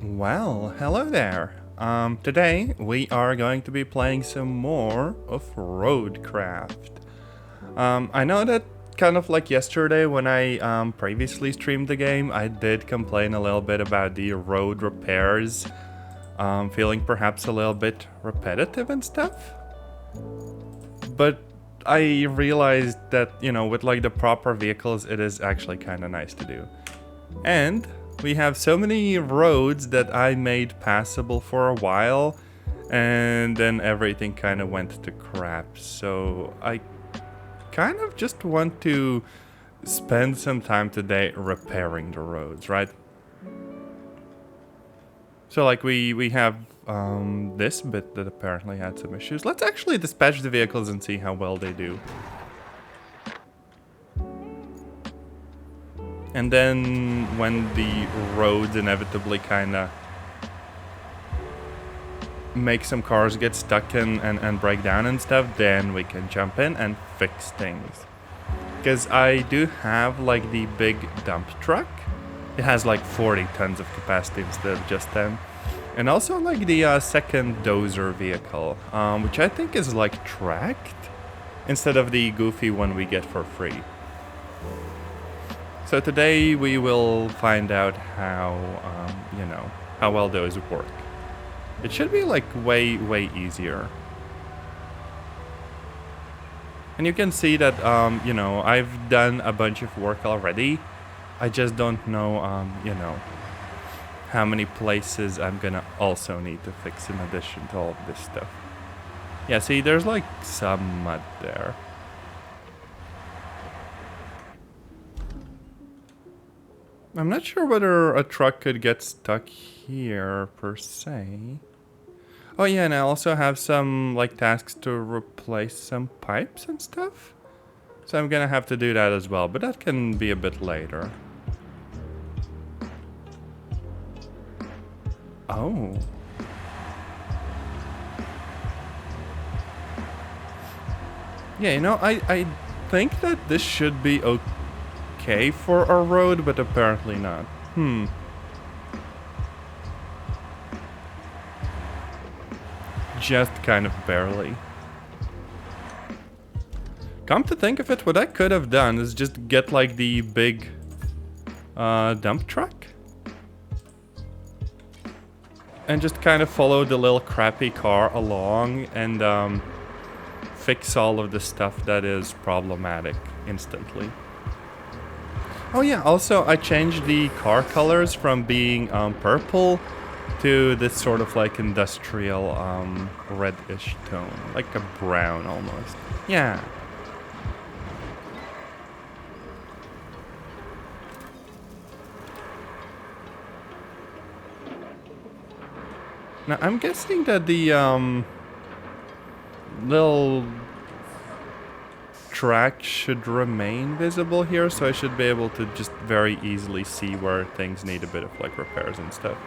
Well, hello there. Today we are going to be playing some more of RoadCraft. I know that kind of like yesterday when I previously streamed the game, I did complain a little bit about the road repairs, feeling perhaps a little bit repetitive and stuff. But I realized that, with like the proper vehicles, it is actually kind of nice to do. And we have so many roads that I made passable for a while, and then everything kind of went to crap. So I kind of just want to spend some time today repairing the roads, right? So like we have this bit that apparently had some issues. Let's actually dispatch the vehicles and see how well they do. And then when the roads inevitably kind of make some cars get stuck and break down and stuff, then we can jump in and fix things. Because I do have like the big dump truck. It has like 40 tons of capacity instead of just 10. And also like the second dozer vehicle, which I think is like tracked instead of the goofy one we get for free. So today we will find out how, how well those work. It should be like way easier. And you can see that, I've done a bunch of work already. I just don't know, how many places I'm gonna also need to fix in addition to all of this stuff. Yeah, see, there's like some mud there. I'm not sure whether a truck could get stuck here, per se. Oh yeah, and I also have some, like, tasks to replace some pipes and stuff. So I'm gonna have to do that as well, but that can be a bit later. Oh. Yeah, I think that this should be okay for a road, but apparently not. Just kind of barely. Come to think of it, what I could have done is just get like the big dump truck and just kind of follow the little crappy car along and fix all of the stuff that is problematic instantly. Oh yeah, also I changed the car colors from being purple to this sort of like industrial reddish tone, like a brown almost. Yeah. Now I'm guessing that the little track should remain visible here, so I should be able to just very easily see where things need a bit of like repairs and stuff.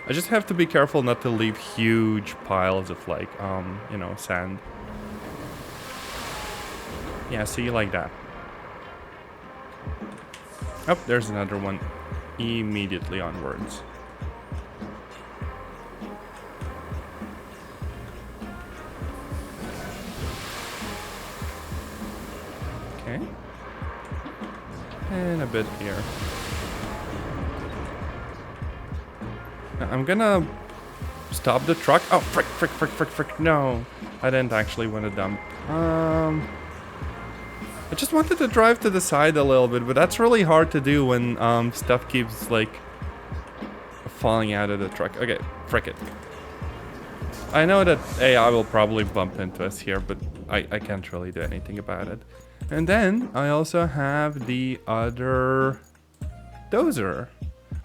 I just have to be careful not to leave huge piles of like, sand. Yeah, see, like that. Oh, there's another one immediately onwards. Okay. And a bit here. I'm gonna stop the truck. Oh, frick. No, I didn't actually want to dump. I just wanted to drive to the side a little bit, but that's really hard to do when stuff keeps like falling out of the truck. Okay, frick it. I know that AI will probably bump into us here, but I can't really do anything about it. And then I also have the other dozer.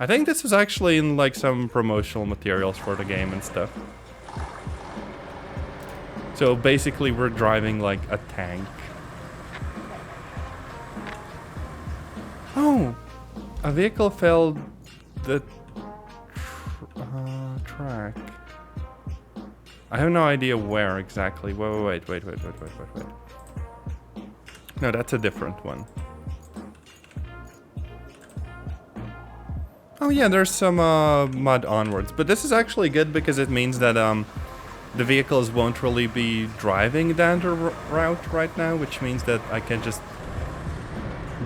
I think this is actually in like some promotional materials for the game and stuff. So basically we're driving like a tank. Oh, a vehicle failed the track. I have no idea where exactly. Wait. No, that's a different one. Oh yeah, there's some mud onwards, but this is actually good because it means that the vehicles won't really be driving down the route right now, which means that I can just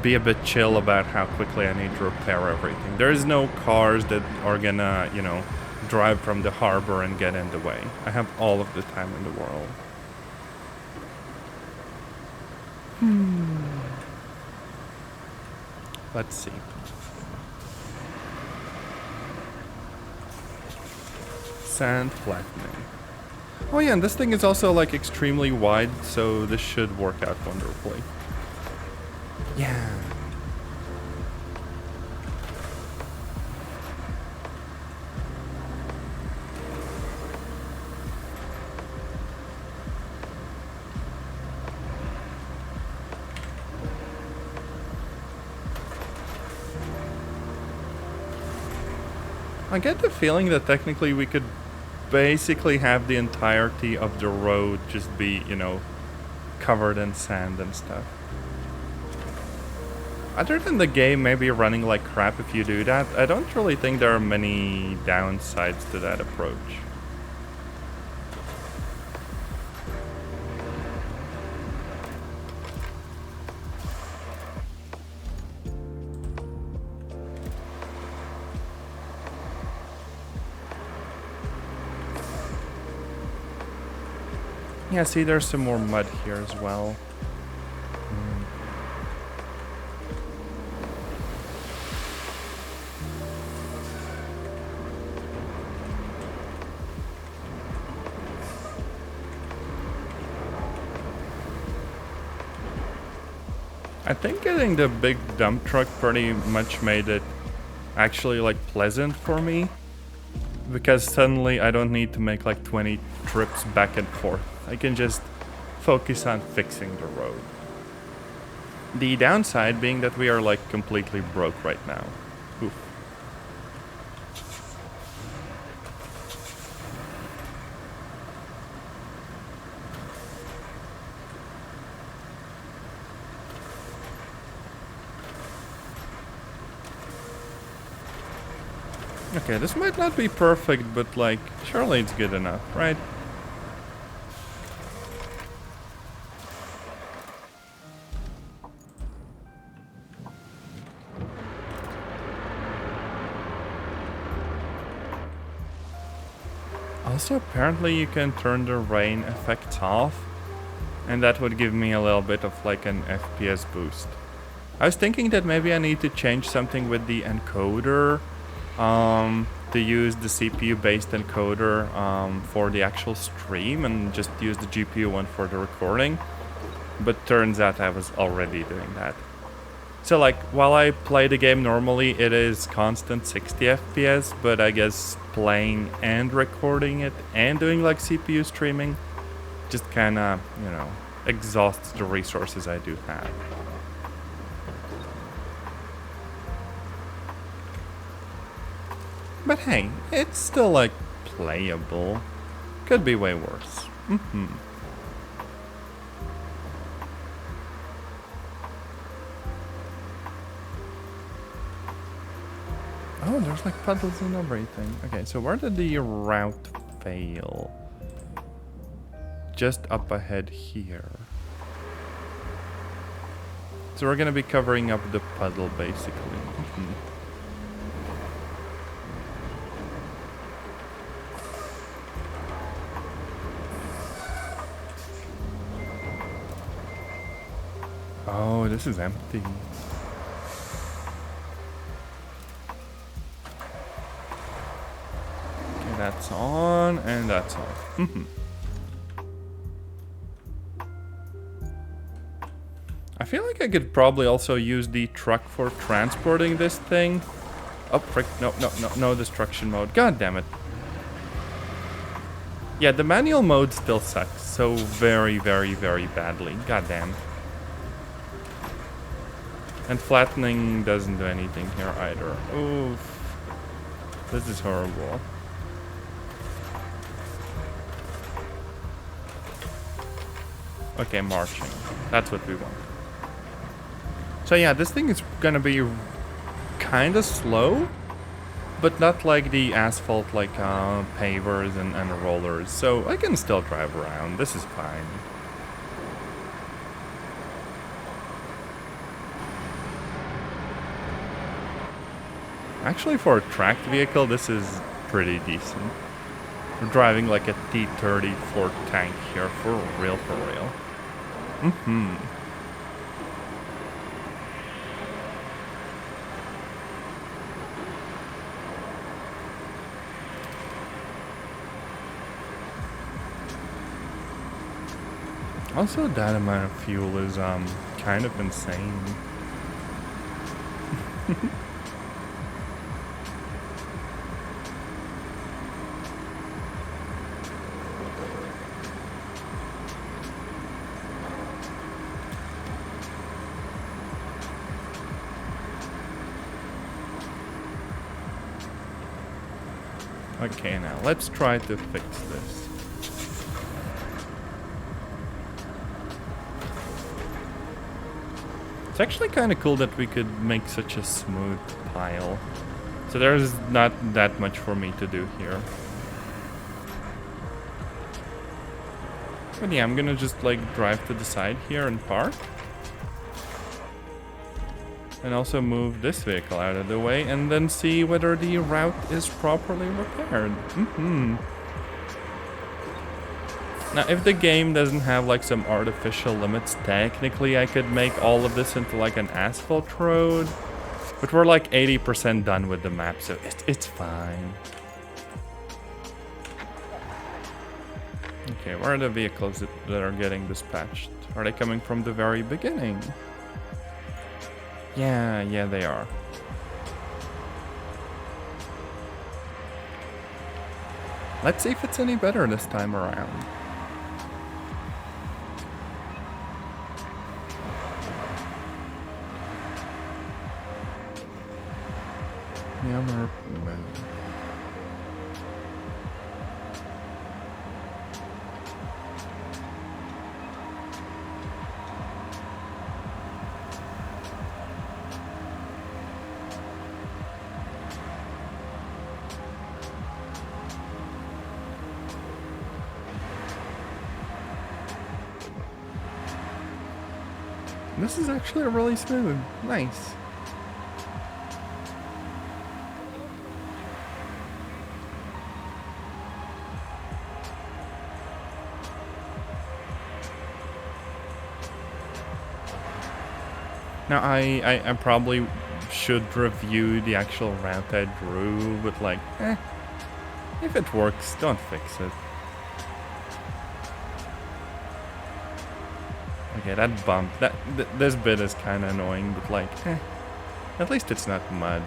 be a bit chill about how quickly I need to repair everything. There's no cars that are gonna, you know, drive from the harbor and get in the way. I have all of the time in the world. Let's see. Sand flattening. Oh yeah, and this thing is also like extremely wide, so this should work out wonderfully. Yeah. I get the feeling that technically we could basically have the entirety of the road just be, you know, covered in sand and stuff. Other than the game maybe running like crap if you do that, I don't really think there are many downsides to that approach. Yeah, see, there's some more mud here as well. I think getting the big dump truck pretty much made it actually like pleasant for me, because suddenly I don't need to make like 20 trips back and forth. I can just focus on fixing the road. The downside being that we are like completely broke right now. Oof. Okay, this might not be perfect, but like, surely it's good enough, right? Also, apparently you can turn the rain effects off, and that would give me a little bit of like an FPS boost. I was thinking that maybe I need to change something with the encoder, to use the CPU-based encoder for the actual stream and just use the GPU one for the recording. But turns out I was already doing that. So like, while I play the game normally, it is constant 60 FPS, but I guess playing and recording it and doing like CPU streaming just kinda, you know, exhausts the resources I do have. But hey, it's still like playable. Could be way worse. Oh, there's like puddles and everything. Okay, so where did the route fail? Just up ahead here. So we're gonna be covering up the puddle basically. Oh, this is empty. Okay, that's on, and that's on. I feel like I could probably also use the truck for transporting this thing. Oh, frick. No destruction mode. God damn it. Yeah, the manual mode still sucks so very badly. God damn. And flattening doesn't do anything here either. Oof. This is horrible. Okay, marching. That's what we want. So yeah, this thing is gonna be kinda slow, but not like the asphalt like pavers and rollers, so I can still drive around. This is fine. Actually, for a tracked vehicle, this is pretty decent. We're driving like a T30 Ford tank here, for real, for real. Mm-hmm. Also, that amount of fuel is kind of insane. Okay, now let's try to fix this. It's actually kind of cool that we could make such a smooth pile. So there's not that much for me to do here. But yeah, I'm gonna just like drive to the side here and park. And also move this vehicle out of the way and then see whether the route is properly repaired. Now, if the game doesn't have like some artificial limits, technically I could make all of this into like an asphalt road. But we're like 80% done with the map, so it's fine. Okay, where are the vehicles that are getting dispatched? Are they coming from the very beginning? Yeah, they are. Let's see if it's any better this time around. Yeah, this is actually really smooth. Nice. Now, I probably should review the actual route I drew, but like, if it works, don't fix it. Okay, that bump, this bit is kind of annoying, but like, at least it's not mud.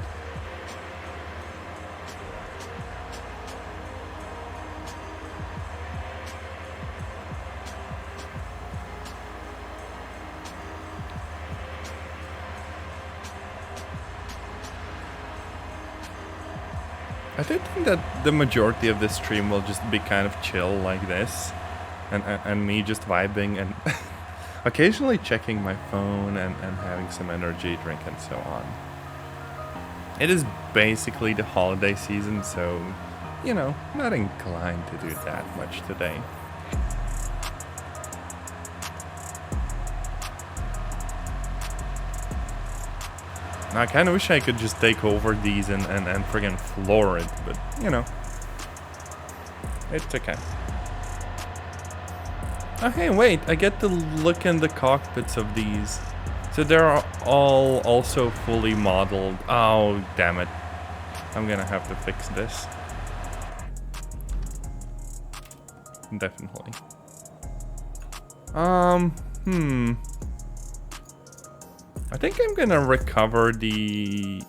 I do think that the majority of this stream will just be kind of chill like this, and me just vibing and occasionally checking my phone and having some energy drink and so on. It is basically the holiday season, so, you know, not inclined to do that much today. I kind of wish I could just take over these and friggin' floor it, but, you know, it's okay. Oh, hey, wait, I get to look in the cockpits of these. So they're all also fully modeled. Oh, damn it. I'm gonna have to fix this. Definitely. I think I'm gonna recover the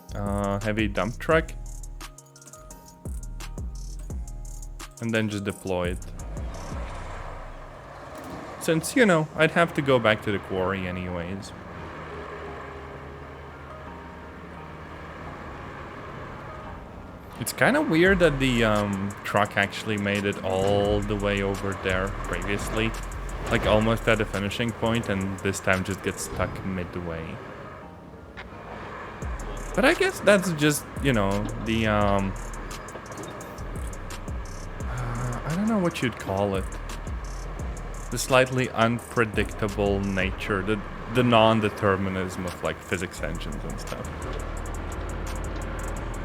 heavy dump truck and then just deploy it. Since, you know, I'd have to go back to the quarry anyways. It's kind of weird that the truck actually made it all the way over there previously. Like almost at the finishing point, and this time just gets stuck midway. But I guess that's just, you know, the, I don't know what you'd call it. The slightly unpredictable nature, the non-determinism of like physics engines and stuff.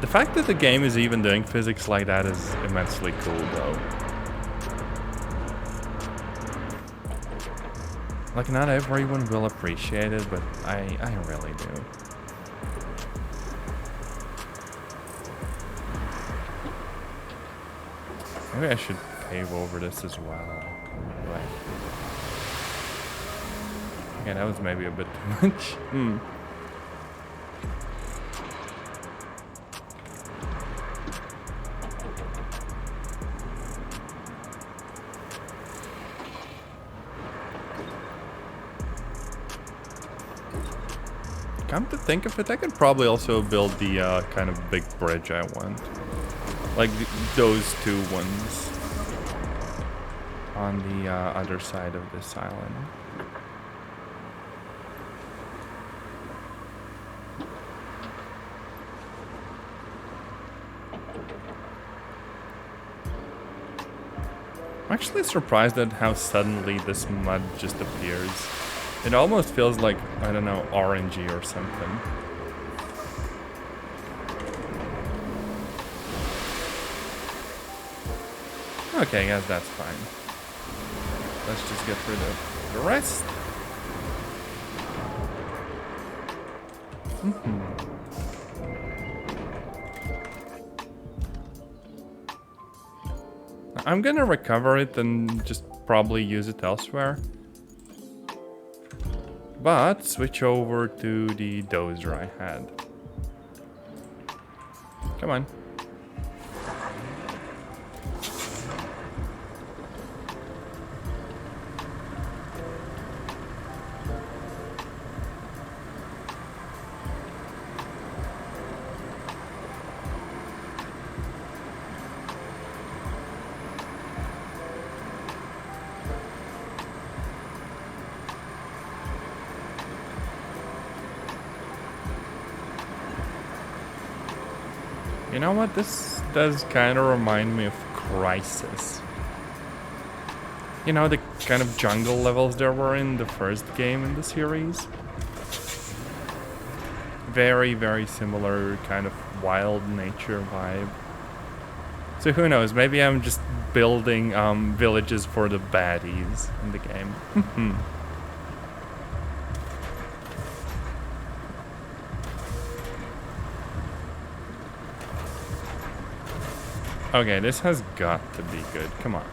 The fact that the game is even doing physics like that is immensely cool though. Like, not everyone will appreciate it, but I really do. Maybe I should pave over this as well. Right. Okay, that was maybe a bit too much. Come to think of it, I could probably also build the kind of big bridge I want. Like those two ones on the other side of this island. I'm actually surprised at how suddenly this mud just appears. It almost feels like, I don't know, orangey or something. Okay, I guess that's fine. Let's just get rid of the rest. I'm gonna recover it and just probably use it elsewhere. But switch over to the dozer I had. Come on. You know what? This does kind of remind me of Crisis. You know, the kind of jungle levels there were in the first game in the series? Very, very similar kind of wild nature vibe. So who knows? Maybe I'm just building villages for the baddies in the game. Okay, this has got to be good. Come on.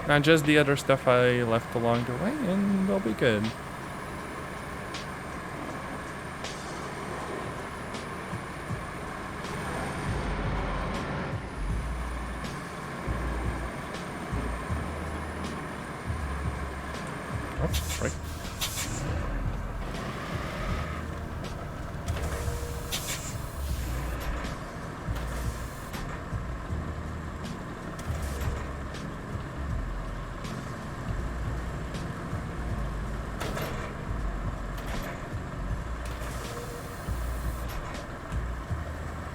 Not just the other stuff I left along the way, and they'll be good. Oh, right.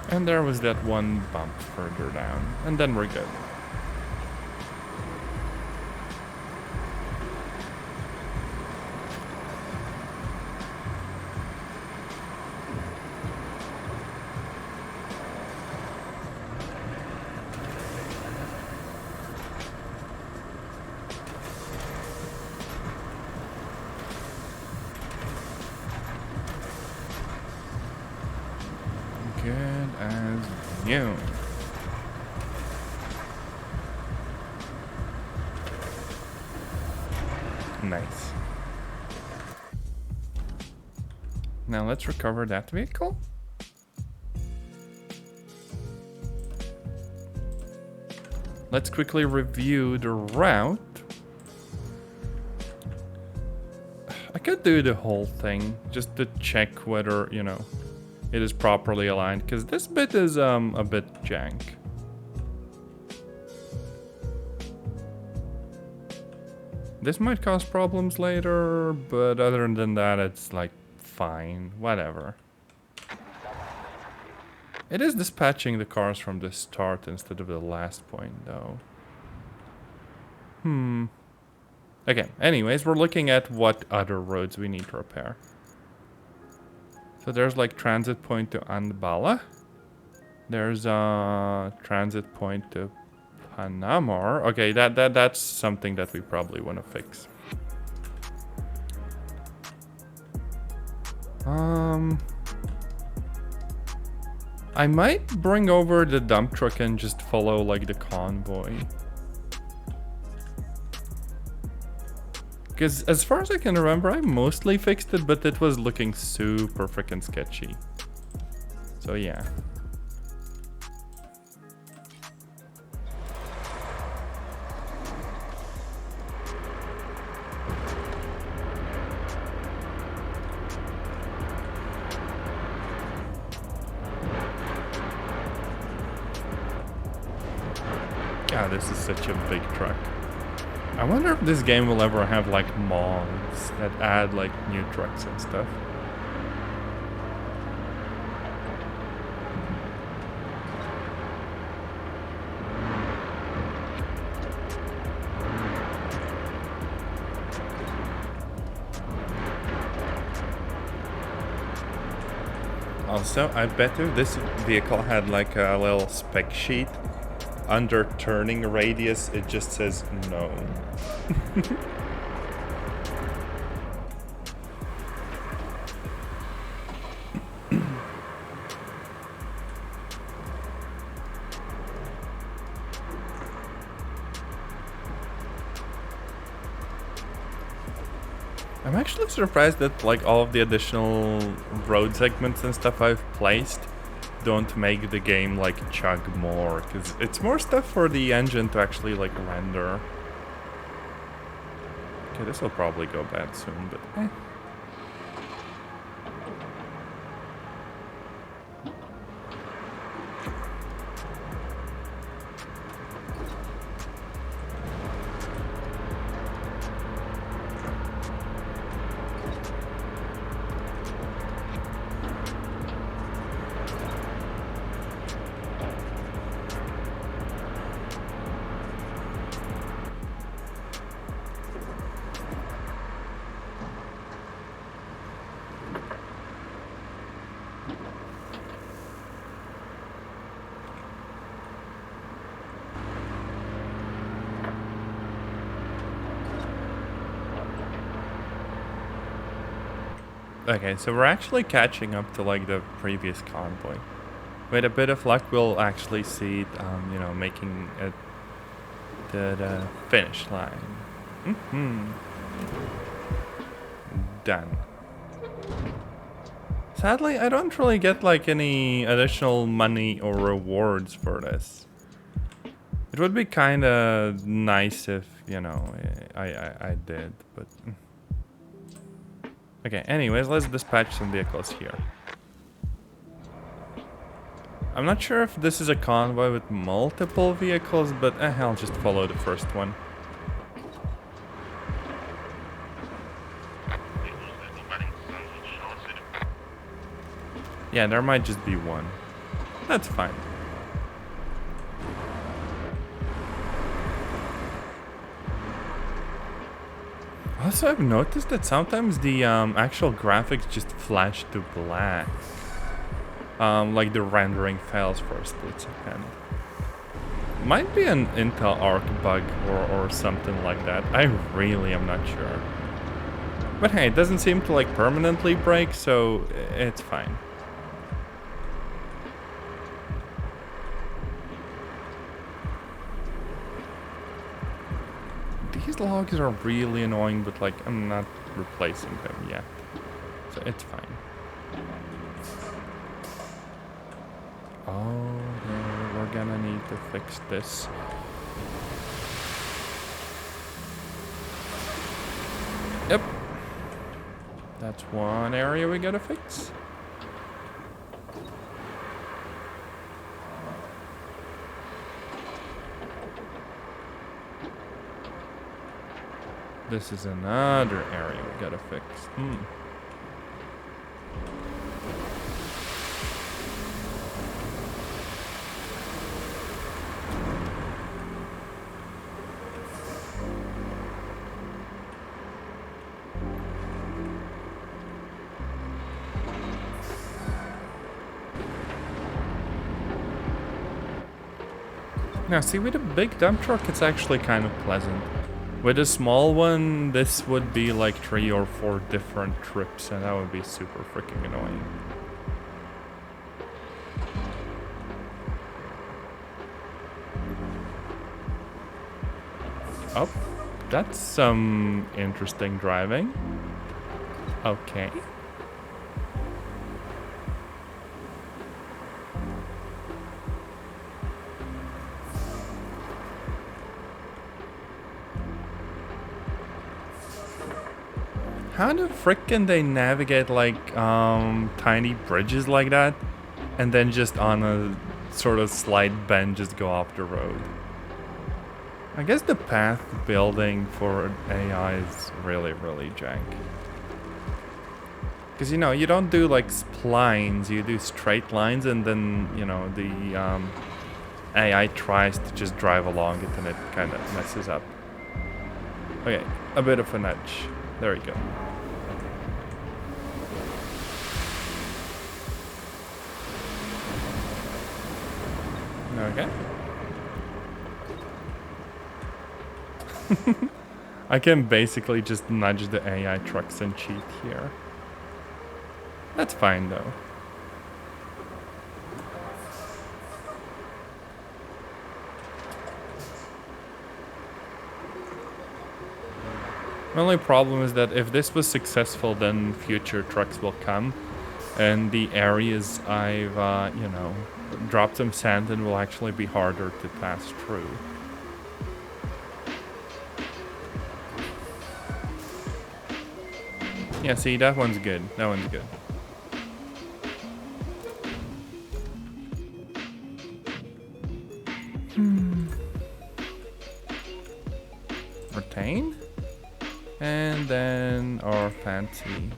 And there was that one bump further down, and then we're good. Good as new. Nice. Now let's recover that vehicle. Let's quickly review the route. I could do the whole thing just to check whether, you know, it is properly aligned, because this bit is a bit jank. This might cause problems later, but other than that, it's like fine. Whatever. It is dispatching the cars from the start instead of the last point, though. Okay, anyways, we're looking at what other roads we need to repair. So there's like transit point to Andbala. There's a transit point to Panamor. Okay, that's something that we probably want to fix. I might bring over the dump truck and just follow like the convoy. Because as far as I can remember, I mostly fixed it, but it was looking super freaking sketchy. So yeah. God, this is such a big truck. I wonder if this game will ever have like mods that add like new trucks and stuff. Also, I bet if this vehicle had like a little spec sheet, under turning radius, it just says no. I'm actually surprised that like all of the additional road segments and stuff I've placed don't make the game like chug more, because it's more stuff for the engine to actually like render. Okay, this will probably go bad soon, but eh. Okay, so we're actually catching up to like the previous convoy. With a bit of luck, we'll actually see it, you know, making it to the finish line. Done. Sadly, I don't really get like any additional money or rewards for this. It would be kind of nice if, you know, I did, but... Okay, anyways, let's dispatch some vehicles here. I'm not sure if this is a convoy with multiple vehicles, but I'll just follow the first one. Yeah, there might just be one. That's fine. Also, I've noticed that sometimes the actual graphics just flash to black. Like the rendering fails for a split second. Might be an Intel Arc bug or something like that. I really am not sure. But hey, it doesn't seem to like permanently break, so it's fine. These logs are really annoying, but like I'm not replacing them yet, so it's fine. Oh, no, we're gonna need to fix this. Yep, that's one area we gotta fix. This is another area we gotta fix. Now, see, with a big dump truck, it's actually kind of pleasant. With a small one, this would be like 3 or 4 different trips, and that would be super freaking annoying. Oh, that's some interesting driving. Okay. How the frick can they navigate like tiny bridges like that and then just on a sort of slight bend just go off the road? I guess the path building for AI is really, really jank. Because, you know, you don't do like splines, you do straight lines, and then, you know, the AI tries to just drive along it and it kind of messes up. Okay, a bit of a nudge. There we go. Okay. I can basically just nudge the AI trucks and cheat here. That's fine though. My only problem is that if this was successful, then future trucks will come, and the areas I've, you know, dropped some sand in will actually be harder to pass through. Yeah, see, that one's good. That one's good. Retain? And then our fancy.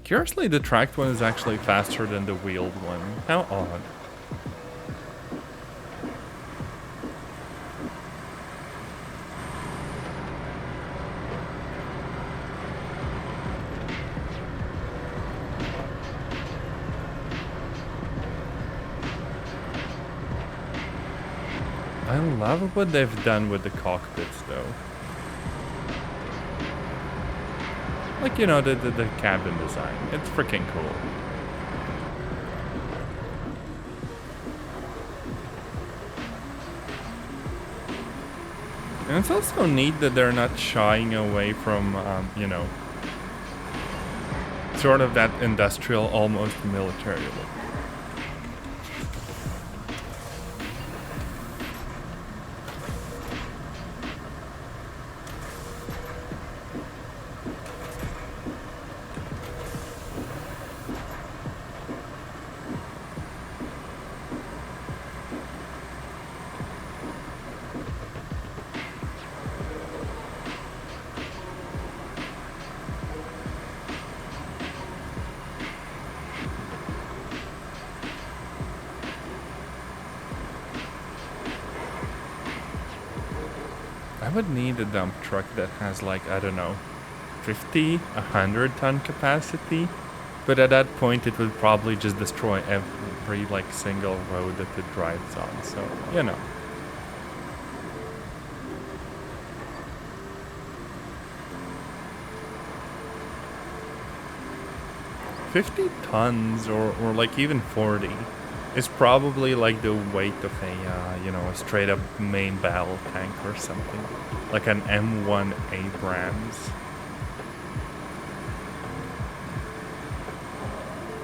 Curiously, the tracked one is actually faster than the wheeled one. How odd. I love what they've done with the cockpits, though. Like, you know, the cabin design. It's freaking cool. And it's also neat that they're not shying away from, you know, sort of that industrial, almost military look. I would need a dump truck that has like, I don't know, 50, 100 ton capacity. But at that point it would probably just destroy every like single road that it drives on, so, you know. $50 tons or like even 40 is probably like the weight of a, you know, a straight up main battle tank or something. Like an M1 Abrams.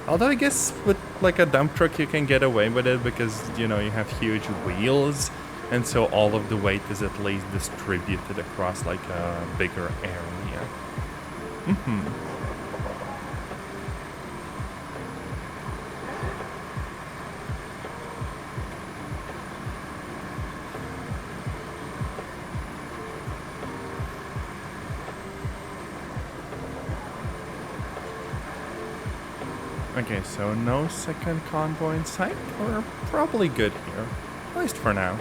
Although I guess with like a dump truck you can get away with it because, you know, you have huge wheels. And so all of the weight is at least distributed across like a bigger area. Mm-hmm. Okay, so no second convoy in sight. We're probably good here, at least for now.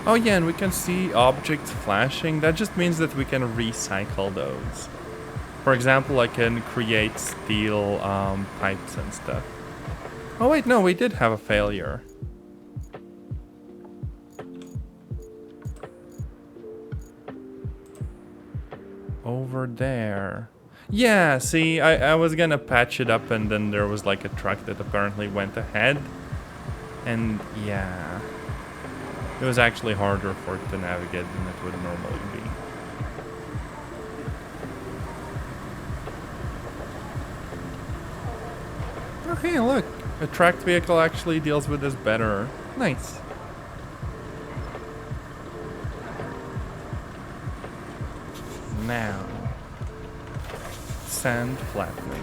Oh yeah, and we can see objects flashing. That just means that we can recycle those. For example, I can create steel pipes and stuff. Oh wait, no, we did have a failure. Over there. Yeah, see, I was gonna patch it up and then there was like a truck that apparently went ahead. And yeah, it was actually harder for it to navigate than it would normally be. Oh, hey, look, a tracked vehicle actually deals with this better. Nice. Now, sand flattening.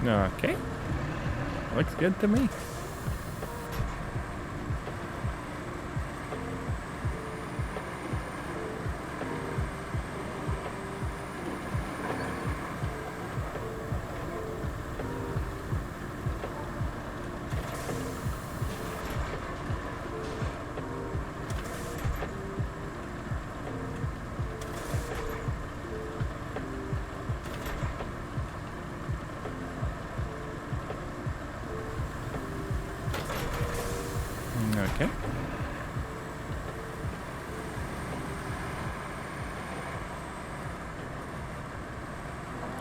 Okay, looks good to me. Okay.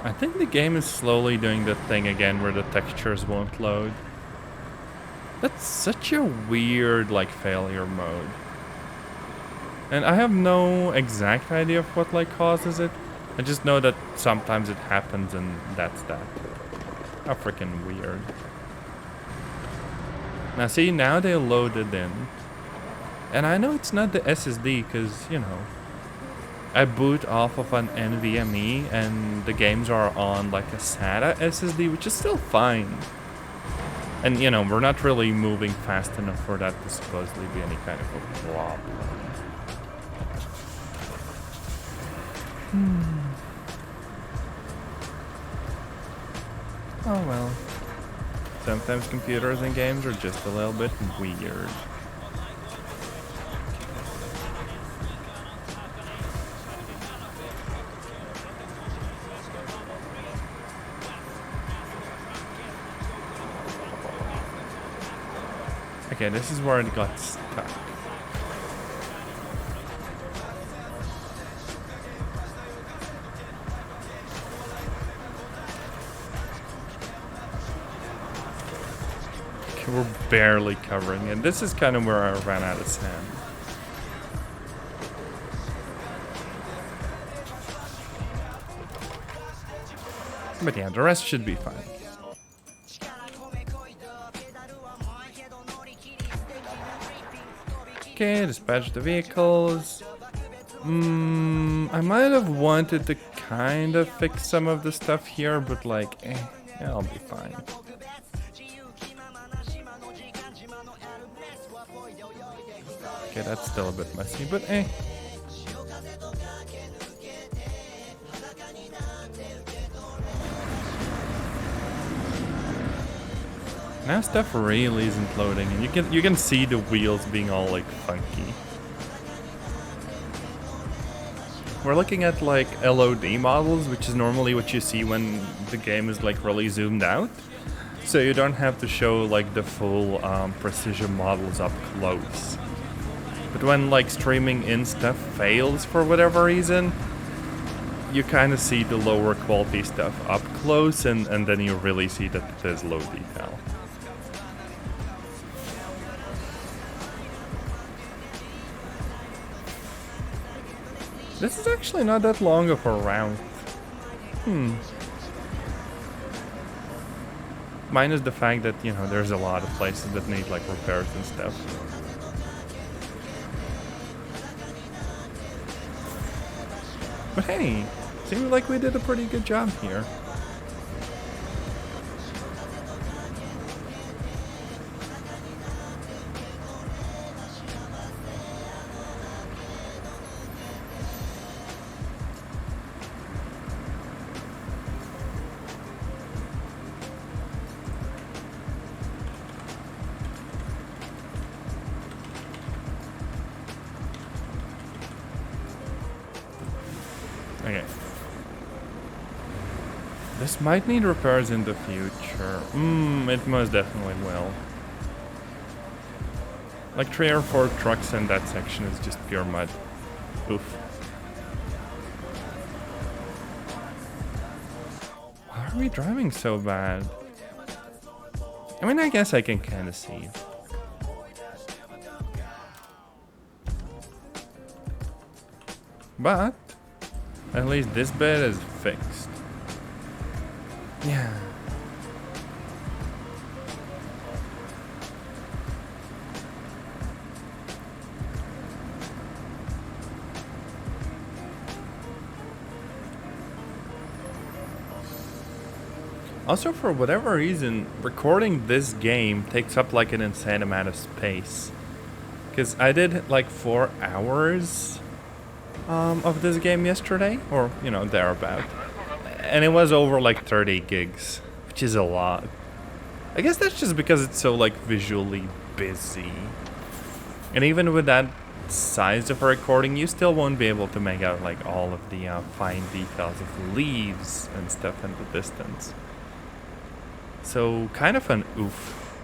I think the game is slowly doing the thing again where the textures won't load. That's such a weird, like, failure mode. And I have no exact idea of what, like, causes it. I just know that sometimes it happens and that's that. How freaking weird. Now see, now they loaded in. And I know it's not the SSD because, you know, I boot off of an NVMe and the games are on like a SATA SSD, which is still fine. And, you know, we're not really moving fast enough for that to supposedly be any kind of a problem. Oh well. Sometimes computers and games are just a little bit weird. Okay, this is where it got stuck. Okay, we're barely covering it. This is kind of where I ran out of sand. But yeah, the rest should be fine. Okay, dispatch the vehicles. I might have wanted to kind of fix some of the stuff here, but like, yeah, I'll be fine. Okay, that's still a bit messy, but eh. Now stuff really isn't loading, and you can see the wheels being all like funky. We're looking at like LOD models, which is normally what you see when the game is like really zoomed out. So you don't have to show like the full precision models up close. But when like streaming in stuff fails for whatever reason, you kind of see the lower quality stuff up close, and then you really see that it is low detail. This is actually not that long of a route. Minus the fact that, you know, there's a lot of places that need like repairs and stuff. But hey, seems like we did a pretty good job here. Okay. This might need repairs in the future. It most definitely will. Like 3 or 4 trucks in that section is just pure mud. Oof. Why are we driving so bad? I mean, I guess I can kind of see. But at least this bit is fixed. Yeah. Also, for whatever reason, recording this game takes up like an insane amount of space. Because I did like 4 hours of this game yesterday, or, you know, thereabout. And it was over like 30 gigs, which is a lot. I guess that's just because it's so like visually busy. And even with that size of a recording, you still won't be able to make out like all of the fine details of leaves and stuff in the distance. So, kind of an oof.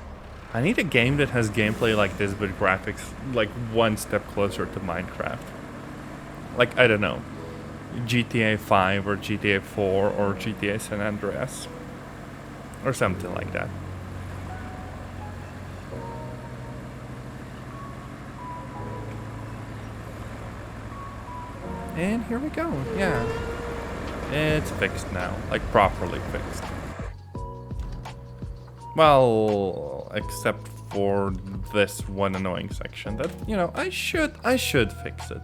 I need a game that has gameplay like this, but graphics like one step closer to Minecraft. Like, I don't know, GTA 5 or GTA 4 or GTA San Andreas. Or something like that. And here we go, yeah. It's fixed now, like properly fixed. Well, except for this one annoying section that, you know, I should fix it.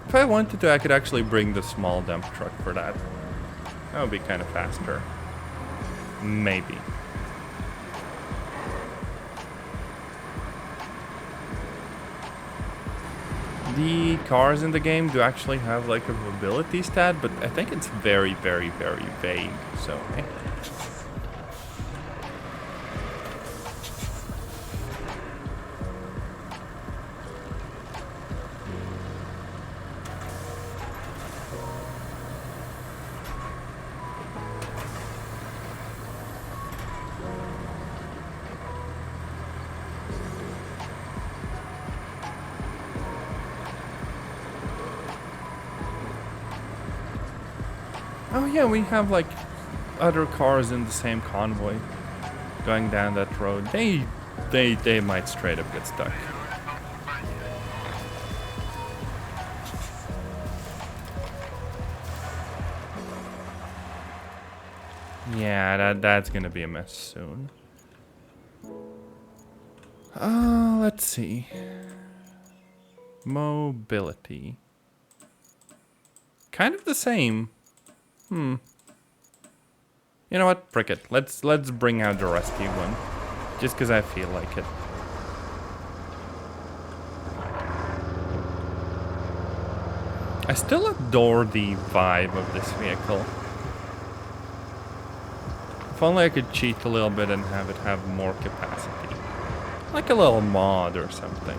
If I wanted to, I could actually bring the small dump truck for that. That would be kind of faster. Maybe. The cars in the game do actually have like a mobility stat, but I think it's very, very, very vague, so eh. Oh yeah, we have like other cars in the same convoy going down that road. They might straight up get stuck. Yeah, that's gonna be a mess soon. Let's see. Mobility. Kind of the same. You know what? Frick it. Let's bring out the rusty one. Just because I feel like it. I still adore the vibe of this vehicle. If only I could cheat a little bit and have it have more capacity. Like a little mod or something.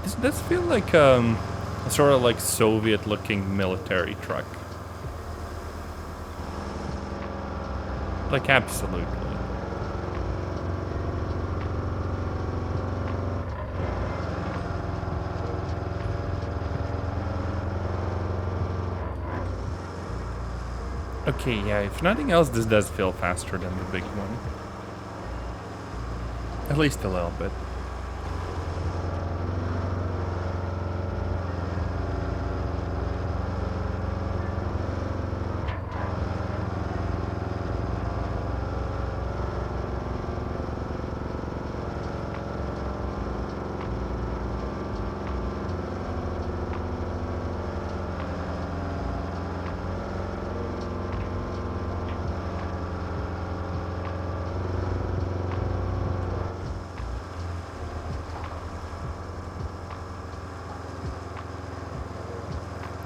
Does this feel like a sort of like Soviet-looking military truck? Like, absolutely. Okay, yeah, if nothing else, this does feel faster than the big one. At least a little bit.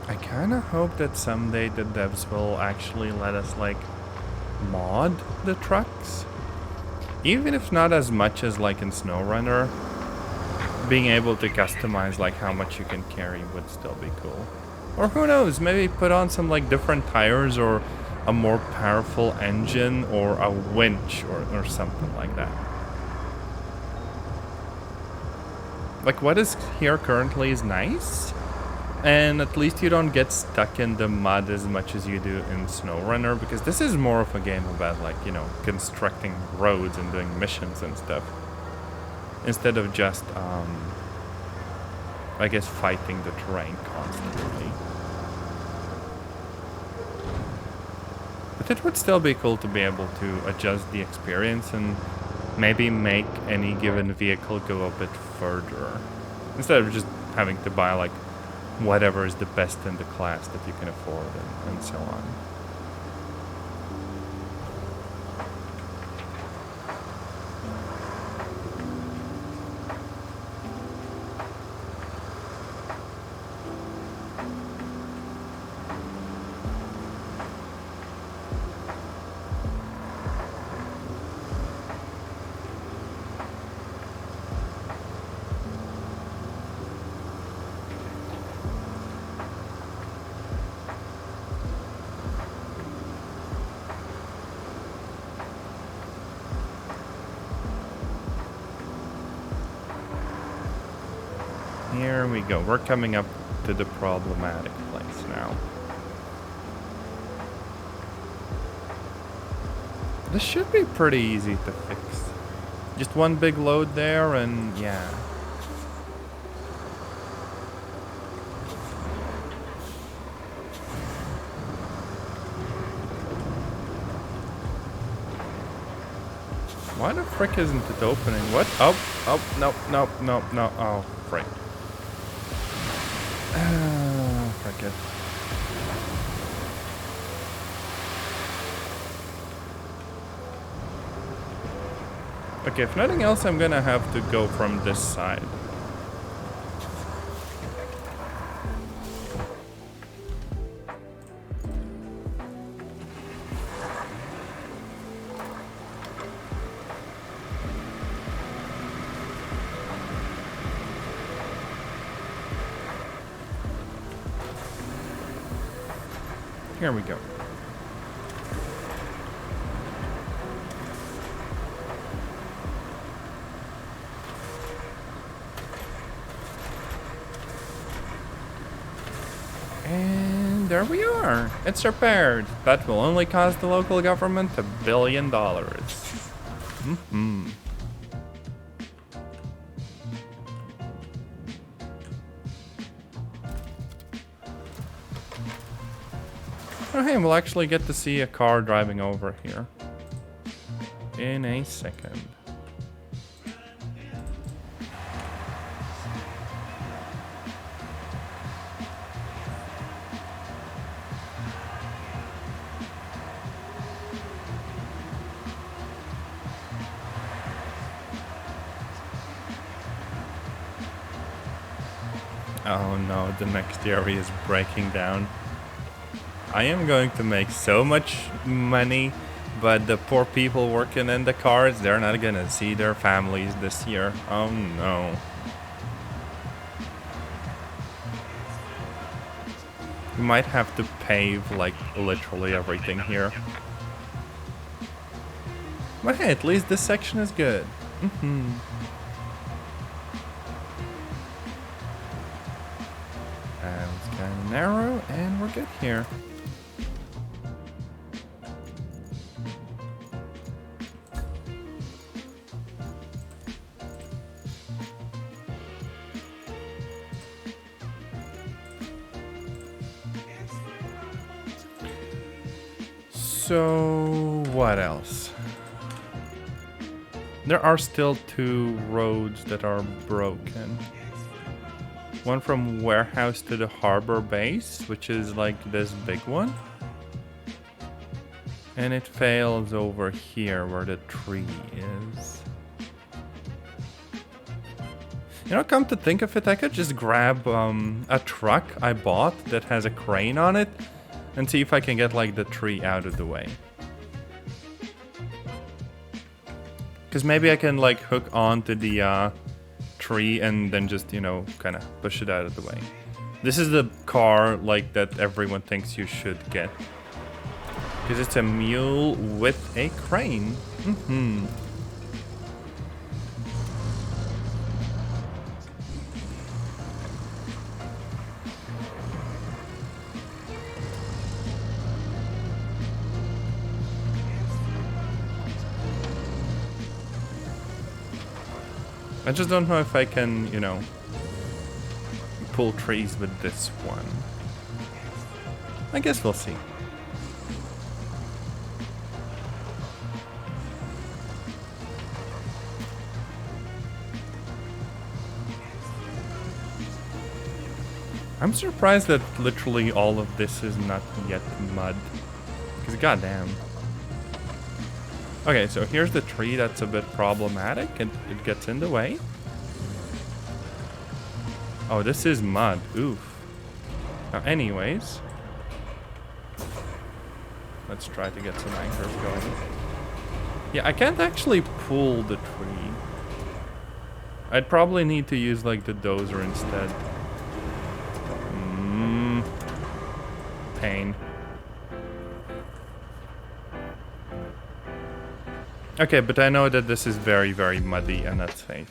I kind of hope that someday the devs will actually let us like mod the trucks. Even if not as much as like in SnowRunner, being able to customize like how much you can carry would still be cool. Or who knows, maybe put on some like different tires or a more powerful engine or a winch or something like that. Like what is here currently is nice, and at least you don't get stuck in the mud as much as you do in SnowRunner, because this is more of a game about like, you know, constructing roads and doing missions and stuff, instead of just I guess fighting the terrain constantly. But it would still be cool to be able to adjust the experience and maybe make any given vehicle go a bit further, instead of just having to buy like whatever is the best in the class that you can afford and so on. Here we go. We're coming up to the problematic place now. This should be pretty easy to fix. Just one big load there and yeah. Why the frick isn't it opening? What? Oh, no, oh, frick. Frick it. Okay, if nothing else, I'm gonna have to go from this side. Here we go. And there we are. It's repaired. That will only cost the local government $1 billion. Mm-hmm. Oh, hey, we'll actually get to see a car driving over here in a second. Oh no, the next area is breaking down. I am going to make so much money, but the poor people working in the cars, they're not gonna see their families this year. Oh no. We might have to pave like literally everything here. But hey, at least this section is good. Mm-hmm. It's kind of narrow, and we're good here. So, what else? There are still 2 roads that are broken. One from warehouse to the harbor base, which is like this big one. And it fails over here where the tree is. You know, come to think of it, I could just grab a truck I bought that has a crane on it and see if I can get like the tree out of the way. Because maybe I can like hook onto the tree and then just, you know, kind of push it out of the way. This is the car like that everyone thinks you should get. Because it's a mule with a crane. Mm-hmm. I just don't know if I can, you know, pull trees with this one. I guess we'll see. I'm surprised that literally all of this is not yet mud. Because goddamn. Okay, so here's the tree that's a bit problematic and it gets in the way. Oh, this is mud. Oof. Now, anyways. Let's try to get some anchors going. Yeah, I can't actually pull the tree. I'd probably need to use like the dozer instead. Pain. Okay, but I know that this is very, very muddy and that's safe.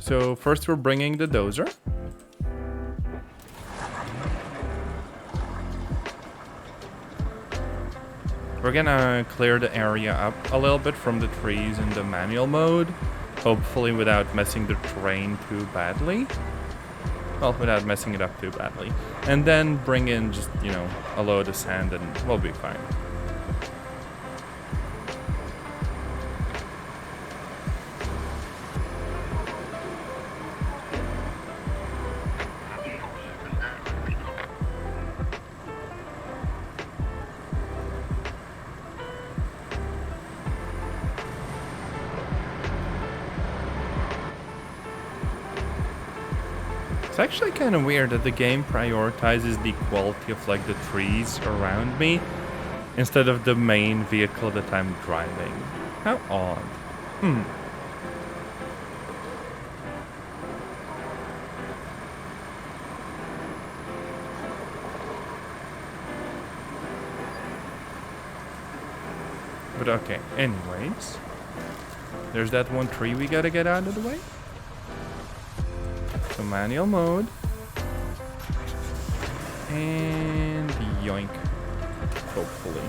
So first we're bringing the dozer. We're gonna clear the area up a little bit from the trees in the manual mode. Hopefully without messing the terrain too badly. Well, without messing it up too badly. And then bring in just, you know, a load of sand and we'll be fine. It's actually kind of weird that the game prioritizes the quality of like the trees around me instead of the main vehicle that I'm driving. How odd. But okay, anyways. There's that one tree we gotta get out of the way. So manual mode. And yoink. Hopefully.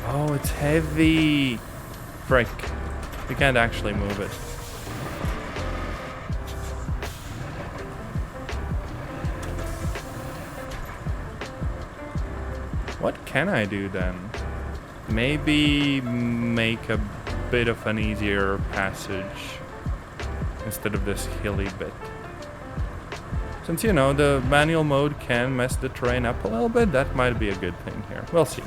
Oh, it's heavy. Frick. We can't actually move it. What can I do then? Maybe make a bit of an easier passage instead of this hilly bit. Since, you know, the manual mode can mess the terrain up a little bit, that might be a good thing here. We'll see.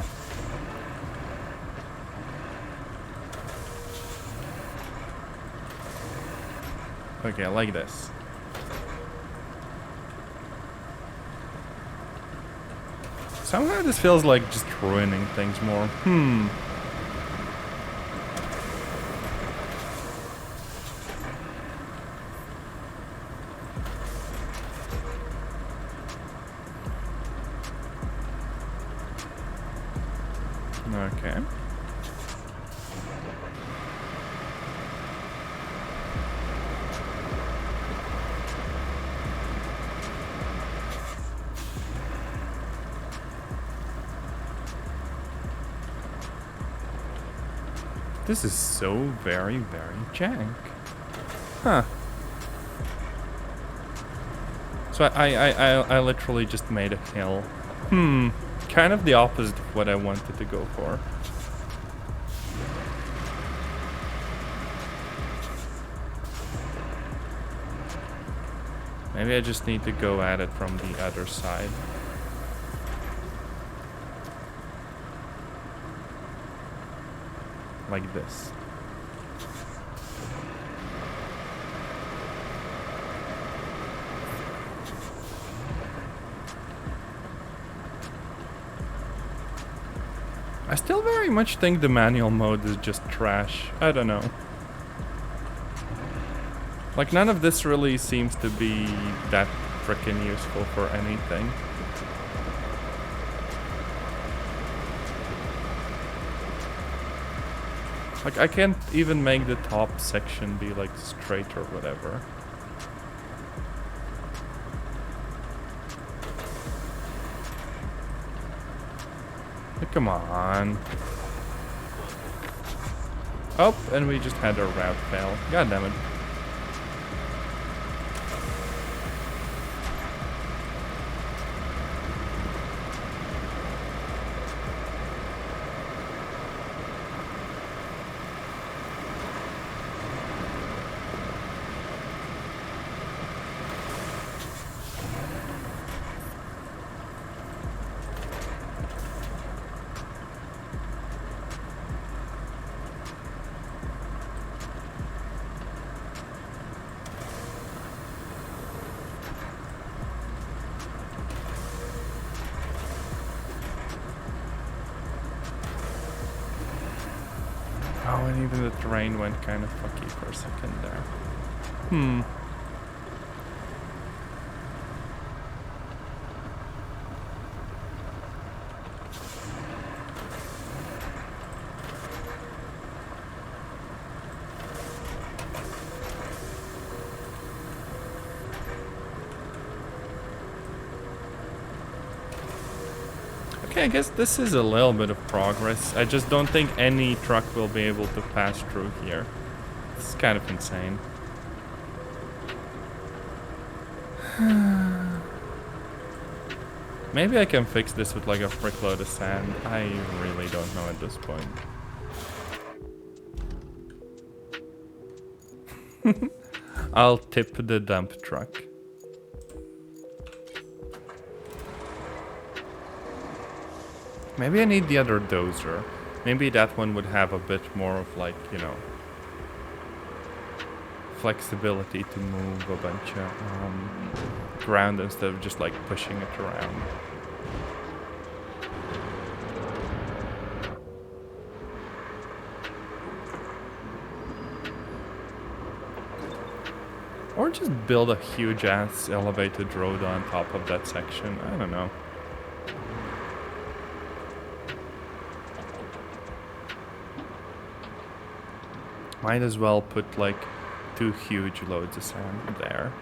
Okay, like this. Somehow this feels like just ruining things more. Okay. This is so very, very jank. Huh. So I literally just made a hill. Kind of the opposite of what I wanted to go for. Maybe I just need to go at it from the other side. Like this. I still very much think the manual mode is just trash. I don't know. Like, none of this really seems to be that frickin' useful for anything. Like, I can't even make the top section be, like, straight or whatever. Like, come on. Oh, and we just had our route fail. God damn it. Oh, and even the terrain went kind of fucky for a second there. Okay, I guess this is a little bit of progress. I just don't think any truck will be able to pass through here. It's kind of insane. Maybe I can fix this with like a frick load of sand. I really don't know at this point. I'll tip the dump truck. Maybe I need the other dozer. Maybe that one would have a bit more of like, you know, flexibility to move a bunch of ground instead of just like pushing it around. Or just build a huge ass elevated road on top of that section. I don't know. Might as well put like 2 huge loads of sand there.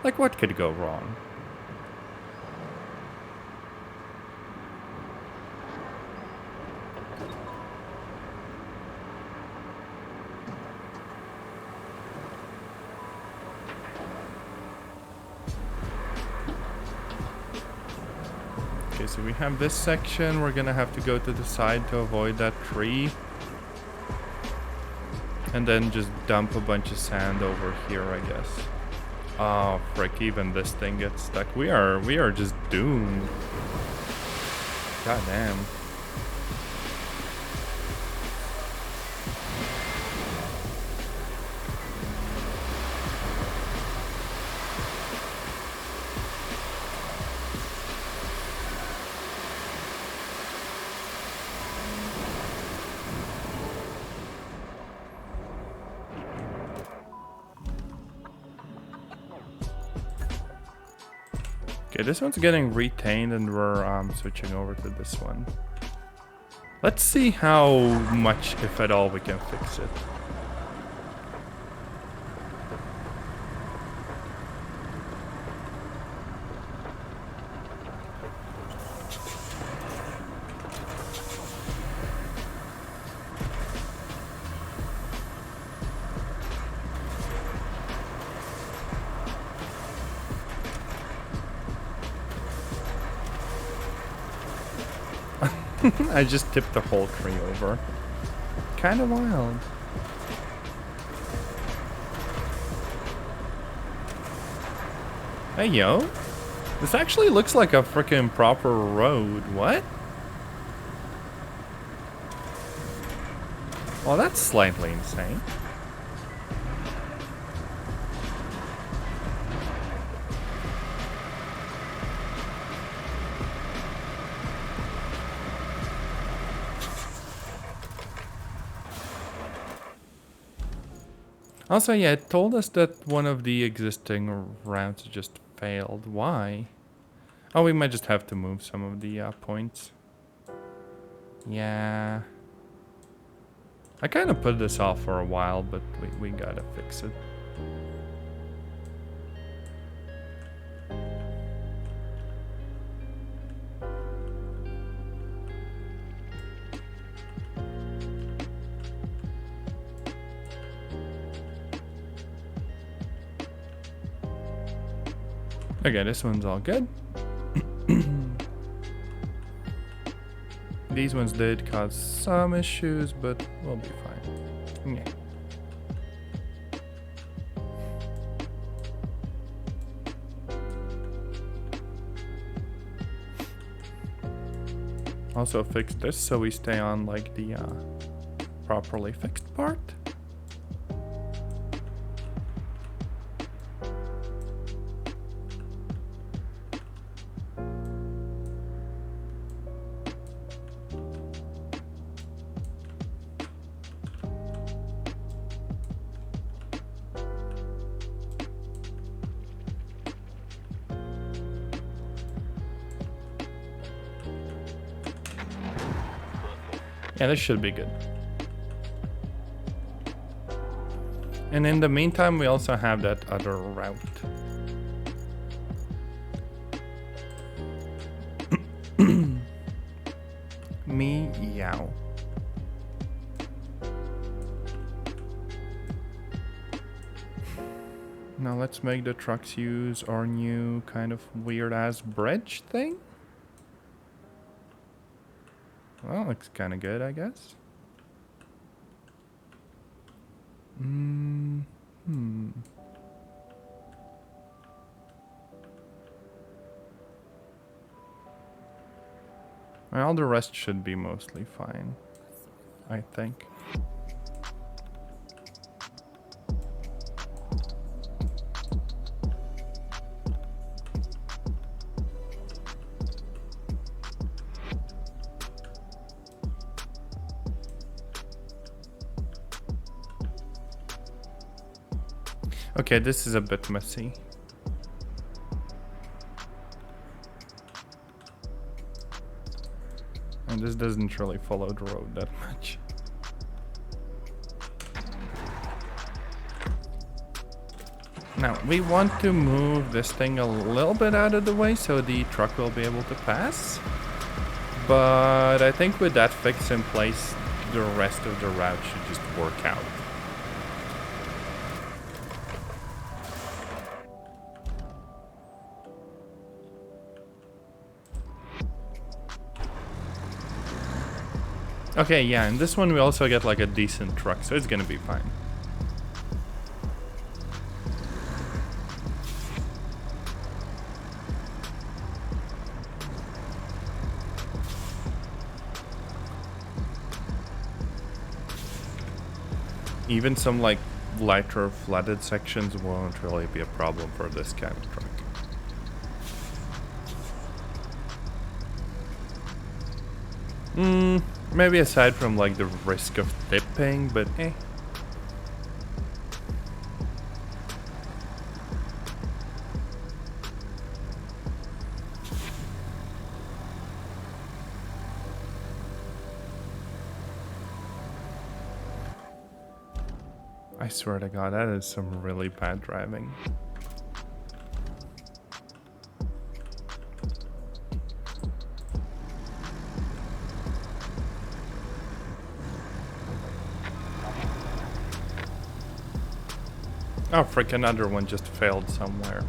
Like, what could go wrong? Okay, so we have this section. We're gonna have to go to the side to avoid that tree. And then just dump a bunch of sand over here, I guess. Oh, frick, even this thing gets stuck. We are just doomed. God damn. Okay, this one's getting retained and we're switching over to this one. Let's see how much, if at all, we can fix it. I just tipped the whole tree over. Kinda wild. Hey yo, this actually looks like a freaking proper road. What? Well, that's slightly insane. Also, yeah, it told us that one of the existing routes just failed. Why? Oh, we might just have to move some of the points. Yeah. I kind of put this off for a while, but we gotta fix it. Okay, this one's all good. These ones did cause some issues, but we'll be fine. Yeah. Also fix this so we stay on like the properly fixed part. Yeah, this should be good. And in the meantime, we also have that other route. Meow. Now let's make the trucks use our new kind of weird-ass bridge thing. Well, looks kind of good, I guess. Well, the rest should be mostly fine, I think. Okay, this is a bit messy. And this doesn't really follow the road that much. Now, we want to move this thing a little bit out of the way so the truck will be able to pass. But I think with that fix in place, the rest of the route should just work out. Okay, yeah, and this one we also get like a decent truck, so it's gonna be fine. Even some like lighter flooded sections won't really be a problem for this kind of truck. Maybe aside from like the risk of tipping, but eh. I swear to God, that is some really bad driving. Oh, frick, another one just failed somewhere.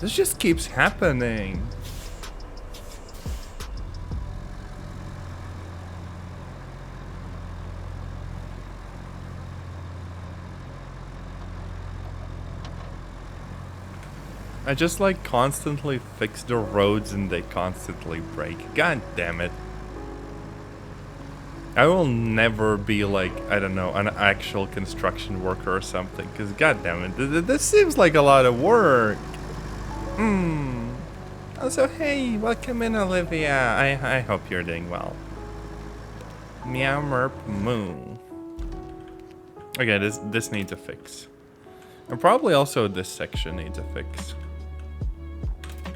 This just keeps happening. I just like constantly fix the roads and they constantly break. God damn it. I will never be like, I don't know, an actual construction worker or something, because goddammit, this seems like a lot of work. Also, hey, welcome in, Olivia. I hope you're doing well. Meow merp moo. Okay, this needs a fix. And probably also this section needs a fix.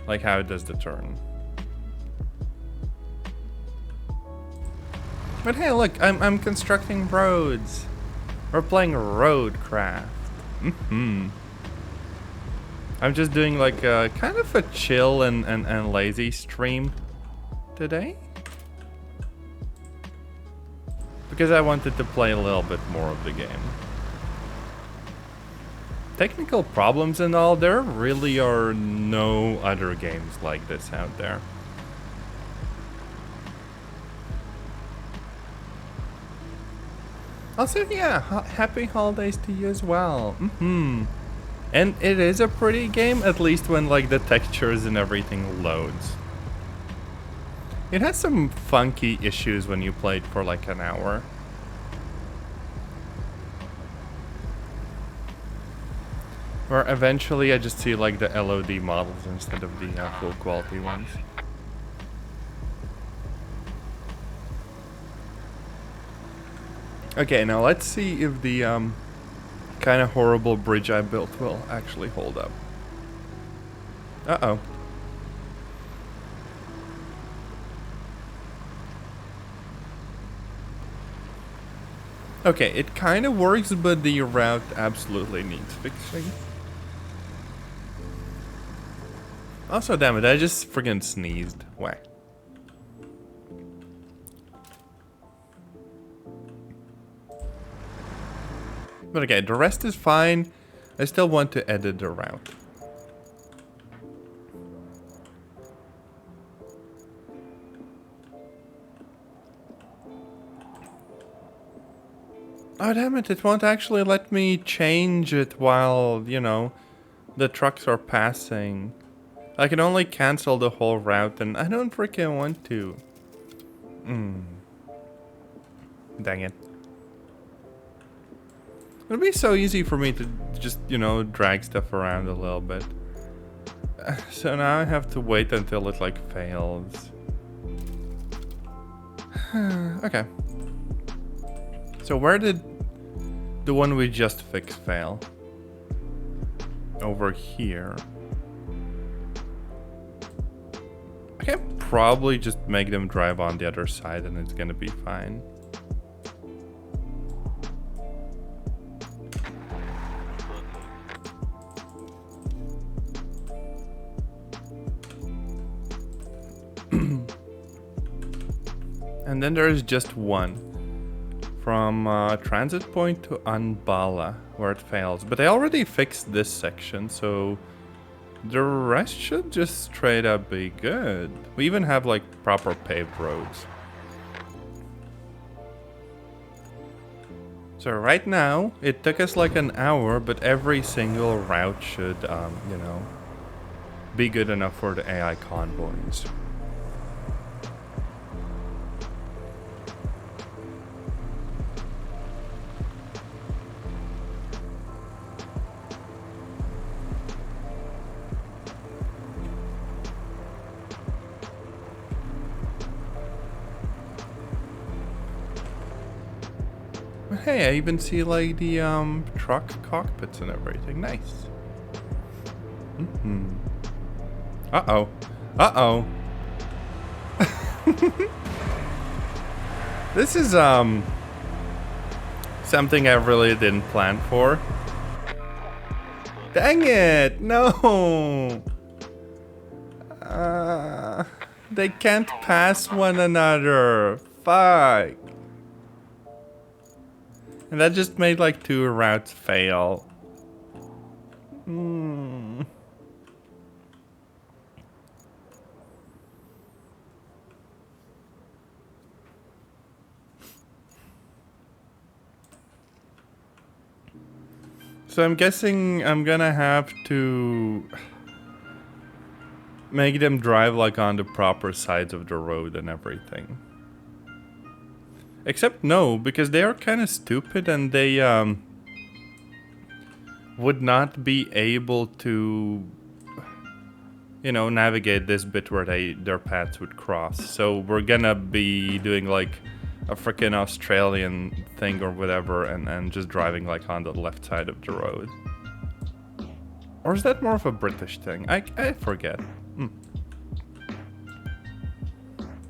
Like how it does the turn. But hey, look, I'm constructing roads. We're playing RoadCraft. I'm just doing like a kind of a chill and lazy stream today. Because I wanted to play a little bit more of the game. Technical problems and all, there really are no other games like this out there. Also, yeah, happy holidays to you as well. And it is a pretty game, at least when like the textures and everything loads. It has some funky issues when you play it for like an hour. Where eventually I just see like the LOD models instead of the full quality ones. Okay, now let's see if the kind of horrible bridge I built will actually hold up. Uh-oh. Okay, it kind of works, but the route absolutely needs fixing. Also, damn it, I just friggin' sneezed. Whack. But okay, the rest is fine. I still want to edit the route. Oh damn it, it won't actually let me change it while, you know, the trucks are passing. I can only cancel the whole route and I don't freaking want to. Dang it. It'd be so easy for me to just, you know, drag stuff around a little bit. So now I have to wait until it like fails. Okay. So where did the one we just fixed fail? Over here. I can probably just make them drive on the other side and it's gonna be fine. And then there is just one. From transit point to Anbala, where it fails. But I already fixed this section, so the rest should just straight up be good. We even have like proper paved roads. So right now, it took us like an hour, but every single route should, you know, be good enough for the AI convoys. Hey, I even see like the truck cockpits and everything. Nice. Uh-oh. Uh-oh. This is something I really didn't plan for. Dang it! No! They can't pass one another. Fuck. And that just made like 2 routes fail. So I'm guessing I'm gonna have to make them drive like on the proper sides of the road and everything. Except no, because they are kind of stupid and they would not be able to, you know, navigate this bit where their paths would cross. So we're gonna be doing like a freaking Australian thing or whatever and just driving like on the left side of the road. Or is that more of a British thing? I forget.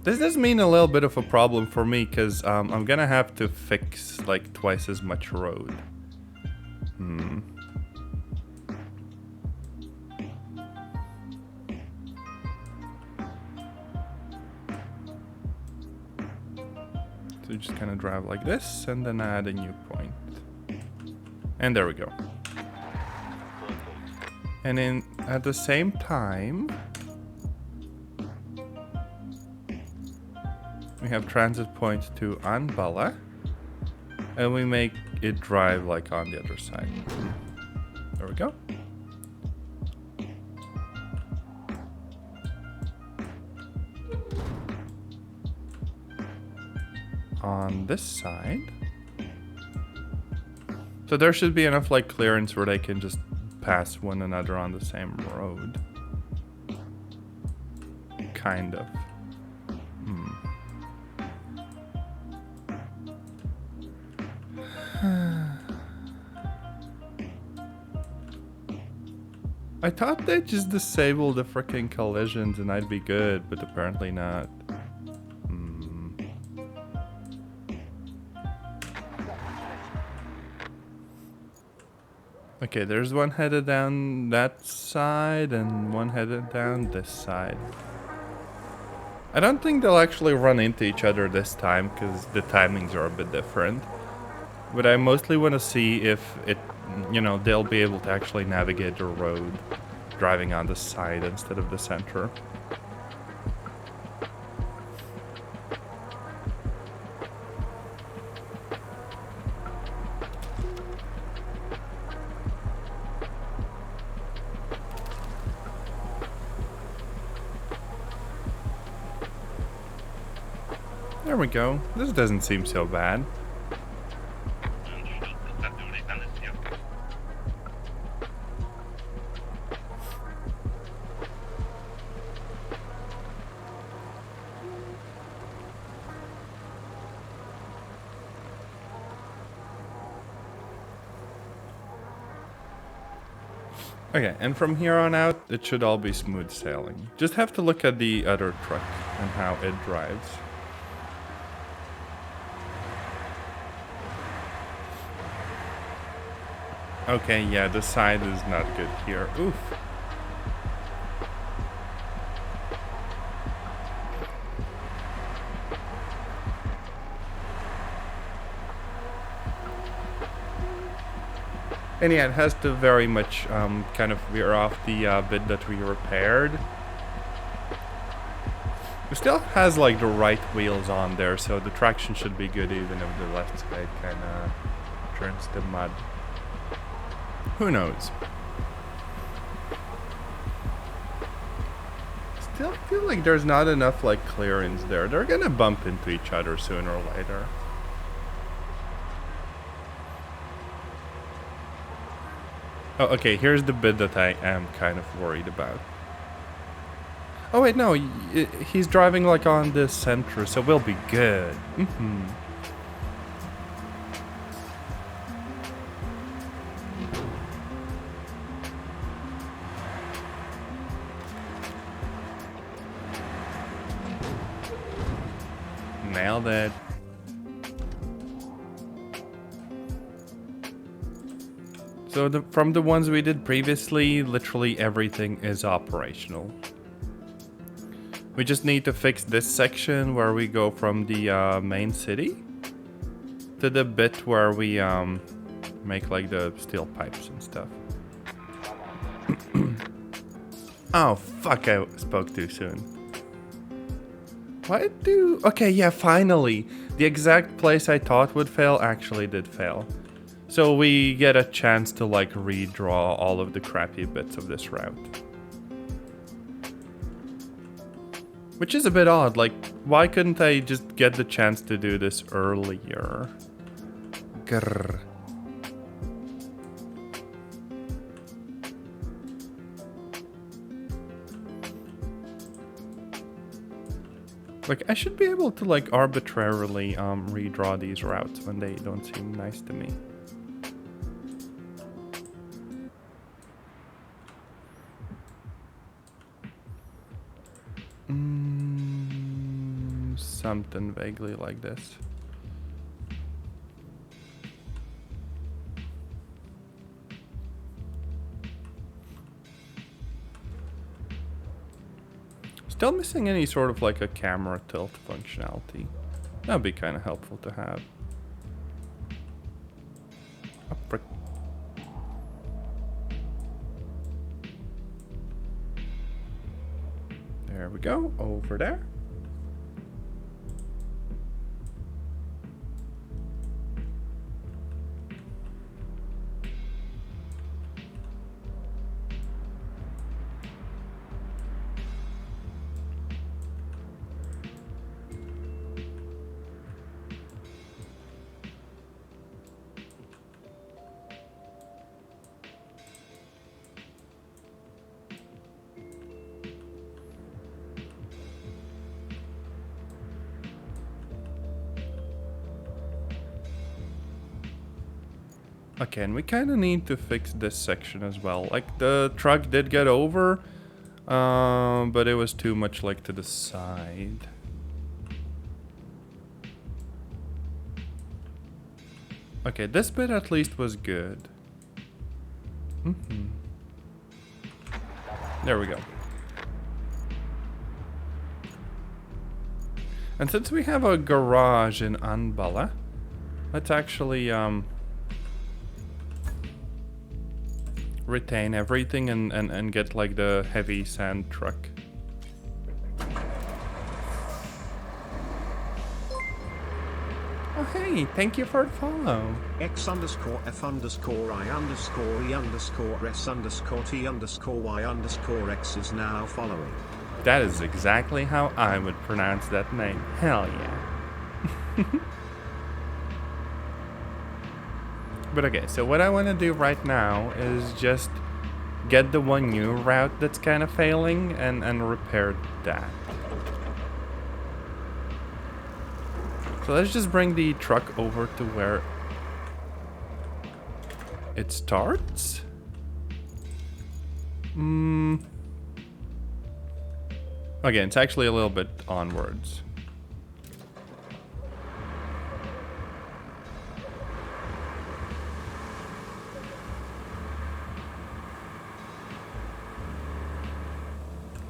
This does mean a little bit of a problem for me, because I'm gonna have to fix like twice as much road. So just kind of drive like this and then add a new point. And there we go. And then at the same time, we have transit point to Anbala, and we make it drive like on the other side. There we go. On this side. So there should be enough like clearance where they can just pass one another on the same road. Kind of. I thought they'd just disable the freaking collisions and I'd be good, but apparently not. Okay, there's one headed down that side and one headed down this side. I don't think they'll actually run into each other this time because the timings are a bit different. But I mostly want to see if it, you know, they'll be able to actually navigate the road driving on the side instead of the center. There we go. This doesn't seem so bad. Okay, and from here on out, it should all be smooth sailing. Just have to look at the other truck and how it drives. Okay, yeah, the side is not good here. Oof. And yeah, it has to very much kind of veer off the bit that we repaired. It still has like the right wheels on there, so the traction should be good even if the left side kind of turns to mud. Who knows? Still feel like there's not enough like clearance there. They're gonna bump into each other sooner or later. Oh, okay, here's the bit that I am kind of worried about. Oh wait, no, he's driving like on the center, so we'll be good. Nailed it. So from the ones we did previously, literally everything is operational. We just need to fix this section where we go from the main city to the bit where we make like the steel pipes and stuff. Oh fuck, I spoke too soon. What do... Okay, yeah, finally. The exact place I thought would fail actually did fail. So we get a chance to like redraw all of the crappy bits of this route. Which is a bit odd, like why couldn't I just get the chance to do this earlier? Grrr. Like, I should be able to, like, arbitrarily redraw these routes when they don't seem nice to me. Something vaguely like this. Still missing any sort of like a camera tilt functionality. That'd be kind of helpful to have. Oh, frick. There we go, over there. Okay, and we kind of need to fix this section as well. Like, the truck did get over, but it was too much, like, to the side. Okay, this bit at least was good. There we go. And since we have a garage in Anbala, let's actually, retain everything and get like the heavy sand truck. Oh hey, thank you for the follow. X_F_I_I_S_E_T_Y_X is now following. That is exactly how I would pronounce that name. Hell yeah. But okay, so what I want to do right now is just get the one new route that's kind of failing and repair that. So let's just bring the truck over to where it starts. Again, it's actually a little bit onwards.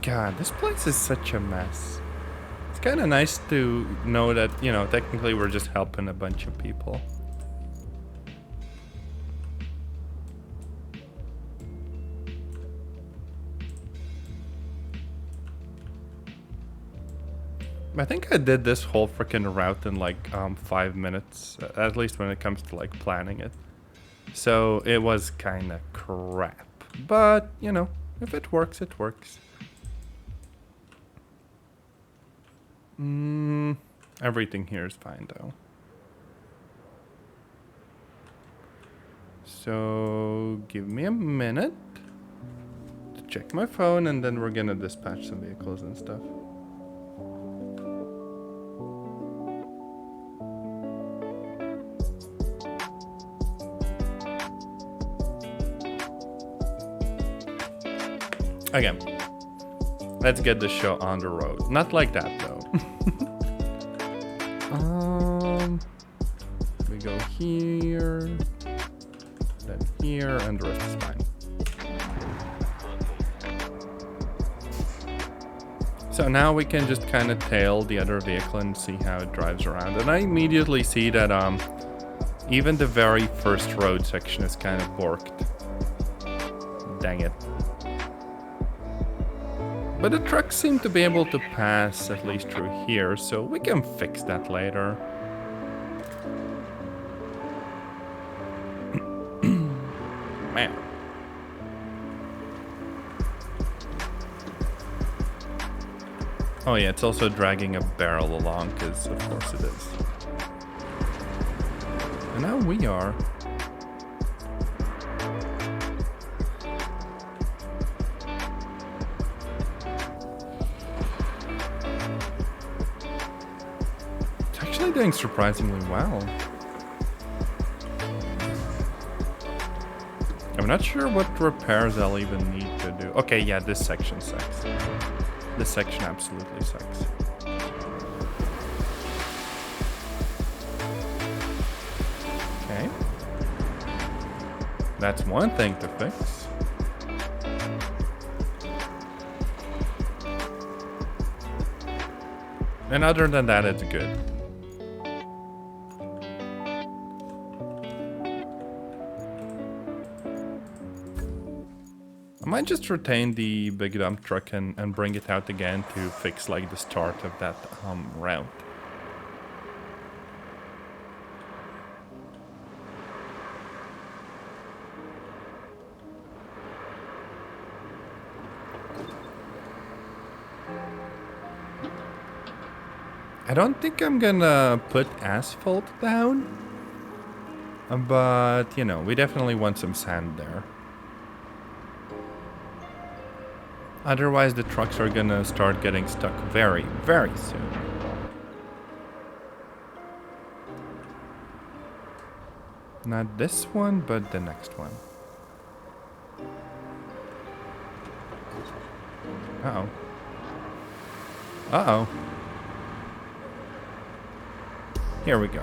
God, this place is such a mess. It's kind of nice to know that, you know, technically we're just helping a bunch of people. I think I did this whole freaking route in like 5 minutes, at least when it comes to like planning it. So it was kind of crap, but you know, if it works, it works. Everything here is fine though. So give me a minute to check my phone and then we're gonna dispatch some vehicles and stuff. Again, let's get this show on the road. Not like that though. We go here, then here, and the rest is fine. So now we can just kind of tail the other vehicle and see how it drives around. And I immediately see that even the very first road section is kind of borked. Dang it. But the trucks seem to be able to pass at least through here, so we can fix that later. Man. Oh yeah, it's also dragging a barrel along, because of course it is. And now we are. actually doing surprisingly well. I'm not sure what repairs I'll even need to do. Okay, yeah, this section sucks. This section absolutely sucks. Okay. That's one thing to fix. And other than that, it's good. I might just retain the big dump truck and bring it out again to fix like the start of that route. I don't think I'm gonna put asphalt down, but you know, we definitely want some sand there. Otherwise, the trucks are gonna start getting stuck very, very soon. Not this one, but the next one. Uh-oh. Uh-oh. Here we go.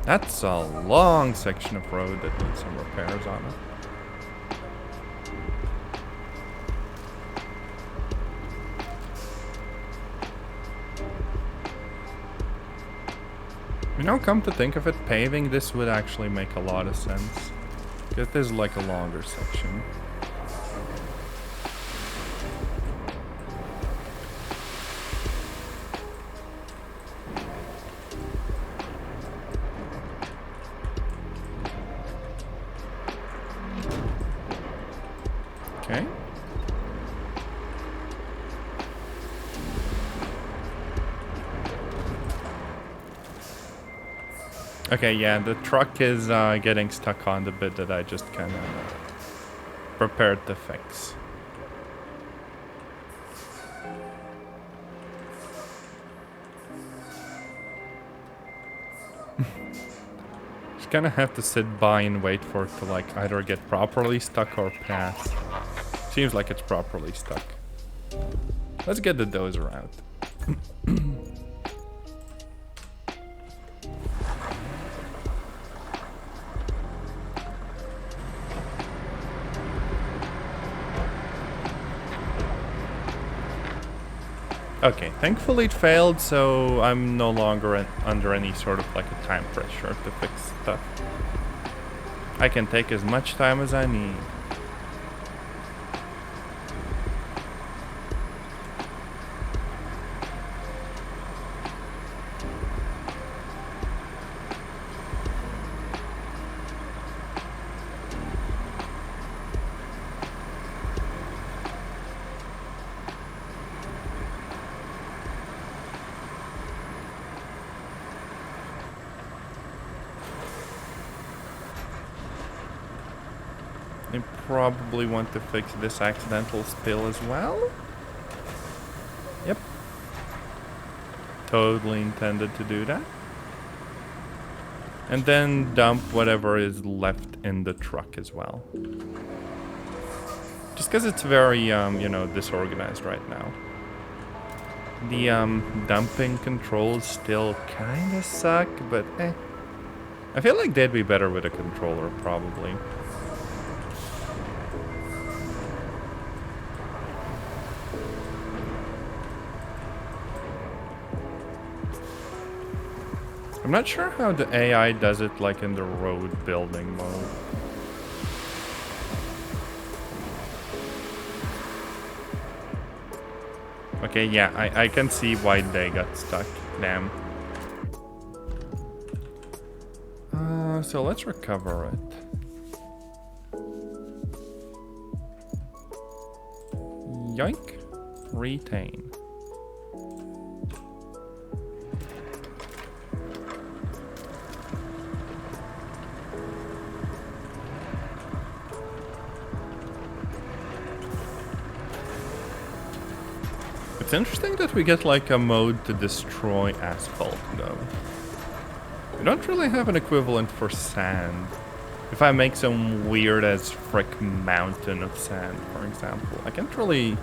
That's a long section of road that needs some repairs on it. You know, come to think of it, paving this would actually make a lot of sense. Because this is like a longer section. Okay. Okay, yeah, the truck is getting stuck on the bit that I just kind of prepared to fix. Just gonna have to sit by and wait for it to like either get properly stuck or pass. Seems like it's properly stuck. Let's get the dozer out. Okay, thankfully it failed, so I'm no longer under any sort of like a time pressure to fix stuff. I can take as much time as I need. I probably want to fix this accidental spill as well. Yep. Totally intended to do that. And then dump whatever is left in the truck as well. Just because it's very, you know, disorganized right now. The dumping controls still kind of suck, but eh. I feel like they'd be better with a controller, probably. I'm not sure how the AI does it like in the road building mode. Okay, yeah, I can see why they got stuck. Damn. So let's recover it. Yoink. Retain. It's interesting that we get like a mode to destroy asphalt though. We don't really have an equivalent for sand. If I make some weird as frick mountain of sand, for example, I can't really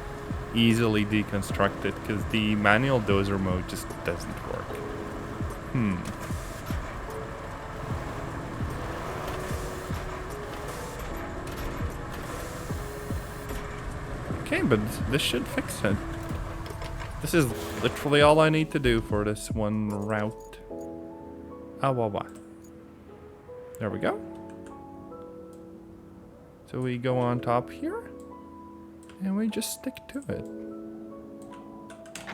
easily deconstruct it because the manual dozer mode just doesn't work. Okay, but this should fix it. This is literally all I need to do for this one route. There we go. So we go on top here, and we just stick to it.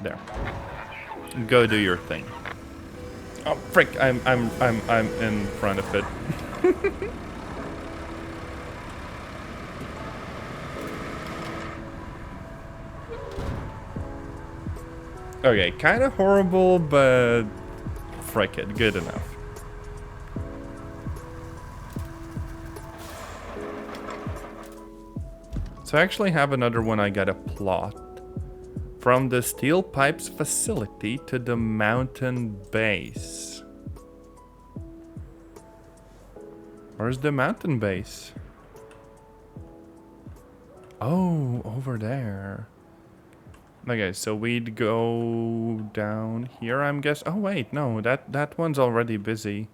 There. Go do your thing. Oh frick! I'm in front of it. Okay, kind of horrible, but frick it, good enough. So I actually have another one I gotta plot. From the steel pipes facility to the mountain base. Where's the mountain base? Oh, over there. Okay, so we'd go down here, I'm guessing. Oh wait, no, that one's already busy.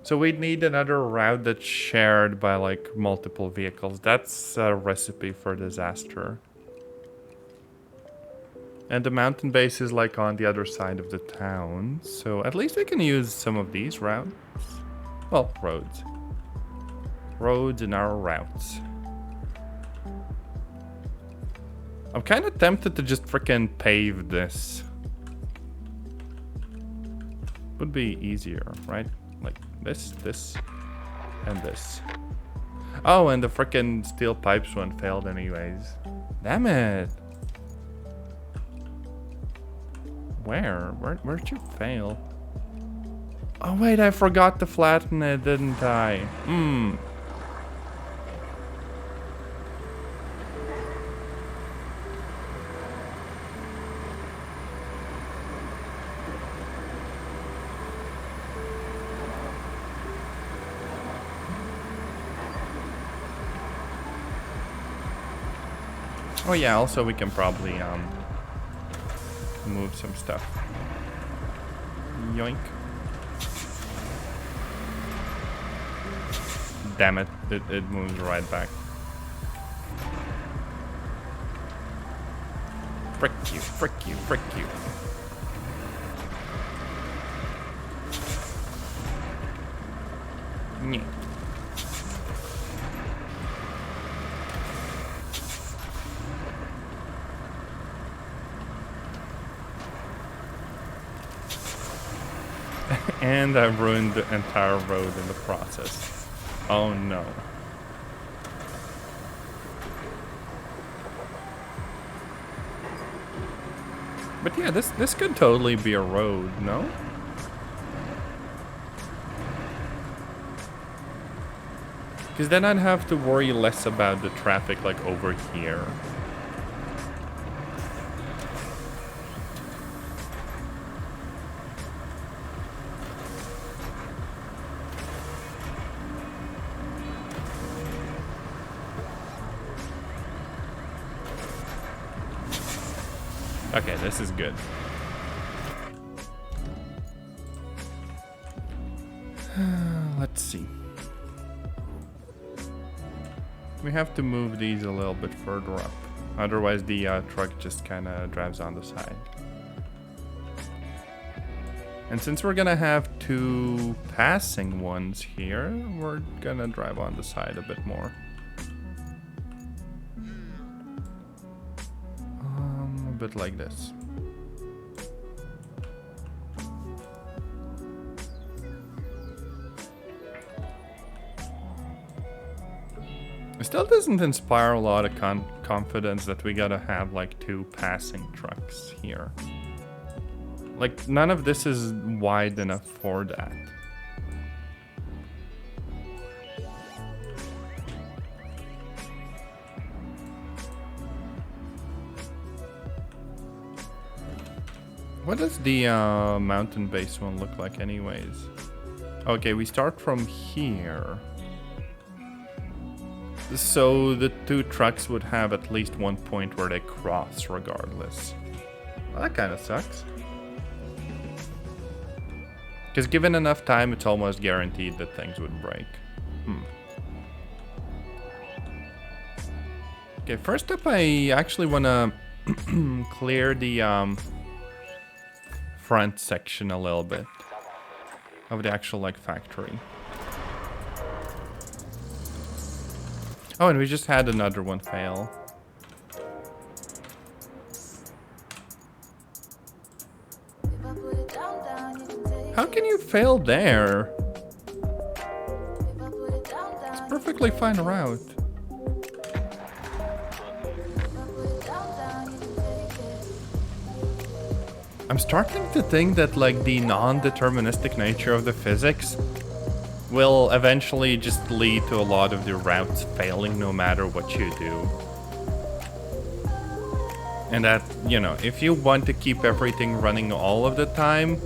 So we'd need another route that's shared by like multiple vehicles. That's a recipe for disaster. And the mountain base is like on the other side of the town. So at least we can use some of these routes. Well, roads. Roads in our routes. I'm kind of tempted to just frickin' pave this. Would be easier, right? Like this, and this. Oh, and the frickin' steel pipes one failed anyways. Damn it. Where'd you fail? Oh wait, I forgot to flatten it, didn't I? Oh yeah, also we can probably move some stuff. Yoink. Damn it, it moves right back. Frick you, frick you, frick you. Nyeh. And I ruined the entire road in the process. Oh no. But yeah, this could totally be a road, no? Because then I'd have to worry less about the traffic like over here. Okay, this is good. Let's see. We have to move these a little bit further up. Otherwise the truck just kind of drives on the side. And since we're gonna have two passing ones here, we're gonna drive on the side a bit more. A bit like this. It still doesn't inspire a lot of confidence that we gotta have like two passing trucks here. Like none of this is wide enough for that. What does the mountain base one look like anyways? Okay, we start from here. So the two trucks would have at least one point where they cross regardless. Well, that kind of sucks. Because given enough time, it's almost guaranteed that things would break. Okay, first up, I actually want to clear the front section a little bit of the actual like factory. Oh, and we just had another one fail. How can you fail there? It's a perfectly fine route. I'm starting to think that like the non-deterministic nature of the physics will eventually just lead to a lot of the routes failing no matter what you do. And that, you know, if you want to keep everything running all of the time,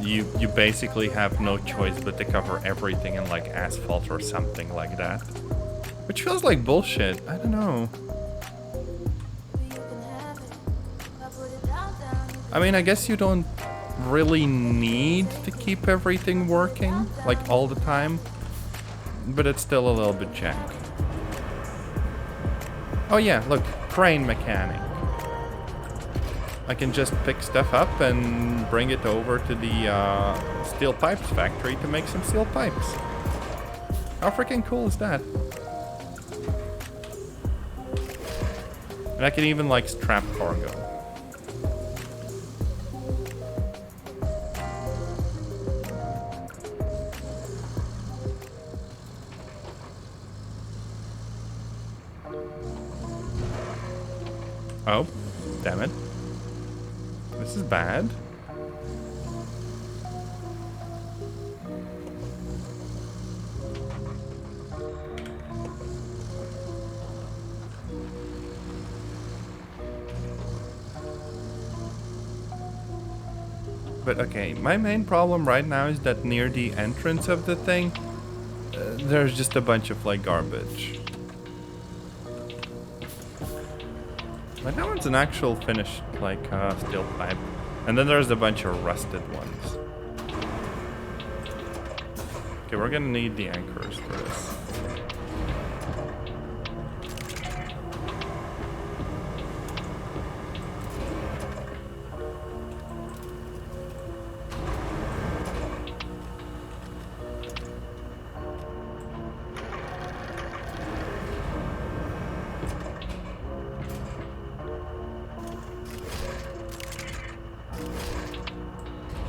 you basically have no choice but to cover everything in like asphalt or something like that. Which feels like bullshit, I don't know. I mean, I guess you don't really need to keep everything working, like all the time, but it's still a little bit jank. Oh yeah, look, crane mechanic. I can just pick stuff up and bring it over to the steel pipes factory to make some steel pipes. How freaking cool is that? And I can even like strap cargo. Oh, damn it. This is bad. But okay, my main problem right now is that near the entrance of the thing, there's just a bunch of like garbage. But that one's an actual finished, like, steel pipe. And then there's a bunch of rusted ones. Okay, we're gonna need the anchors for this.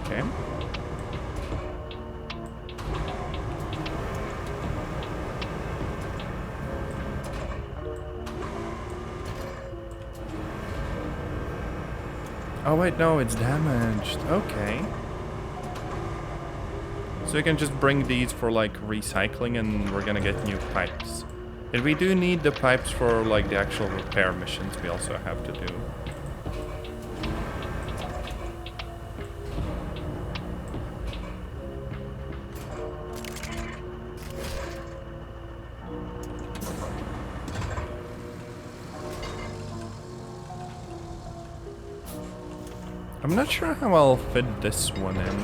Okay. Oh wait, no, it's damaged. Okay. So we can just bring these for like recycling and we're gonna get new pipes. And we do need the pipes for like the actual repair missions we also have to do. I'm not sure how I'll fit this one in.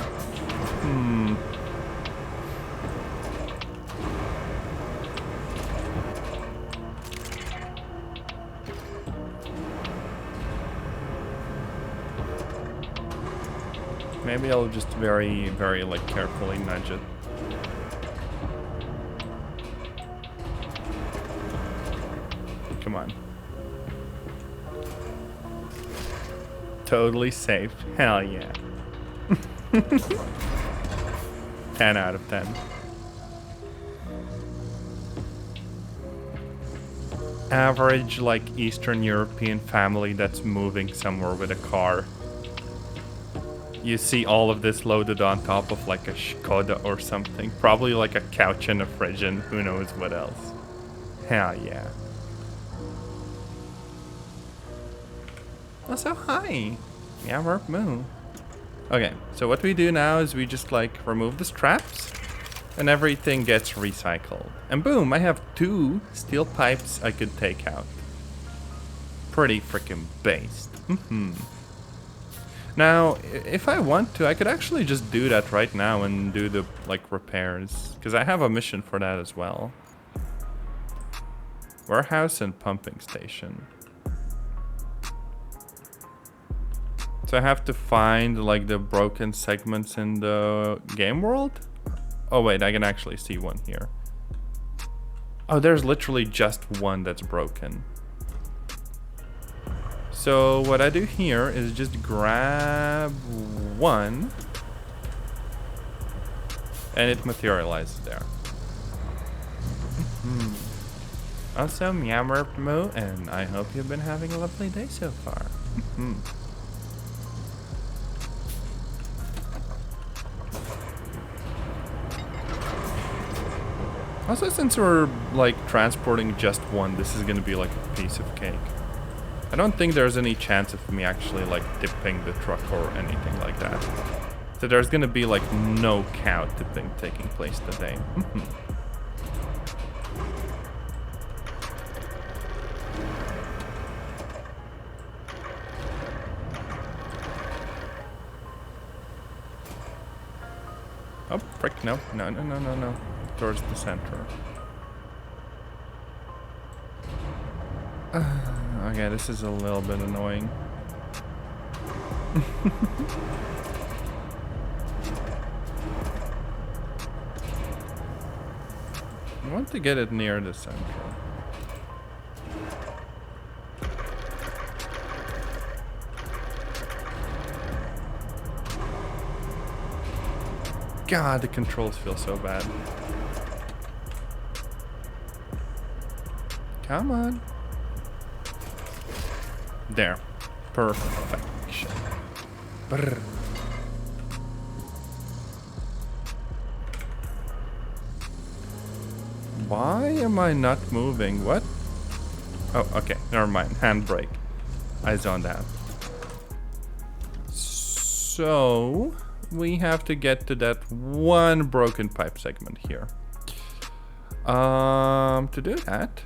Maybe I'll just very, very like carefully nudge it. Come on. Totally safe. Hell yeah. 10 out of 10. Average, like, Eastern European family that's moving somewhere with a car. You see all of this loaded on top of, like, a Skoda or something. Probably, like, a couch and a fridge and who knows what else. Hell yeah. Also, hi. Yeah, we're moo. Okay, so what we do now is we just like remove the straps and everything gets recycled. And boom, I have 2 steel pipes I could take out. Pretty freaking based. Now, if I want to, I could actually just do that right now and do the like repairs, because I have a mission for that as well. Warehouse and pumping station. So I have to find like the broken segments in the game world. Oh wait, I can actually see one here. Oh, there's literally just one that's broken. So what I do here is just grab one and it materializes there. Also, meow moo, and I hope you've been having a lovely day so far. Also, since we're like transporting just one, this is gonna be like a piece of cake. I don't think there's any chance of me actually like tipping the truck or anything like that. So there's gonna be like no cow tipping taking place today. Oh, frick, no. Towards the center. Okay, this is a little bit annoying. I want to get it near the center. God, the controls feel so bad. Come on. There. Perfection. Brr. Why am I not moving? What? Oh, okay. Never mind. Handbrake. I zoned out. So we have to get to that one broken pipe segment here. To do that,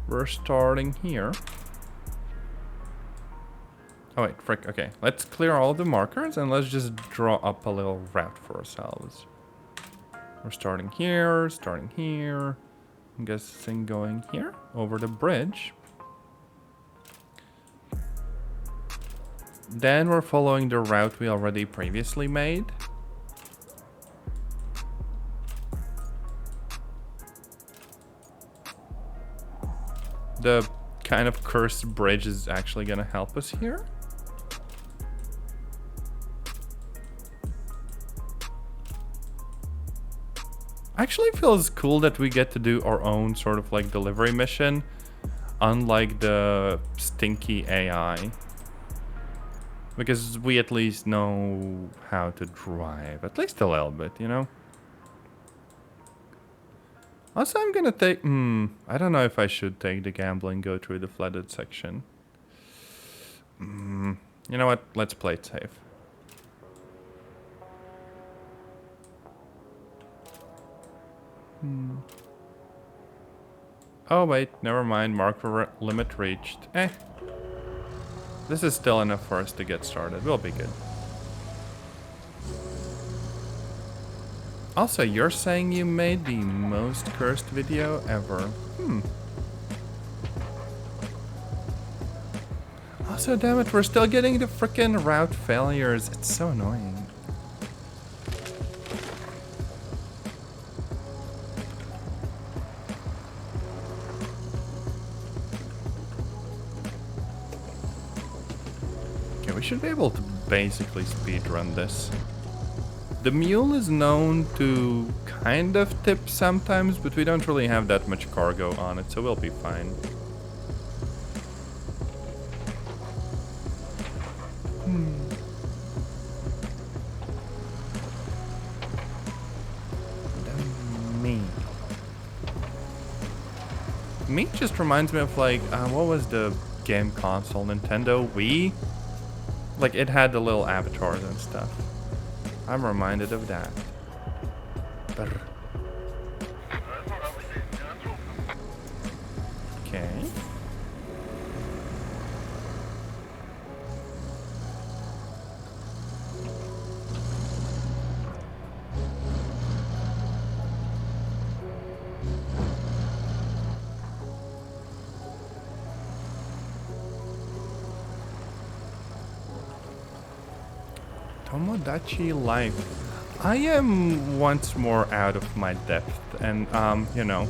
we're starting here. Oh wait, frick, okay. Let's clear all the markers and let's just draw up a little route for ourselves. We're starting here, I'm guessing going here, over the bridge. Then we're following the route we already previously made. The kind of cursed bridge is actually gonna help us here. Actually feels cool that we get to do our own sort of like delivery mission, unlike the stinky AI. Because we at least know how to drive, at least a little bit, you know? Also, I'm gonna take... I don't know if I should take the gamble and go through the flooded section. You know what? Let's play it safe. Oh, wait. Never mind. Marker limit reached. This is still enough for us to get started. We'll be good. Also, you're saying you made the most cursed video ever. Also, damn it, we're still getting the frickin' route failures. It's so annoying. Okay, we should be able to basically speedrun this. The mule is known to kind of tip sometimes, but we don't really have that much cargo on it, so we'll be fine. Meat just reminds me of like, what was the game console, Nintendo Wii, like it had the little avatars and stuff. I'm reminded of that. Brr. Okay. Tomodachi Life. I am once more out of my depth, and you know,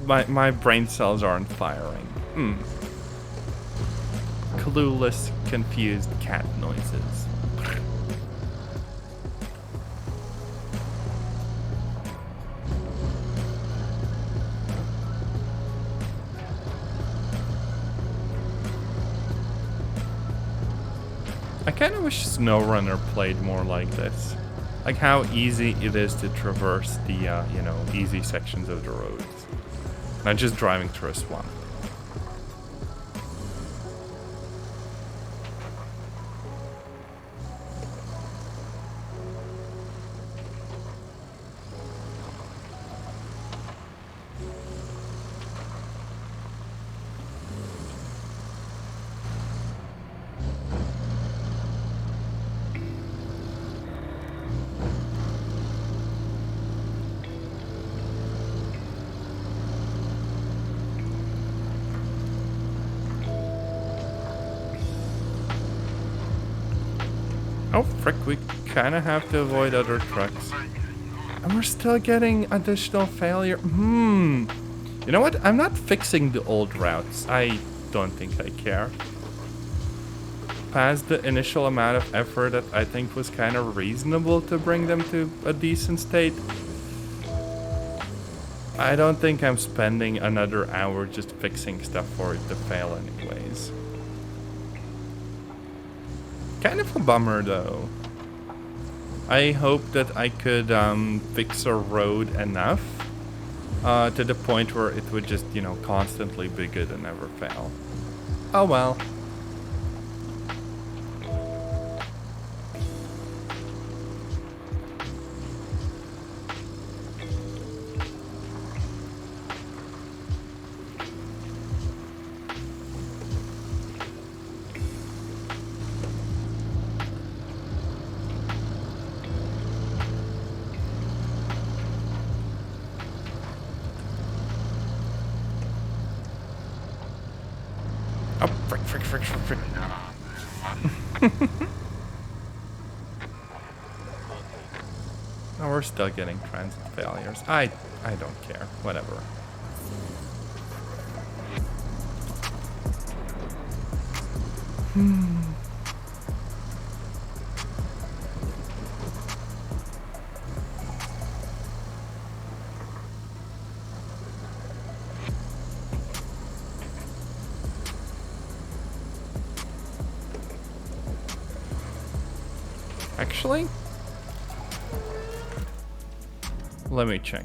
my brain cells aren't firing. Clueless, confused cat noises. I kind of wish SnowRunner played more like this. Like how easy it is to traverse the, you know, easy sections of the roads. Not just driving through a swamp. Oh, frick, we kind of have to avoid other trucks. And we're still getting additional failure. You know what? I'm not fixing the old routes. I don't think I care. Past the initial amount of effort that I think was kind of reasonable to bring them to a decent state, I don't think I'm spending another hour just fixing stuff for it to fail anyways. Kind of a bummer though. I hope that I could fix a road enough to the point where it would just, you know, constantly be good and never fail. Oh well. Oh, frick. Oh, we're still getting transit failures. I don't care. Whatever. Actually, let me check.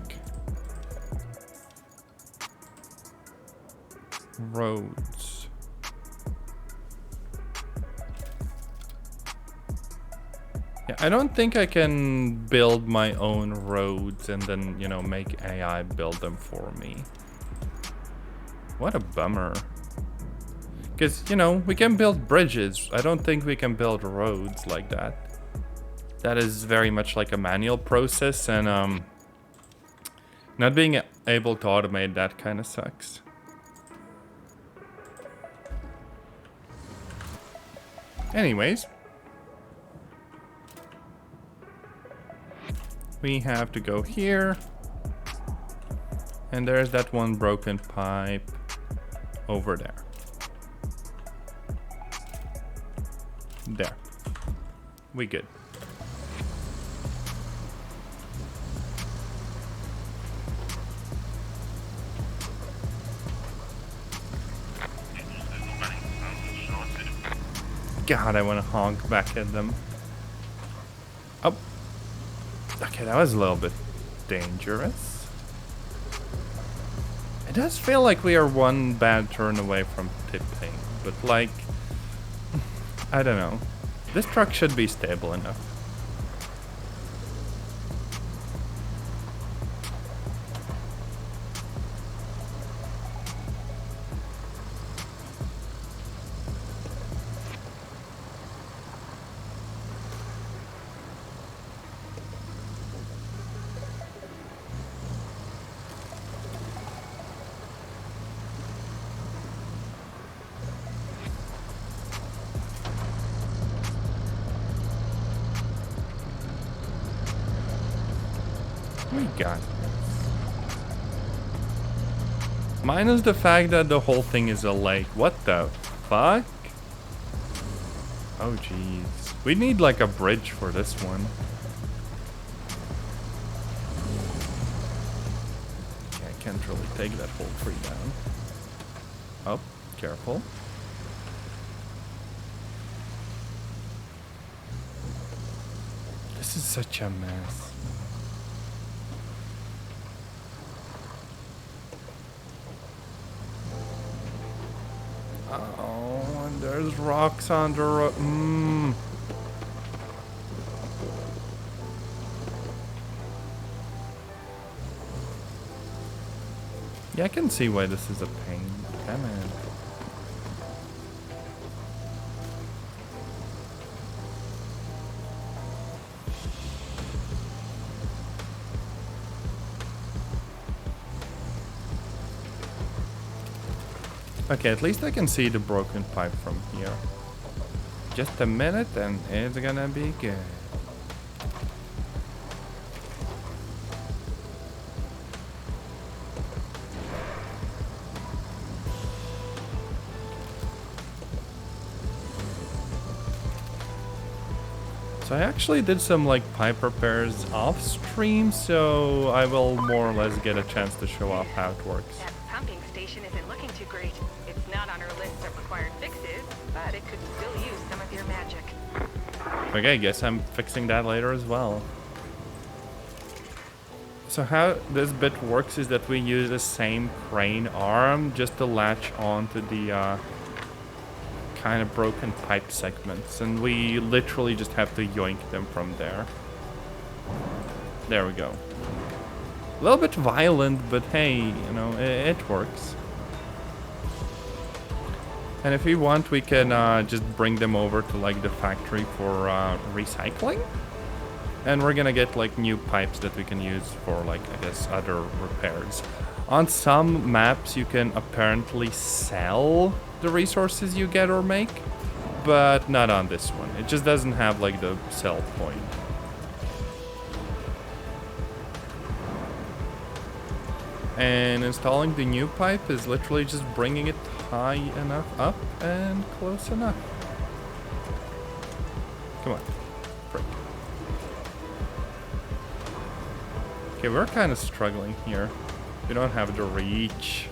Roads. Yeah, I don't think I can build my own roads and then, you know, make AI build them for me. What a bummer. Because, you know, we can build bridges. I don't think we can build roads like that. That is very much like a manual process, and not being able to automate that kind of sucks. Anyways, we have to go here, and there's that one broken pipe over there. There. We good. God, I want to honk back at them. Oh. Okay, that was a little bit dangerous. It does feel like we are one bad turn away from tipping, but like, I don't know. This truck should be stable enough. We got this. Minus the fact that the whole thing is a lake. What the fuck? Oh jeez. We need like a bridge for this one. Okay, I can't really take that whole tree down. Oh, careful. This is such a mess. Oh, and there's rocks on the road. Yeah, I can see why this is a pain. Come on. Okay, at least I can see the broken pipe from here. Just a minute and it's gonna be good. So I actually did some like pipe repairs off stream, so I will more or less get a chance to show off how it works. That pumping station isn't looking too great. It's not on our list of required fixes, but it could still use some of your magic. Okay, guess I'm fixing that later as well. So how this bit works is that we use the same crane arm just to latch onto the kind of broken pipe segments, and we literally just have to yoink them from there. There we go. A little bit violent, but hey, you know, it works. And if we want, we can just bring them over to like the factory for recycling. And we're gonna get like new pipes that we can use for like, I guess, other repairs. On some maps, you can apparently sell the resources you get or make, but not on this one. It just doesn't have like the sell point. And installing the new pipe is literally just bringing it high enough up and close enough. Come on. Break. Okay, we're kind of struggling here. We don't have the reach.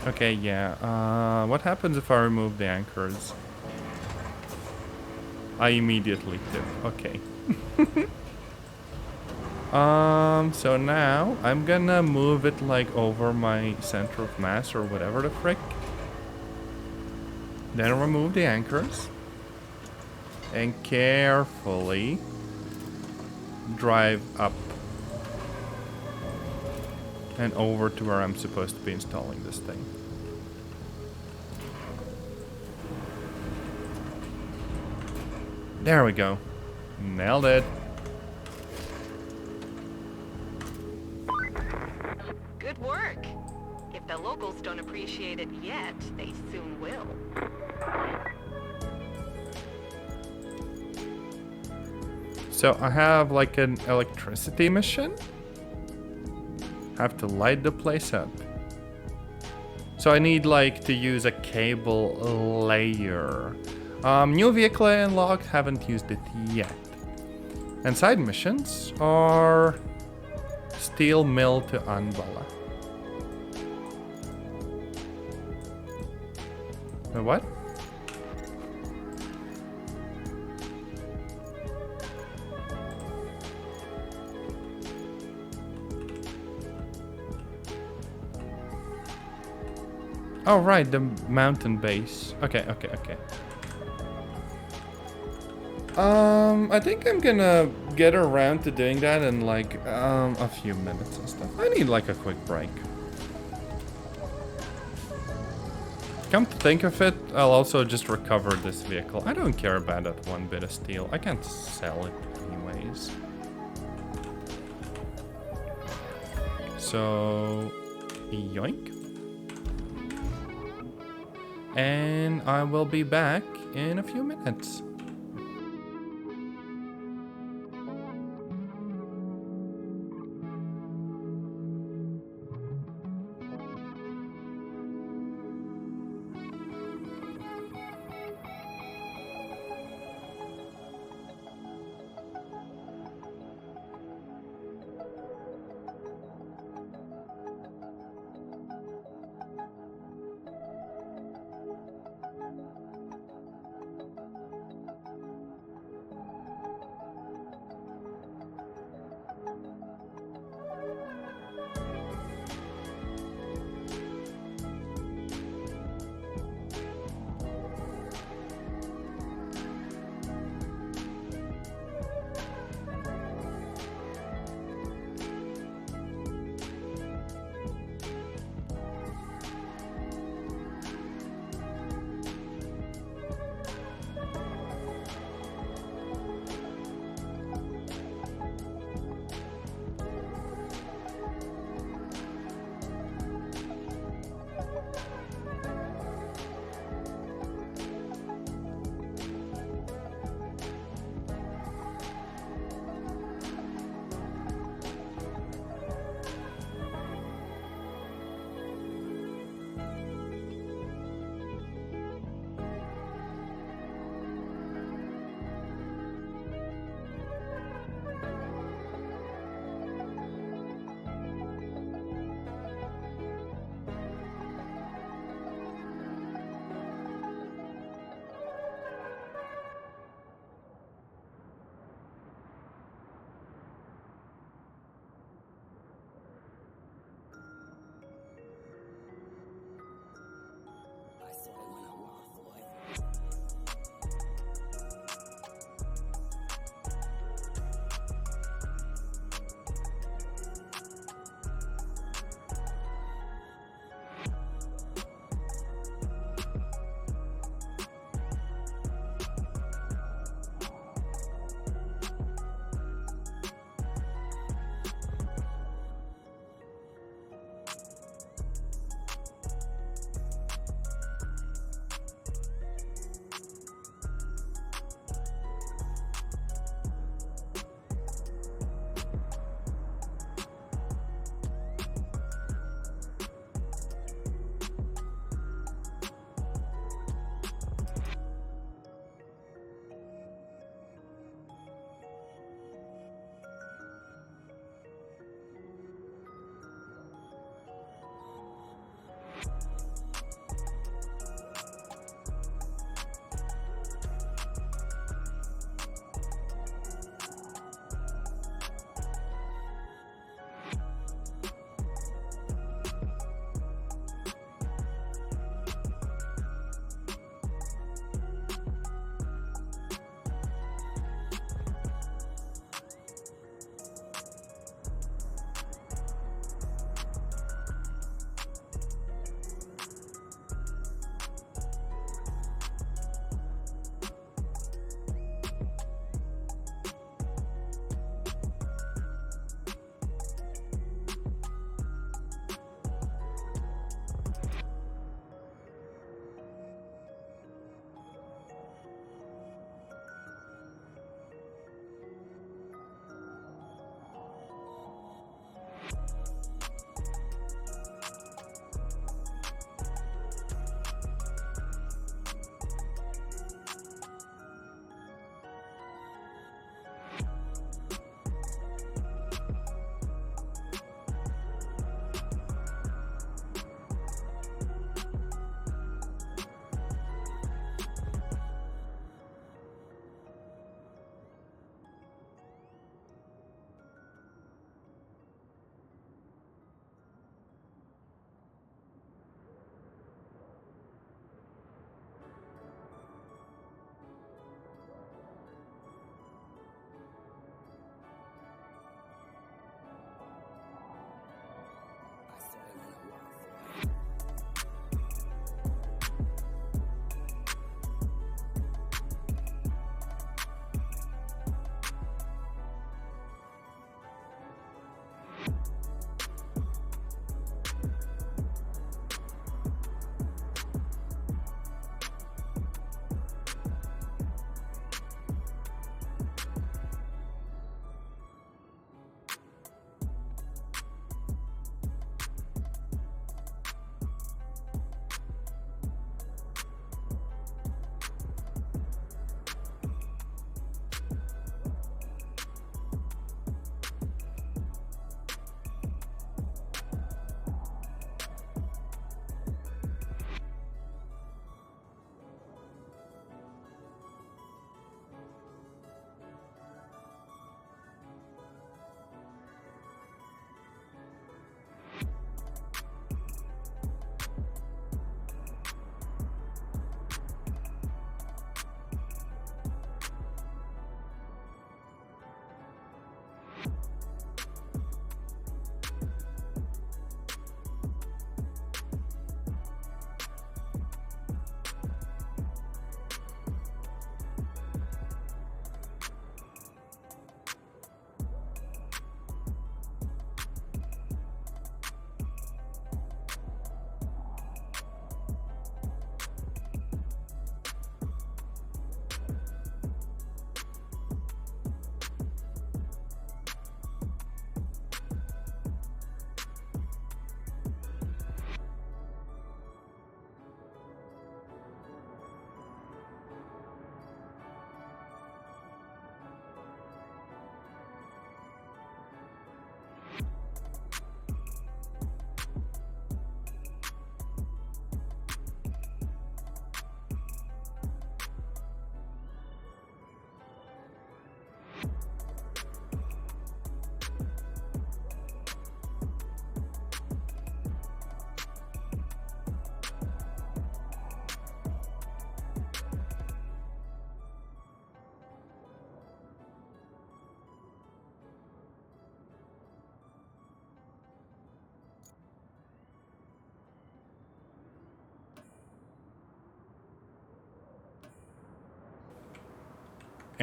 Okay, yeah. What happens if I remove the anchors? I immediately tip. Okay. So now I'm gonna move it like over my center of mass or whatever the frick. Then remove the anchors. And carefully drive up and over to where I'm supposed to be installing this thing. There we go. Nailed it. Good work. If the locals don't appreciate it yet, they soon will. So I have like an electricity mission. Have to light the place up. So I need like to use a cable layer. New vehicle unlocked, haven't used it yet. And side missions are steel mill to Anvala. What? Oh, right, the mountain base. Okay, okay, okay. I think I'm gonna get around to doing that in like a few minutes and stuff. I need like a quick break. Come to think of it, I'll also just recover this vehicle. I don't care about that one bit of steel. I can't sell it anyways. So, yoink. And I will be back in a few minutes.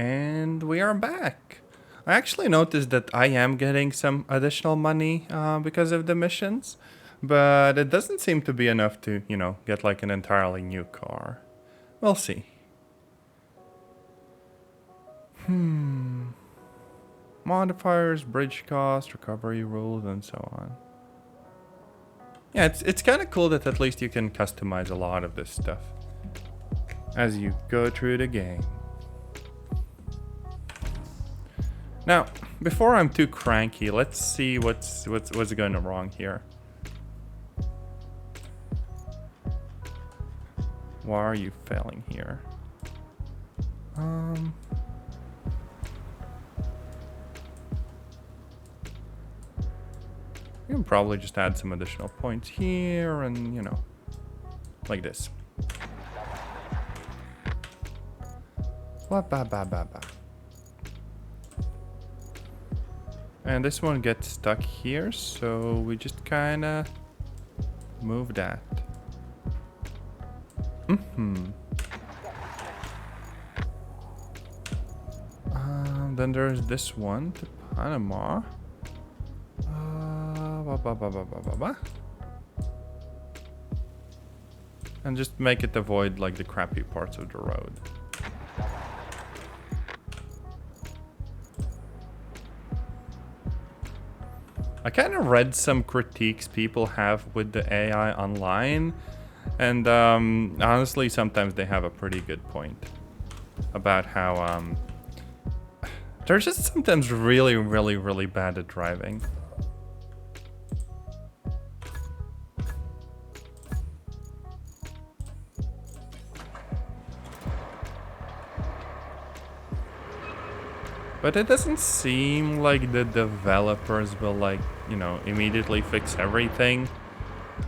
And we are back. I actually noticed that I am getting some additional money because of the missions, but it doesn't seem to be enough to, get like an entirely new car. We'll see. Modifiers, bridge cost, recovery rules, and so on. Yeah, it's kind of cool that at least you can customize a lot of this stuff as you go through the game. Now, before I'm too cranky, let's see what's going wrong here. Why are you failing here? You can probably just add some additional points here and, like this. And this one gets stuck here, so we just kind of move that. Then there's this one to Panama. And just make it avoid like the crappy parts of the road. I kind of read some critiques people have with the AI online, and honestly sometimes they have a pretty good point about how they're just sometimes really bad at driving. But it doesn't seem like the developers will immediately fix everything.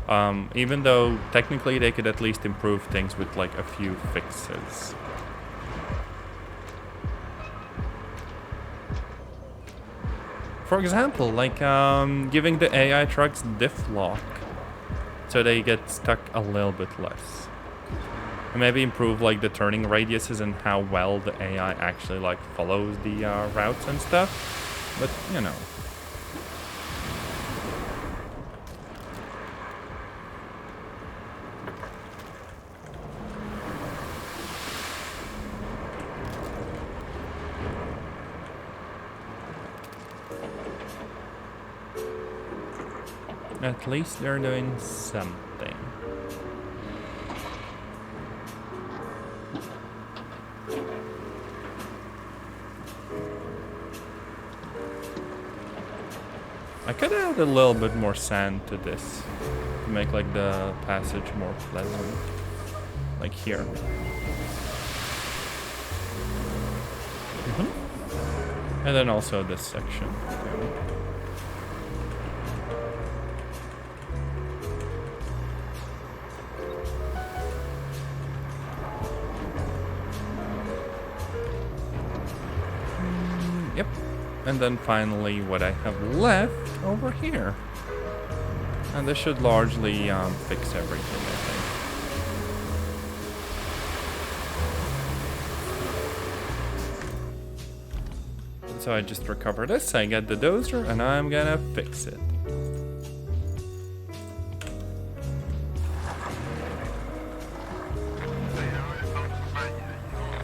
Even though technically they could at least improve things with like a few fixes. For example, like giving the AI trucks diff lock so they get stuck a little bit less. And maybe improve like the turning radiuses and how well the AI actually like follows the routes and stuff. But at least they're doing something. I could add a little bit more sand to this to make like the passage more pleasant. Like here. And then also this section. Yep. And then finally what I have left over here. And this should largely fix everything, I think. So I just recover this, I get the dozer, and I'm gonna fix it.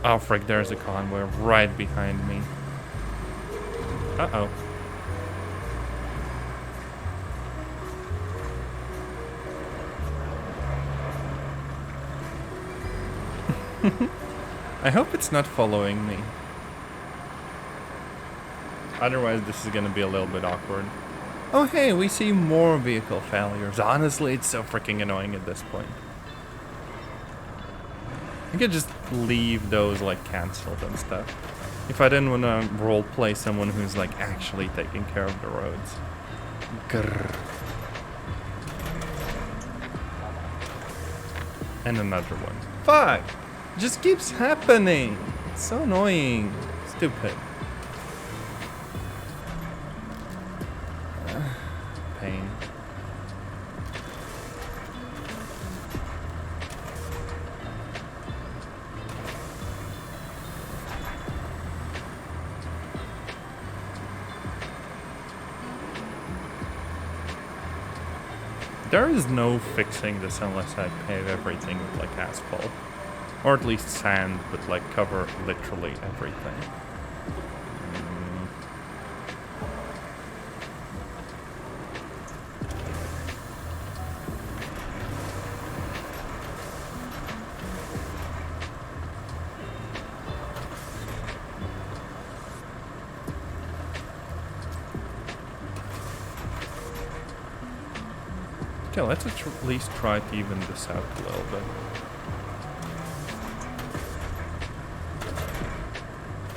Oh frick, there's a convoy right behind me. Uh-oh. I hope it's not following me. Otherwise, this is gonna be a little bit awkward. Oh hey, we see more vehicle failures. Honestly, it's so freaking annoying at this point. I could just leave those like cancelled and stuff. If I didn't want to roleplay someone who's like actually taking care of the roads. Grrr. And another one. Fuck! It just keeps happening. It's so annoying. Stupid. Pain. There is no fixing this unless I pave everything with like asphalt. Or at least sand, but like cover literally everything. Okay, let's at least try to even this out a little bit.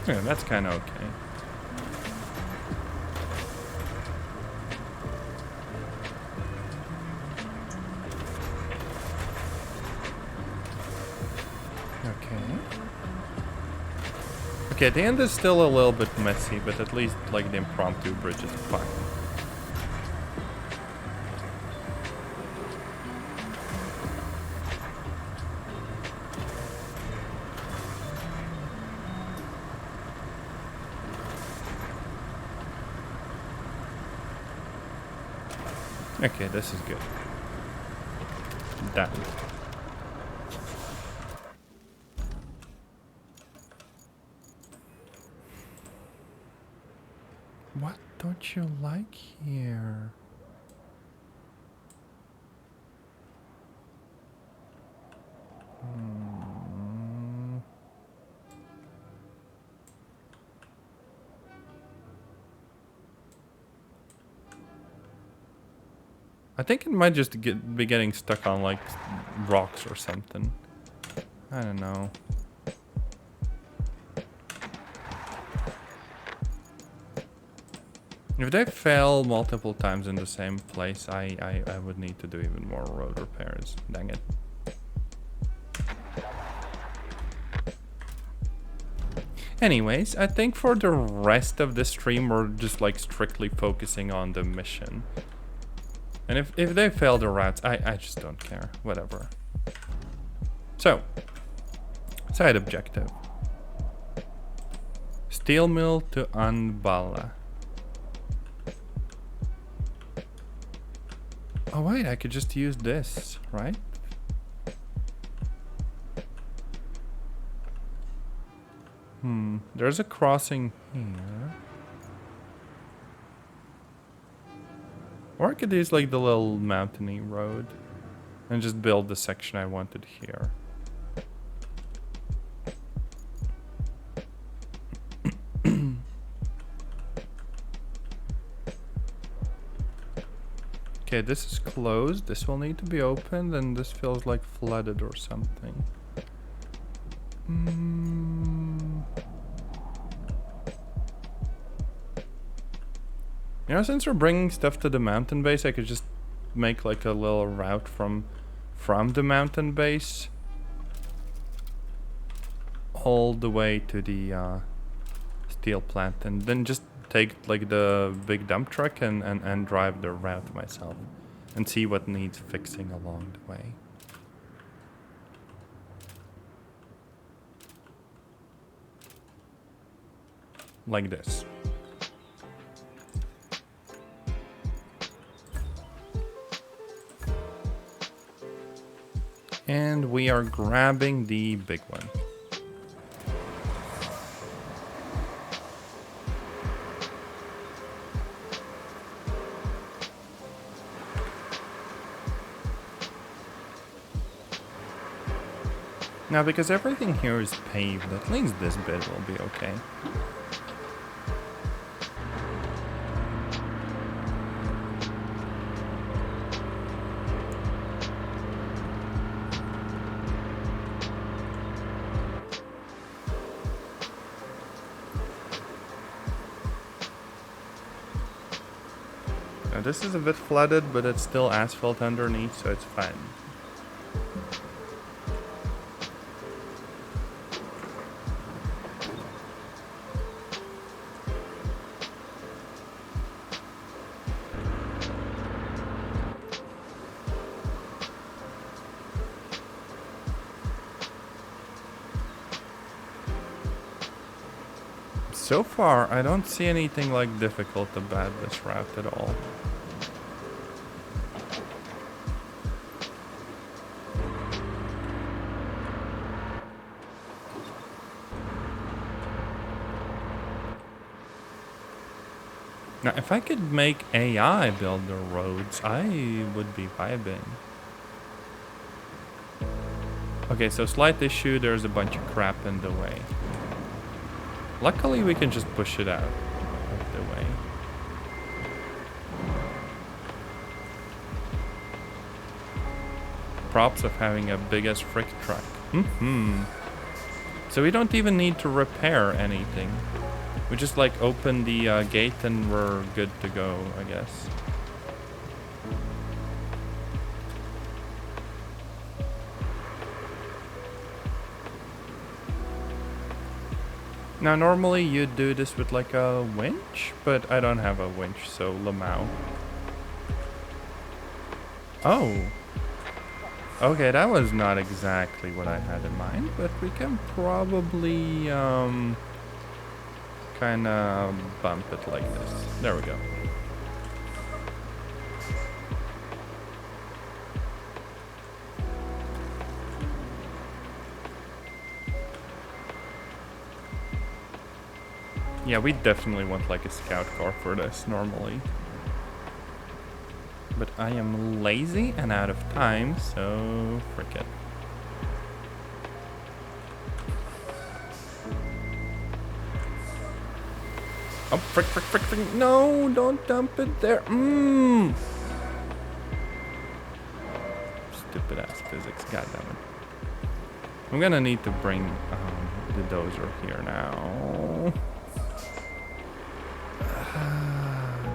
Yeah, that's kind of okay. Okay, the end is still a little bit messy, but at least like the impromptu bridge is fine. Okay, this is good. Done. What don't you like here? I think it might just be getting stuck on like rocks or something. I don't know. If they fail multiple times in the same place, I would need to do even more road repairs. Dang it. Anyways, I think for the rest of the stream, we're just like strictly focusing on the mission. And if they fail the routes, I just don't care. Whatever. So, side objective. Steel mill to Anbala. Oh wait, I could just use this, right? There's a crossing here. Or I could use like the little mountainy road and just build the section I wanted here. Okay, this is closed. This will need to be opened, and this feels like flooded or something. You know, since we're bringing stuff to the mountain base, I could just make like a little route from the mountain base all the way to the steel plant, and then just take like the big dump truck and drive the route myself and see what needs fixing along the way. Like this. And we are grabbing the big one. Now, because everything here is paved, at least this bit will be okay. Now, this is a bit flooded, but it's still asphalt underneath, so it's fine. So far, I don't see anything like difficult about this route at all. Now, if I could make AI build the roads, I would be vibing. Okay, so slight issue, there's a bunch of crap in the way. Luckily, we can just push it out of the way. Props of having a big as frick truck. So we don't even need to repair anything. We just like open the gate and we're good to go, I guess. Now normally you'd do this with like a winch, but I don't have a winch, so Lamau. Oh. Okay, that was not exactly what I had in mind, but we can probably kind of bump it like this. There we go. Yeah, we definitely want like a scout car for this normally. But I am lazy and out of time, so frick it. Oh, frick, frick, frick, frick. No, don't dump it there. Stupid ass physics, goddammit. I'm gonna need to bring the dozer here now.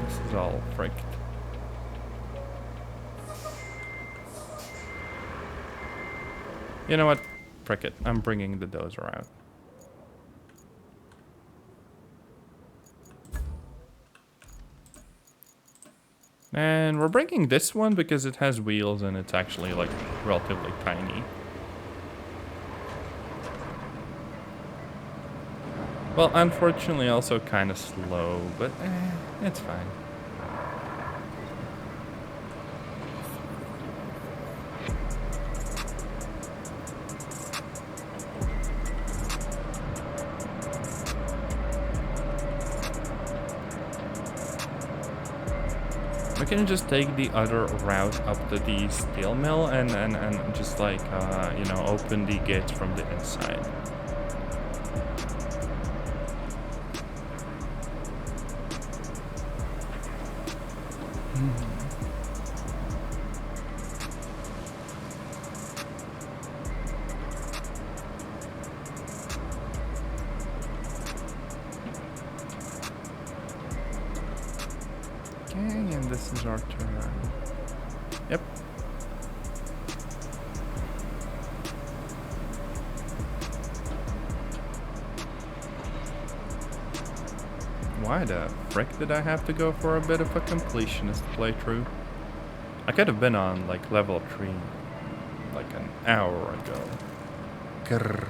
This is all fricked. You know what? Frick it. I'm bringing the dozer out. And we're bringing this one because it has wheels and it's actually like relatively tiny. Well, unfortunately also kind of slow, but it's fine. We can just take the other route up to the steel mill and just like, you know, open the gates from the inside. Okay, and this is our turn. Yep. Why the frick did I have to go for a bit of a completionist playthrough? I could have been on like level 3 like an hour ago. Grrr.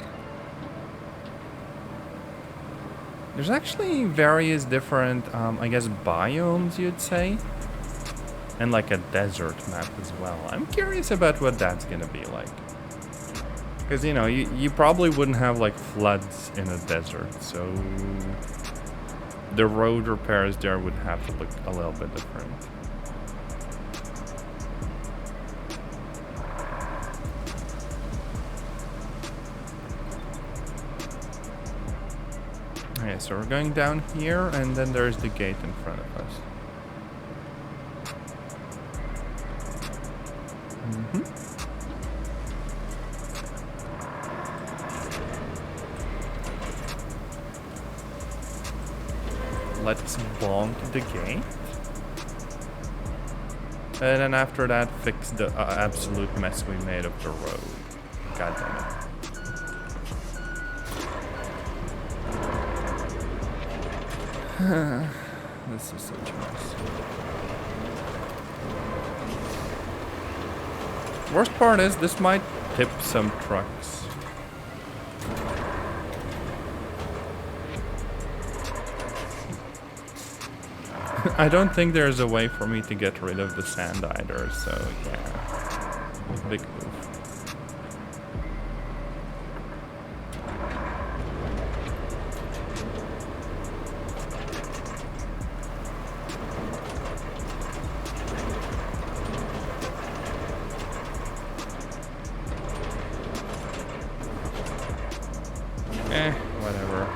There's actually various different, I guess, biomes, you'd say. And like a desert map as well. I'm curious about what that's gonna be like. Because, you know, you probably wouldn't have like floods in a desert, so the road repairs there would have to look a little bit different. Okay, so we're going down here, and then there's the gate in front of us. Let's bonk the gate. And then after that, fix the absolute mess we made of the road. God damn it. This is such a mess. Worst part is this might tip some trucks. I don't think there's a way for me to get rid of the sand either, so yeah. Big move. Whatever.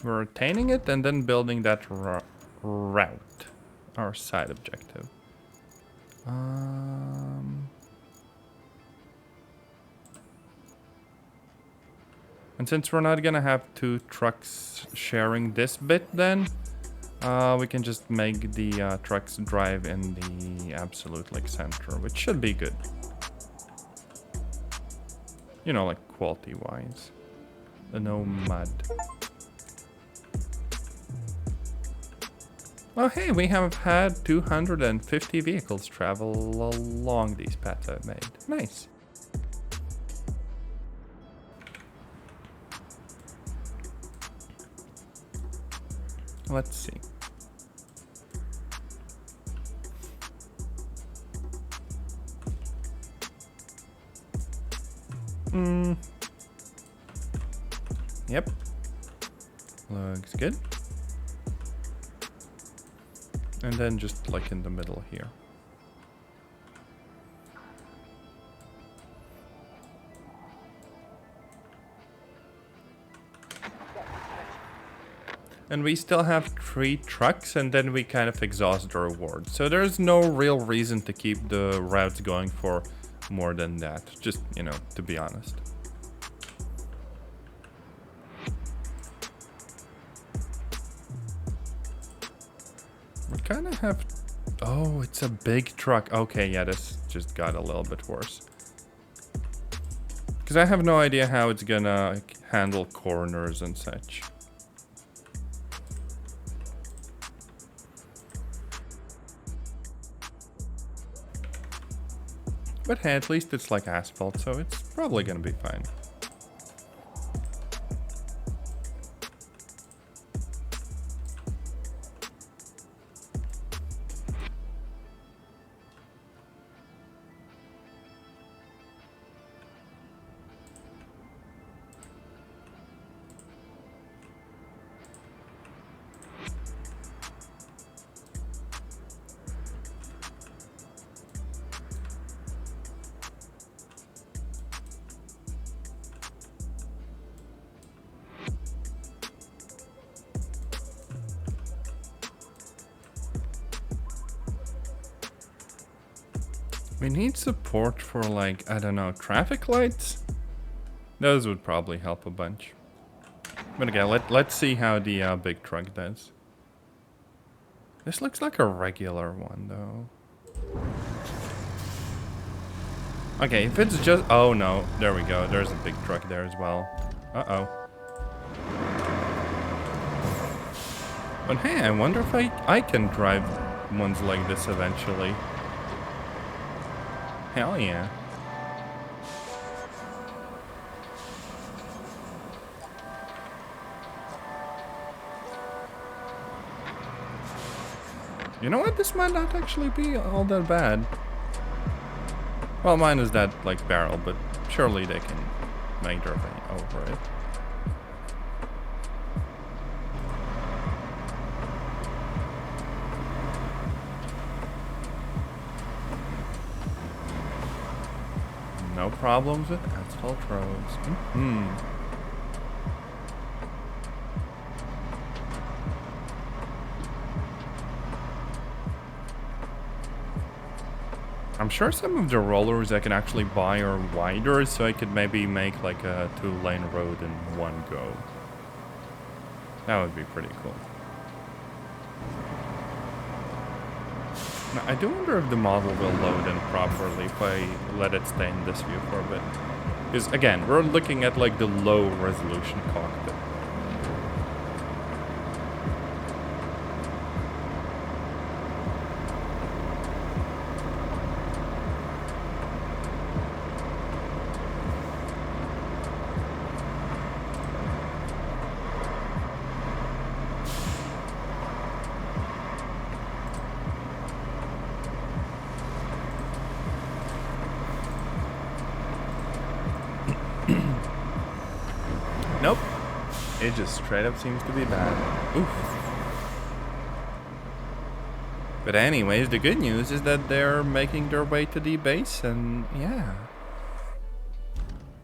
We're retaining it and then building that route. Our side objective. And since we're not gonna have two trucks sharing this bit then, we can just make the trucks drive in the absolute like center, which should be good. You know, like quality wise. No mud. Oh hey, we have had 250 vehicles travel along these paths I've made. Nice. Let's see. Yep. Looks good. And then just like in the middle here. And we still have 3 trucks and then we kind of exhaust the reward. So there's no real reason to keep the routes going for more than that. Just, you know, to be honest. We kind of have... Oh, it's a big truck. Okay, yeah, this just got a little bit worse. Because I have no idea how it's gonna handle corners and such. But hey, at least it's like asphalt, so it's probably gonna be fine. We need support for like, I don't know, traffic lights? Those would probably help a bunch. But again, let's see how the big truck does. This looks like a regular one though. Okay, if it's just... Oh no, there we go. There's a big truck there as well. Uh-oh. But hey, I wonder if I can drive ones like this eventually. Hell yeah. You know what? This might not actually be all that bad. Well, mine is that, like, barrel, but surely they can make their way over it. No problems with asphalt roads. I'm sure some of the rollers I can actually buy are wider, so I could maybe make like a 2-lane road in one go. That would be pretty cool. Now, I do wonder if the model will load in properly if I let it stay in this view for a bit. Because again, we're looking at like the low resolution cockpit. Nope. It just straight up seems to be bad. Oof. But anyways, the good news is that they're making their way to the base, and yeah.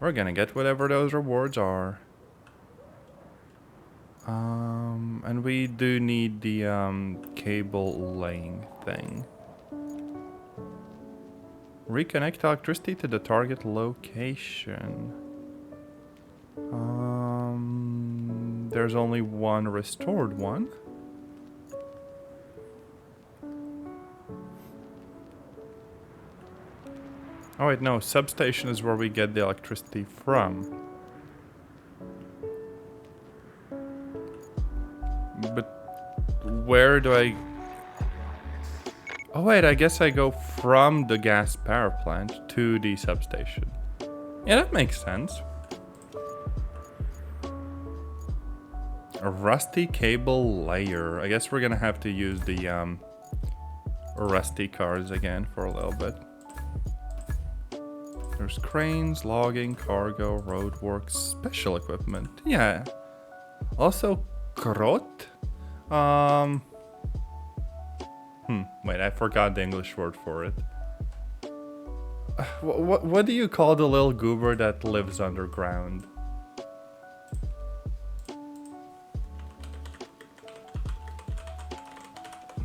We're gonna get whatever those rewards are. And we do need the cable laying thing. Reconnect electricity to the target location. There's only one restored one. Oh wait, no, substation is where we get the electricity from. But where do I... Oh wait, I guess I go from the gas power plant to the substation. Yeah, that makes sense. A rusty cable layer. I guess we're gonna have to use the rusty cars again for a little bit. There's cranes, logging, cargo, roadworks, special equipment. Yeah. Also, krot. Wait, I forgot the English word for it. What do you call the little goober that lives underground?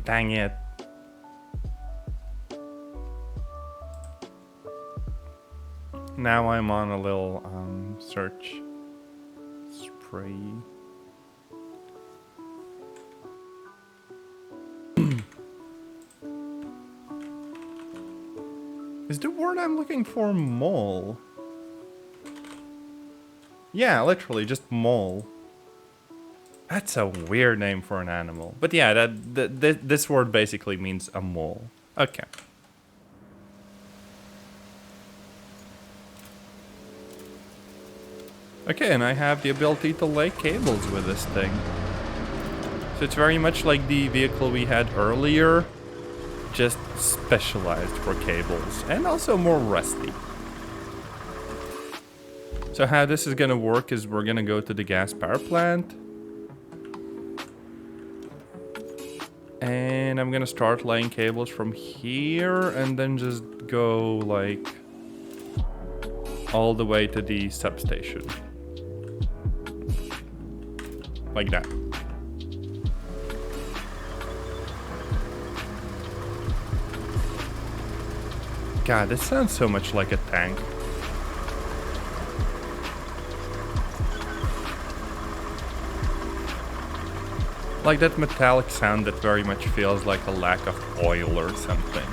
Dang it. Now I'm on a little search spree. Is the word I'm looking for mole? Yeah, literally just mole. That's a weird name for an animal. But yeah, this word basically means a mole. Okay. Okay, and I have the ability to lay cables with this thing. So it's very much like the vehicle we had earlier, just specialized for cables, and also more rusty. So how this is gonna work is we're gonna go to the gas power plant. And I'm gonna start laying cables from here, and then just go like all the way to the substation. Like that. God, this sounds so much like a tank. Like that metallic sound that very much feels like a lack of oil or something.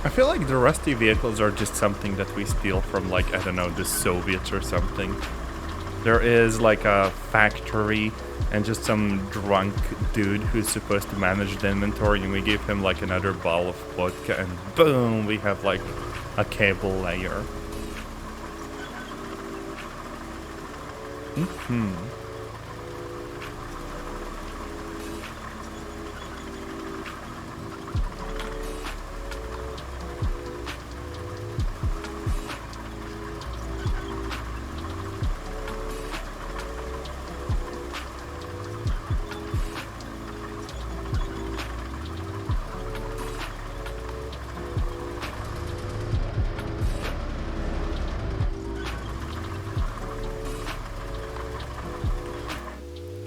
I feel like the rusty vehicles are just something that we steal from, like, I don't know, the Soviets or something. There is like a factory and just some drunk dude who's supposed to manage the inventory, and we give him like another bottle of vodka, and boom, we have like a cable layer.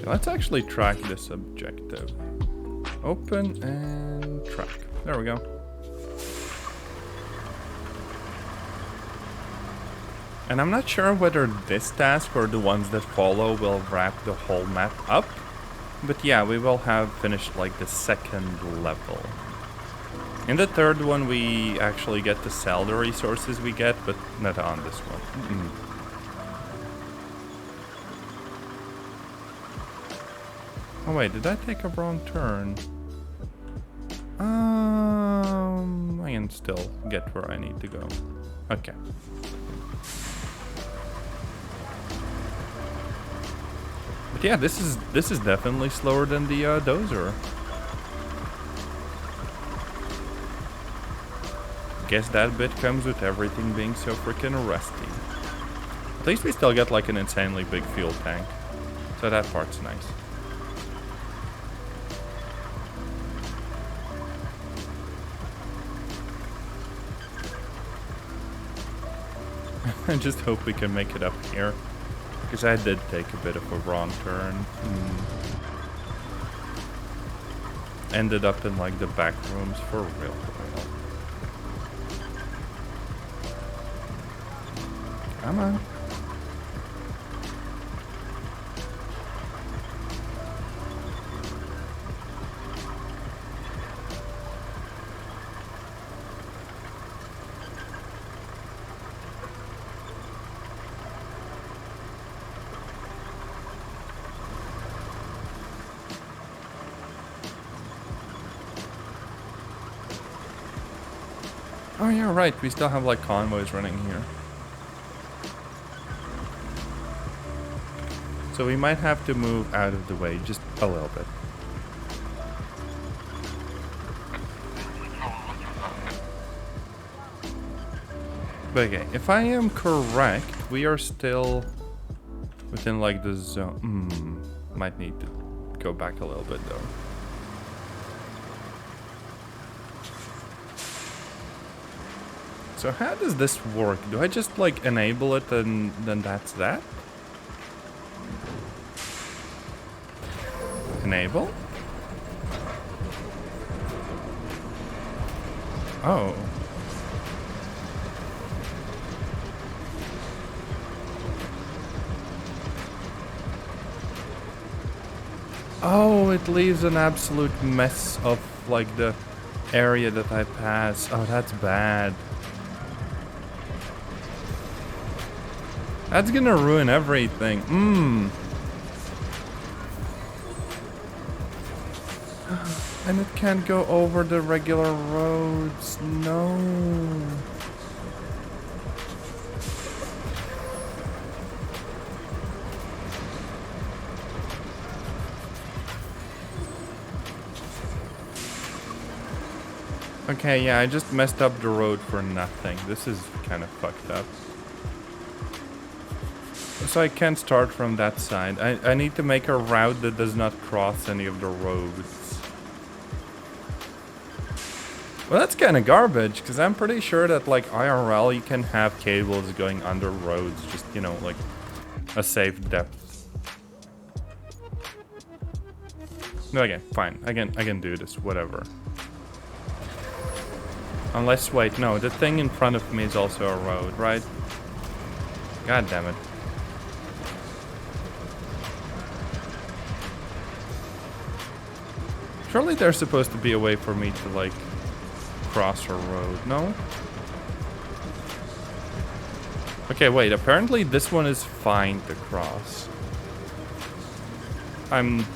Let's actually track this objective. Open and track. There we go. And I'm not sure whether this task or the ones that follow will wrap the whole map up. But yeah, we will have finished like the second level. In the third one, we actually get to sell the resources we get, but not on this one. Oh wait, did I take a wrong turn? I can still get where I need to go. Okay. But yeah, this is definitely slower than the dozer. Guess that bit comes with everything being so freaking rusty. At least we still get like an insanely big fuel tank, so that part's nice. I just hope we can make it up here, because I did take a bit of a wrong turn. Ended up in like the back rooms for real. Come on. Oh yeah, right. We still have like convoys running here. So we might have to move out of the way just a little bit. But okay, if I am correct, we are still within like the zone. Might need to go back a little bit though. So how does this work? Do I just like enable it and then that's that? Enable? Oh. Oh, it leaves an absolute mess of like the area that I pass. Oh, that's bad. That's gonna ruin everything. And it can't go over the regular roads. No. Okay, yeah, I just messed up the road for nothing. This is kind of fucked up. So I can't start from that side. I need to make a route that does not cross any of the roads. Well, that's kind of garbage, because I'm pretty sure that, like, IRL, you can have cables going under roads, just, you know, like, a safe depth. No, again, fine. I can do this, whatever. Unless, wait, no, the thing in front of me is also a road, right? God damn it. Surely there's supposed to be a way for me to, like, cross a road, no? Okay, wait, apparently this one is fine to cross. I'm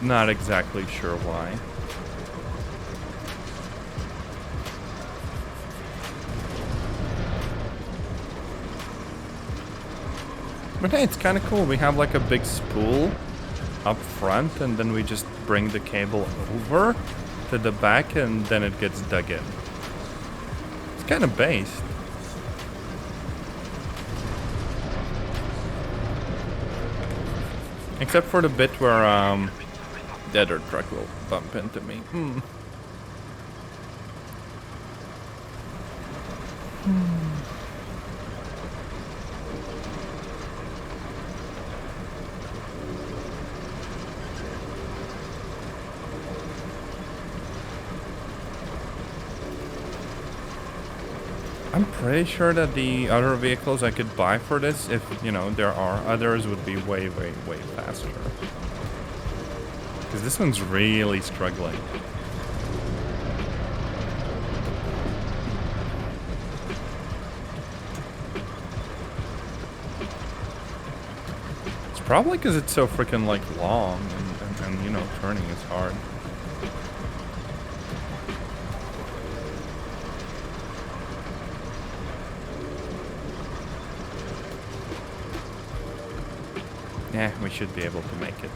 not exactly sure why. But hey, it's kind of cool. We have like a big spool up front, and then we just bring the cable over to the back, and then it gets dug in. It's kind of based. Except for the bit where the other truck will bump into me. I'm pretty sure that the other vehicles I could buy for this, if, you know, there are others, would be way, way, way faster. Because this one's really struggling. It's probably because it's so freaking, like, long, and, you know, turning is hard. Yeah, we should be able to make it.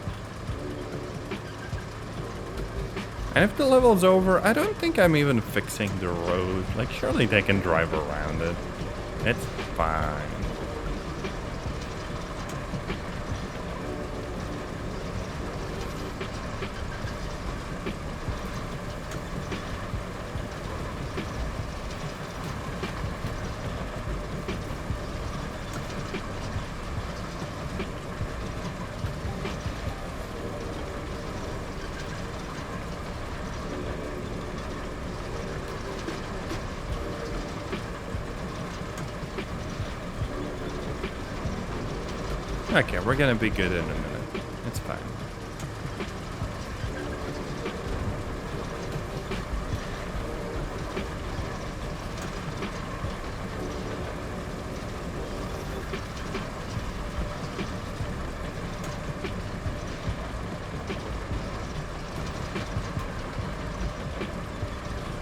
And if the level's over, I don't think I'm even fixing the road. Like, surely they can drive around it. It's fine. Okay, we're gonna be good in a minute. It's fine.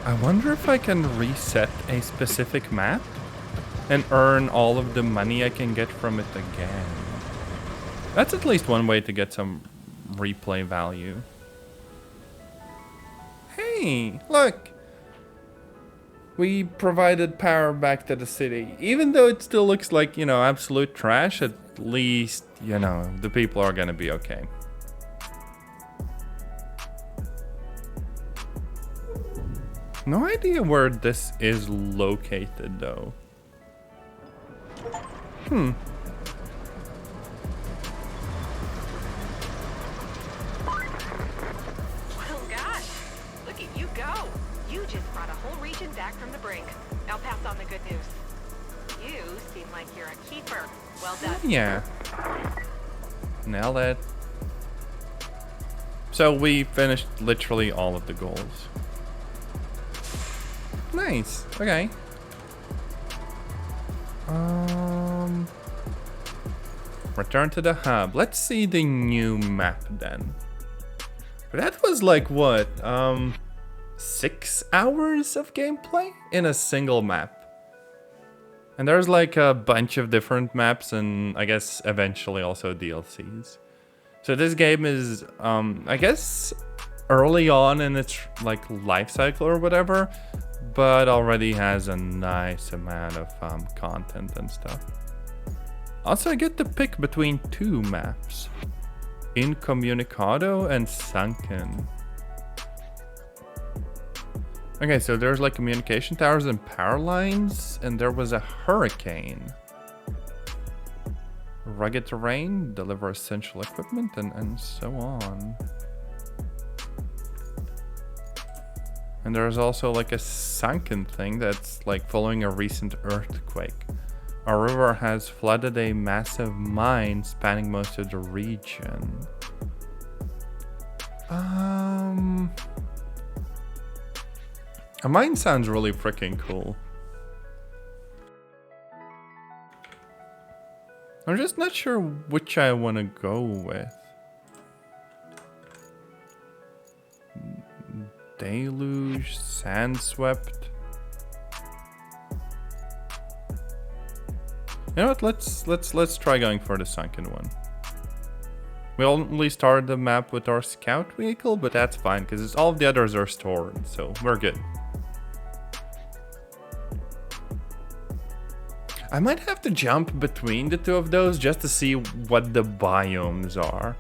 I wonder if I can reset a specific map and earn all of the money I can get from it again. That's at least one way to get some replay value. Hey, look! We provided power back to the city. Even though it still looks like, you know, absolute trash, at least, you know, the people are gonna be okay. No idea where this is located, though. Well, gosh, look at you go. You just brought a whole region back from the brink. I'll pass on the good news. You seem like you're a keeper. Well done. Yeah. Nailed it. So we finished literally all of the goals. Nice. Okay. Return to the hub. Let's see the new map then. That was like what? 6 hours of gameplay in a single map. And there's like a bunch of different maps and I guess eventually also DLCs. So this game is I guess early on in its like life cycle or whatever, but already has a nice amount of content and stuff. Also, I get to pick between 2 maps. Incommunicado and Sunken. Okay, so there's like communication towers and power lines, and there was a hurricane. Rugged terrain, deliver essential equipment, and so on. And there's also like a sunken thing that's like following a recent earthquake. A river has flooded a massive mine spanning most of the region. A mine sounds really freaking cool. I'm just not sure which I want to go with. Deluge, Sandswept. You know what? Let's try going for the sunken one. We only started the map with our scout vehicle, but that's fine because all of the others are stored, so we're good. I might have to jump between the 2 of those just to see what the biomes are.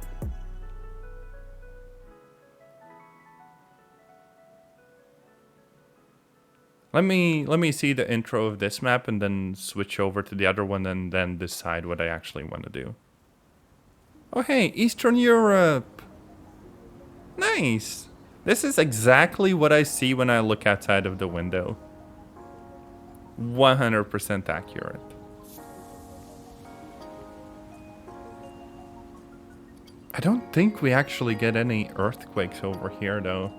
Let me see the intro of this map and then switch over to the other one and then decide what I actually want to do. Oh hey, Eastern Europe! Nice! This is exactly what I see when I look outside of the window. 100% accurate. I don't think we actually get any earthquakes over here though.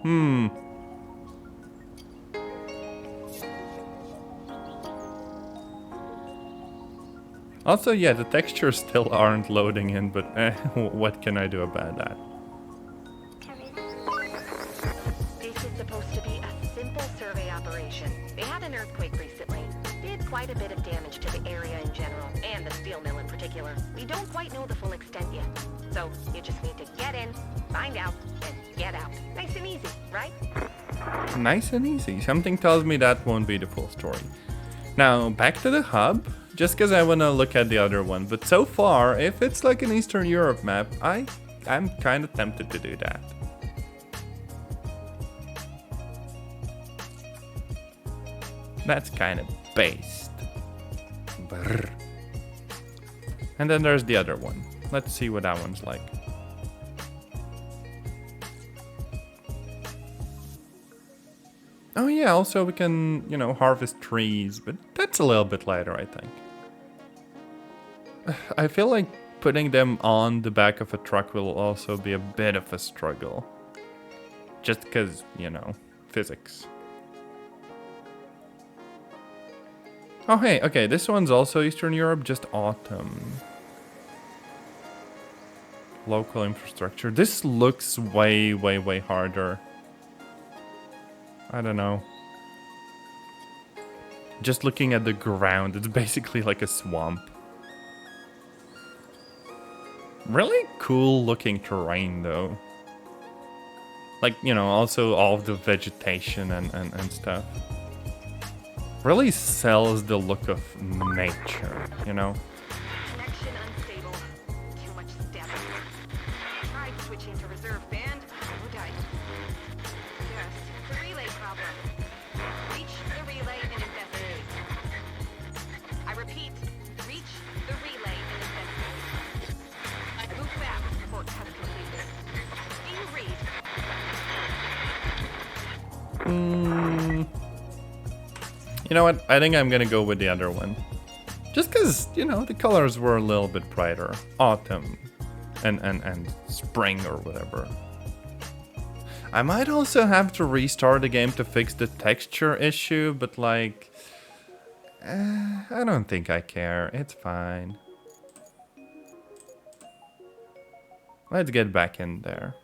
Also, yeah, the textures still aren't loading in, but what can I do about that? This is supposed to be a simple survey operation. They had an earthquake recently. It's quite a bit of damage to the area in general, and the steel mill in particular. We don't quite know the full extent yet. So, you just need to get in, find out, and get out. Nice and easy, right? Nice and easy. Something tells me that won't be the full story. Now, back to the hub, just because I want to look at the other one. But so far, if it's like an Eastern Europe map, I'm kind of tempted to do that. That's kind of based. Brr. And then there's the other one. Let's see what that one's like. Oh yeah, also we can, you know, harvest trees, but that's a little bit later, I think. I feel like putting them on the back of a truck will also be a bit of a struggle. Just because, you know, physics. Oh hey, okay, this one's also Eastern Europe, just autumn. Local infrastructure. This looks way, way, way harder. I don't know. Just looking at the ground, it's basically like a swamp. Really cool looking terrain though. Like, you know, also all of the vegetation and stuff. Really sells the look of nature, you know? Connection unstable. Too much static. Tried switching to reserve band. No dice. Yes, the relay problem. Reach the relay and investigate. I repeat, reach the relay and investigate. Move fast. Report has completed. Do you read? You know what? I think I'm gonna go with the other one. Just because, you know, the colors were a little bit brighter. Autumn and spring or whatever. I might also have to restart the game to fix the texture issue, but like... I don't think I care. It's fine. Let's get back in there.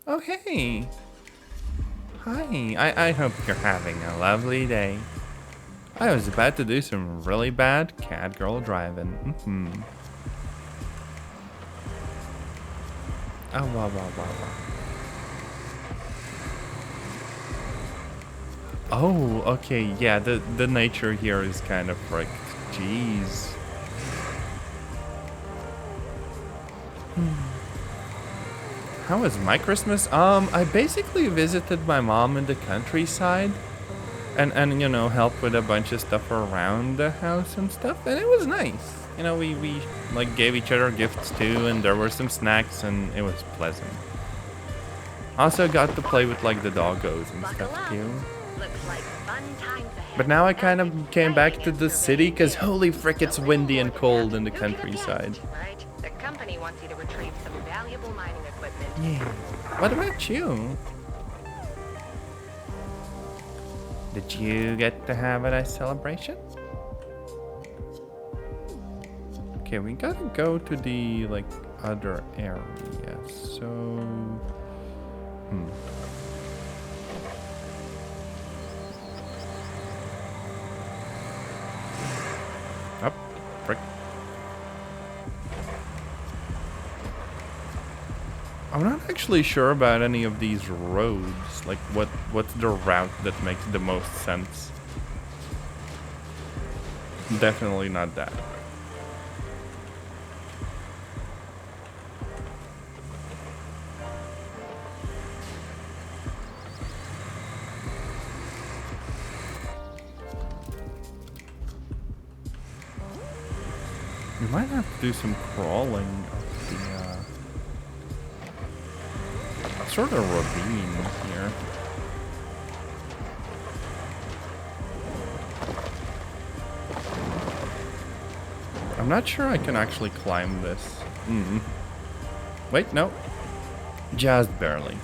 Oh, hey. Hi. I hope you're having a lovely day. I was about to do some really bad cat girl driving. Oh, wow, wow, wow, wow. Oh, okay. Yeah, the nature here is kind of fricked. Jeez. How was my Christmas? I basically visited my mom in the countryside and you know, helped with a bunch of stuff around the house and stuff, and it was nice. You know, we like gave each other gifts too, and there were some snacks, and it was pleasant. Also got to play with like the doggos and stuff too. Looks like fun times ahead. But now I kind of came back to the city because holy frick, it's windy and cold in the countryside. Right? The company wants you to retrieve some valuable mining equipment. Yeah. What about you? Did you get to have a nice celebration? Okay, we gotta go to the like other area. So, Up, frick. I'm not actually sure about any of these roads. Like, what's the route that makes the most sense? Definitely not that. We might have to do some crawling up the sort of ravine here. I'm not sure I can actually climb this. Wait, no. Just barely.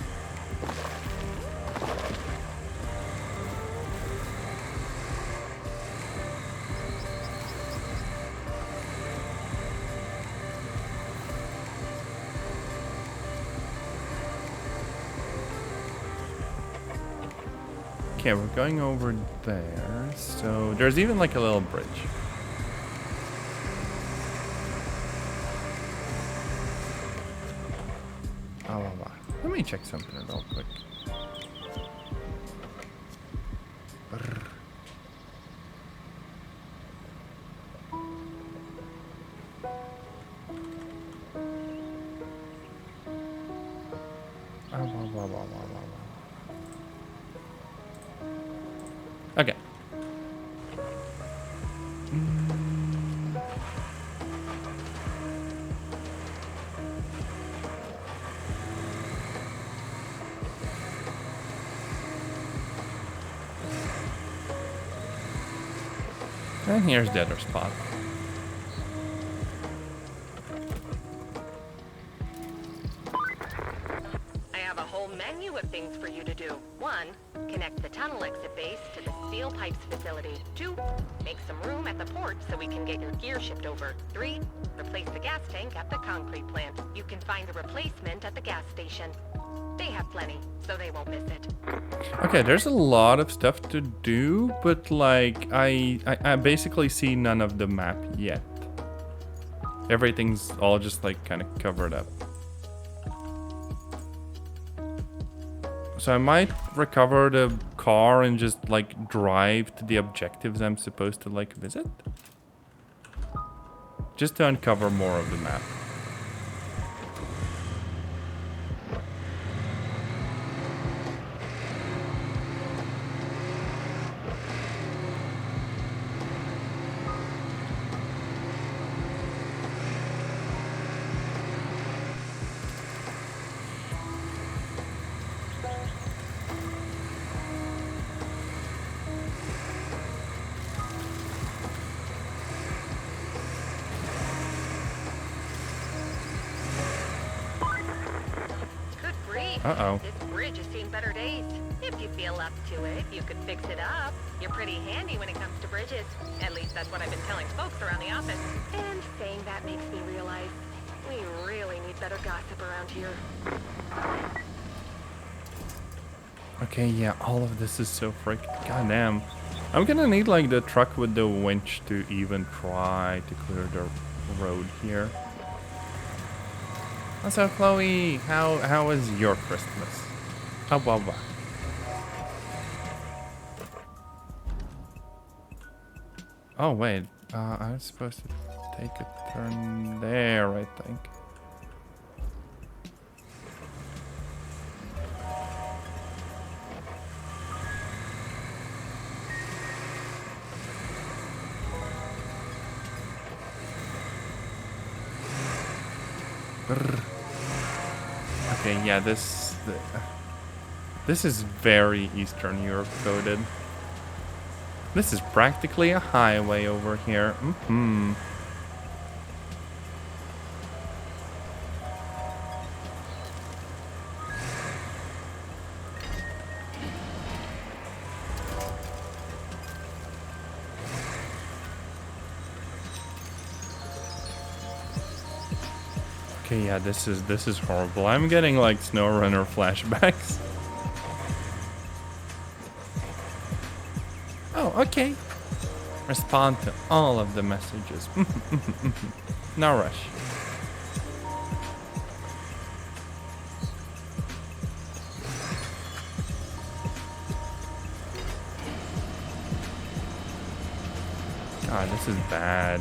Okay, we're going over there. So there's even like a little bridge. Oh, let me check something real quick. Brr. Okay. And here's the other spot. I have a whole menu of things for you to do. 1, connect the tunnel exit base to the steel pipes facility. 2, make some room at the port so we can get your gear shipped over. 3, replace the gas tank at the concrete plant. You can find a replacement at the gas station. They have plenty, so they won't miss it. Okay, there's a lot of stuff to do, but like I basically see none of the map yet. Everything's all just like kind of covered up. So I might recover the car and just like drive to the objectives I'm supposed to like visit. Just to uncover more of the map. Uh-oh. This bridge has seen better days. If you feel up to it, you could fix it up. You're pretty handy when it comes to bridges. At least that's what I've been telling folks around the office. And saying that makes me realize we really need better gossip around here. Okay, yeah, all of this is so freaking goddamn. I'm gonna need like the truck with the winch to even try to clear the road here. So Chloe, how was your Christmas? How about that? Oh wait, I was supposed to take a turn there, I think. Okay, yeah, this is very Eastern Europe coded. This is practically a highway over here. Okay, yeah, this is horrible. I'm getting like SnowRunner flashbacks. Oh, okay. Respond to all of the messages. No rush. God, this is bad.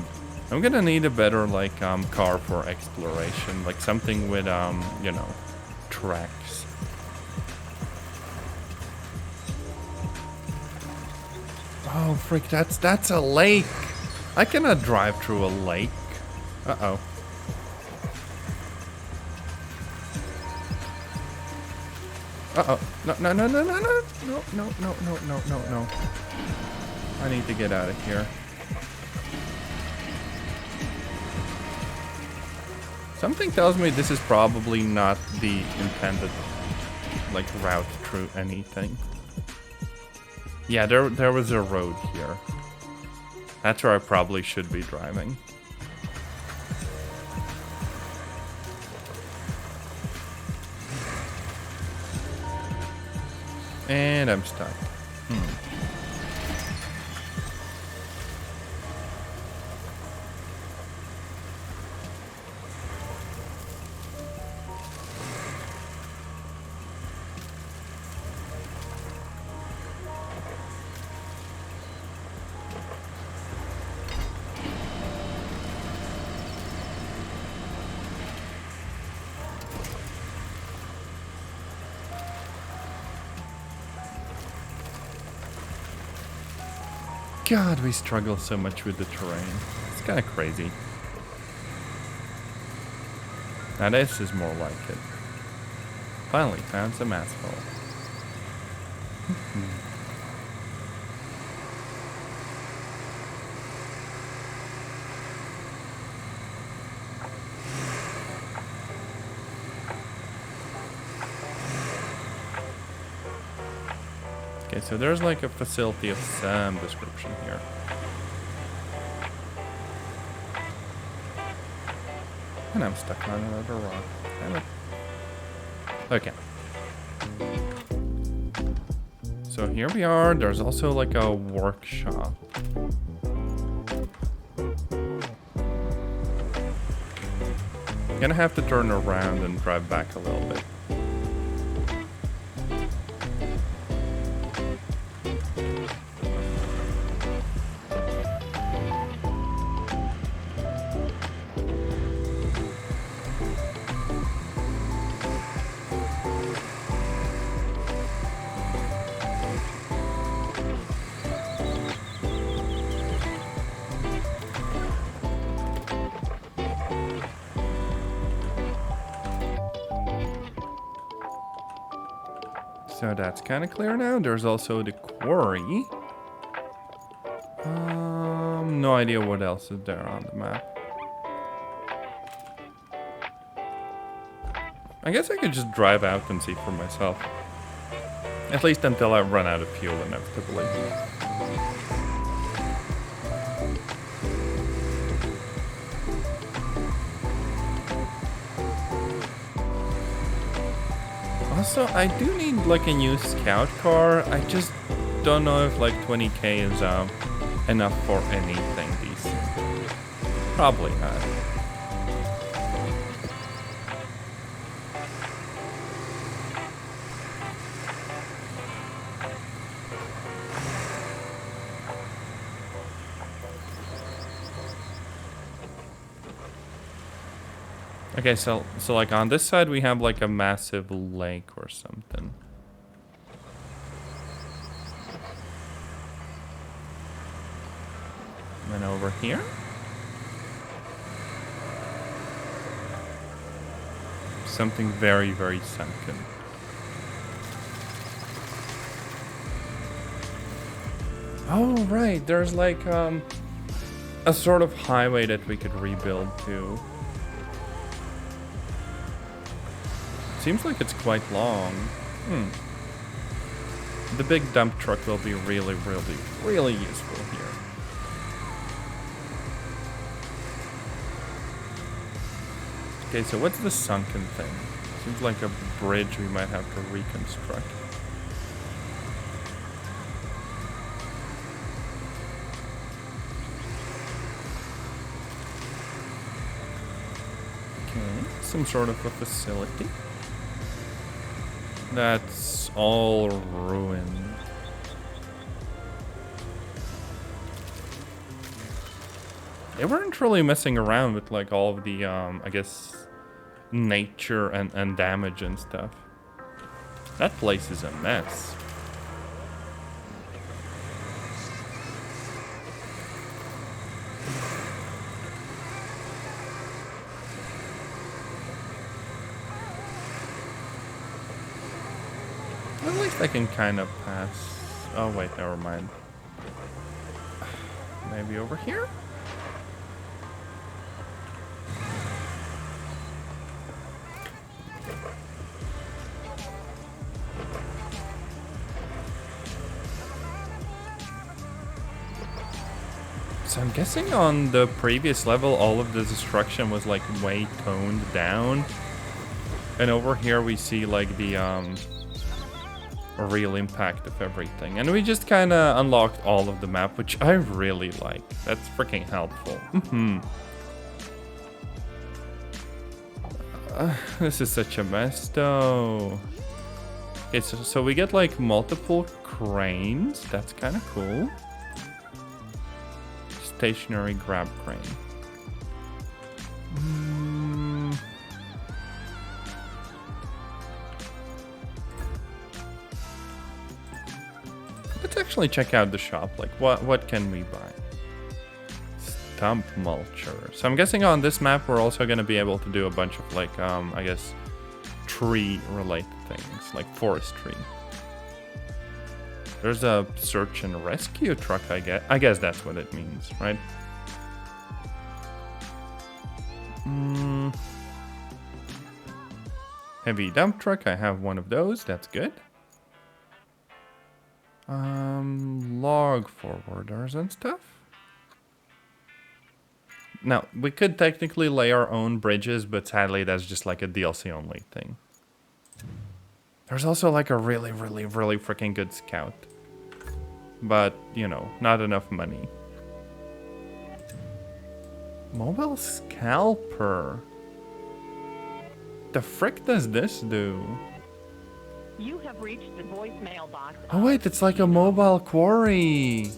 I'm gonna need a better like car for exploration, like something with you know, tracks. Oh freak, that's a lake. I cannot drive through a lake. Uh-oh. Uh-oh. No. I need to get out of here. Something tells me this is probably not the intended, like, route through anything. Yeah, there was a road here. That's where I probably should be driving. And I'm stuck. God, we struggle so much with the terrain. It's kind of crazy. Now this is more like it. Finally found some asphalt. Okay, so there's like a facility of some description here. And I'm stuck on another rock. Damn it. Okay. So here we are. There's also like a workshop. Gonna have to turn around and drive back a little bit. So that's kind of clear now. There's also the quarry. No idea what else is there on the map. I guess I could just drive out and see for myself. At least until I run out of fuel inevitably. Also, I do need like a new scout car. I just don't know if like 20k is enough for anything decent. Probably not. Okay, so like on this side we have like a massive lake or something. And then over here? Something very, very sunken. Oh, right, there's like a sort of highway that we could rebuild too. Seems like it's quite long. The big dump truck will be really, really, really useful here. Okay, so what's the sunken thing? Seems like a bridge we might have to reconstruct. Okay, some sort of a facility. That's all ruined. They weren't really messing around with like all of the, I guess, nature and damage and stuff. That place is a mess. At least I can kind of pass. Oh wait, never mind. Maybe over here? So I'm guessing on the previous level, all of the destruction was like way toned down. And over here we see like the real impact of everything. And we just kind of unlocked all of the map, which I really like. That's freaking helpful. This is such a mess though. Okay, so we get like multiple cranes. That's kind of cool. Stationary grab crane. Let's actually check out the shop. Like, what can we buy? Stump mulcher. So I'm guessing on this map we're also going to be able to do a bunch of like, I guess, tree-related things, like forestry. There's a search and rescue truck, I guess. I guess that's what it means, right? Heavy dump truck. I have one of those. That's good. Log forwarders and stuff. Now, we could technically lay our own bridges, but sadly that's just like a DLC only thing. There's also like a really freaking good scout. But, you know, not enough money. Mobile scalper. The frick does this do? You have reached the voicemail box. Oh wait, it's like a mobile quarry.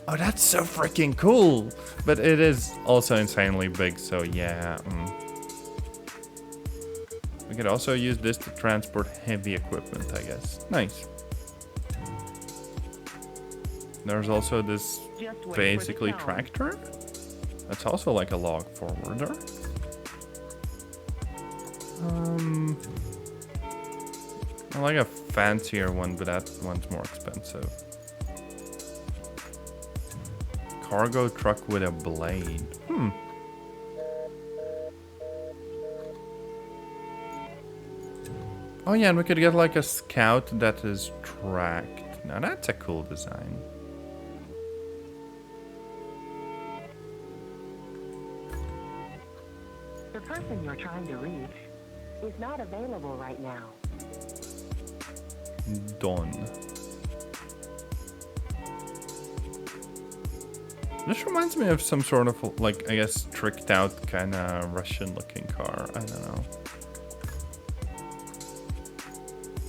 Oh, that's so freaking cool. But it is also insanely big, so yeah. We could also use this to transport heavy equipment, I guess. Nice. There's also this basically tractor. That's also like a log forwarder. I like a fancier one, but that one's more expensive. Cargo truck with a blade. Oh yeah, and we could get like a scout that is tracked. Now that's a cool design. The person you're trying to reach is not available right now. Done. This reminds me of some sort of, like, I guess, tricked out kind of Russian looking car. I don't know.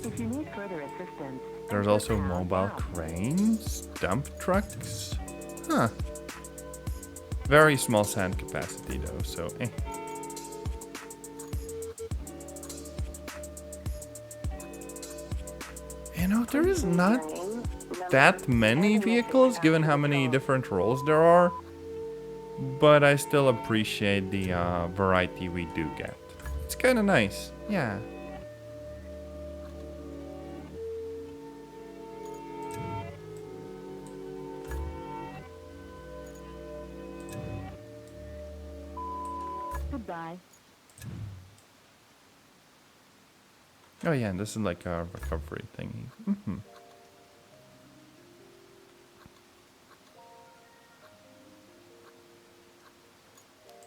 If you need further assistance, There's also mobile cranes, dump trucks. Huh. Very small sand capacity though, so eh. You know, there is not that many vehicles given how many different roles there are, but I still appreciate the variety we do get. It's kind of nice, yeah. goodbye. Oh yeah, and this is like a recovery thingy.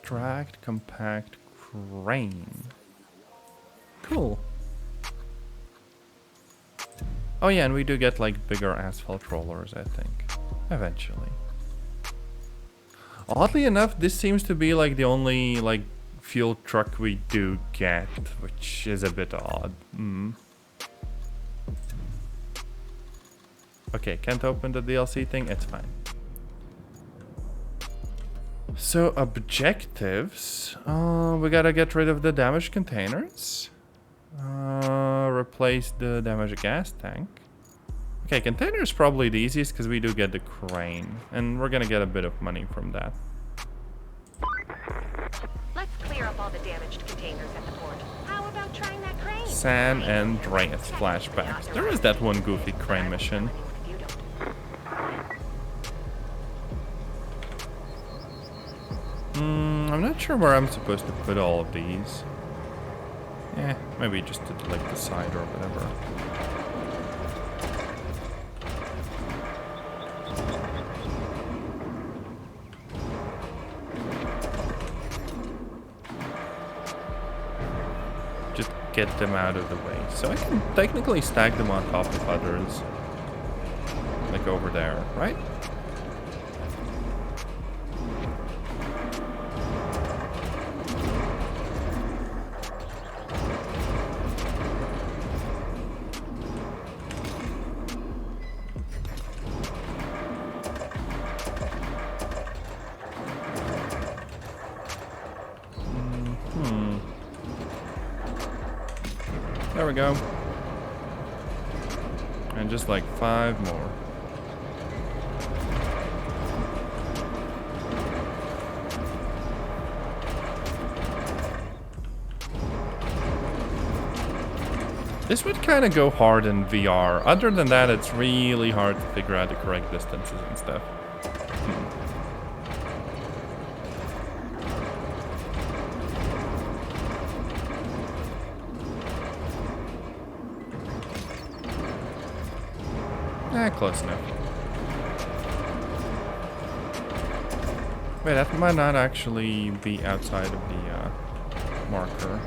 Tracked compact crane. Cool. Oh yeah, and we do get like bigger asphalt rollers, I think. Eventually. Oddly enough, this seems to be like the only like fuel truck we do get, which is a bit odd. Okay, can't open the DLC thing, it's fine. So objectives, we gotta get rid of the damaged containers. Replace the damaged gas tank. Okay, container is probably the easiest because we do get the crane, and we're gonna get a bit of money from that. Let's clear up all the damaged containers at the port. How about trying that crane? San Andreas flashbacks. There is that one goofy crane mission. I'm not sure where I'm supposed to put all of these. Maybe just to like the side or whatever. get them out of the way. So I can technically stack them on top of others. Like over there, right? There we go. And just like 5 more. This would kind of go hard in VR. Other than that, it's really hard to figure out the correct distances and stuff. Close enough. Wait, that might not actually be outside of the marker.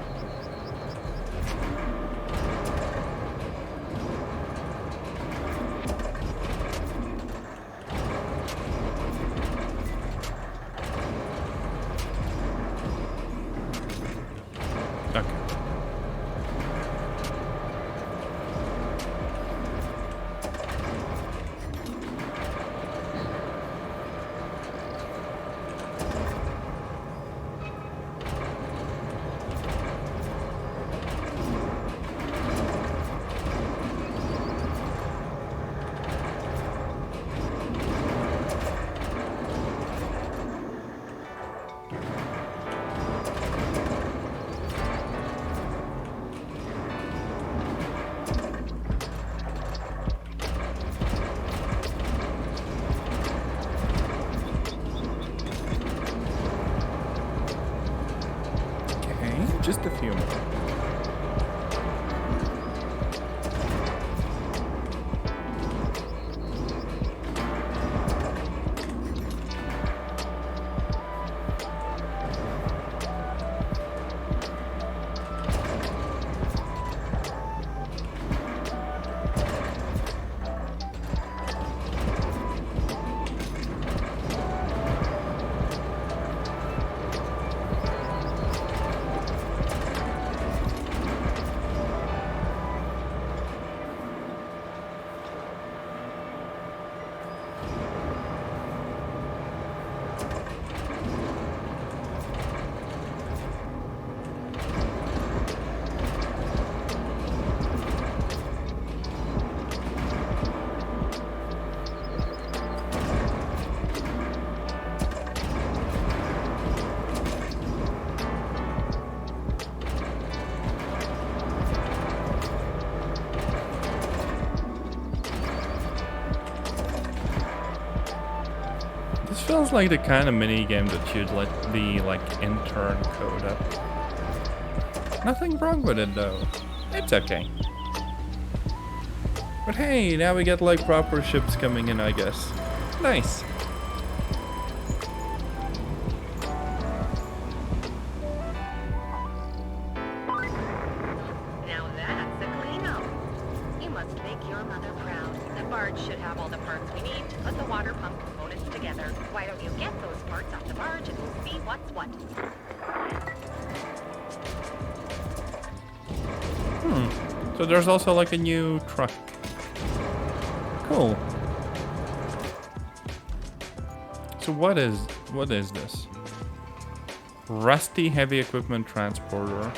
Okay. Just a few more. This feels like the kind of mini game that you'd let the intern code up. Nothing wrong with it though. It's okay. But hey, now we get like proper ships coming in, I guess. Nice. Now that's a clean-up. You must make your mother proud. The barge should have all the parts we need to put the water pump components together. Why don't you get those parts off the barge and we'll see what's what. So there's also like a new truck. Cool. So what is this? Rusty heavy equipment transporter.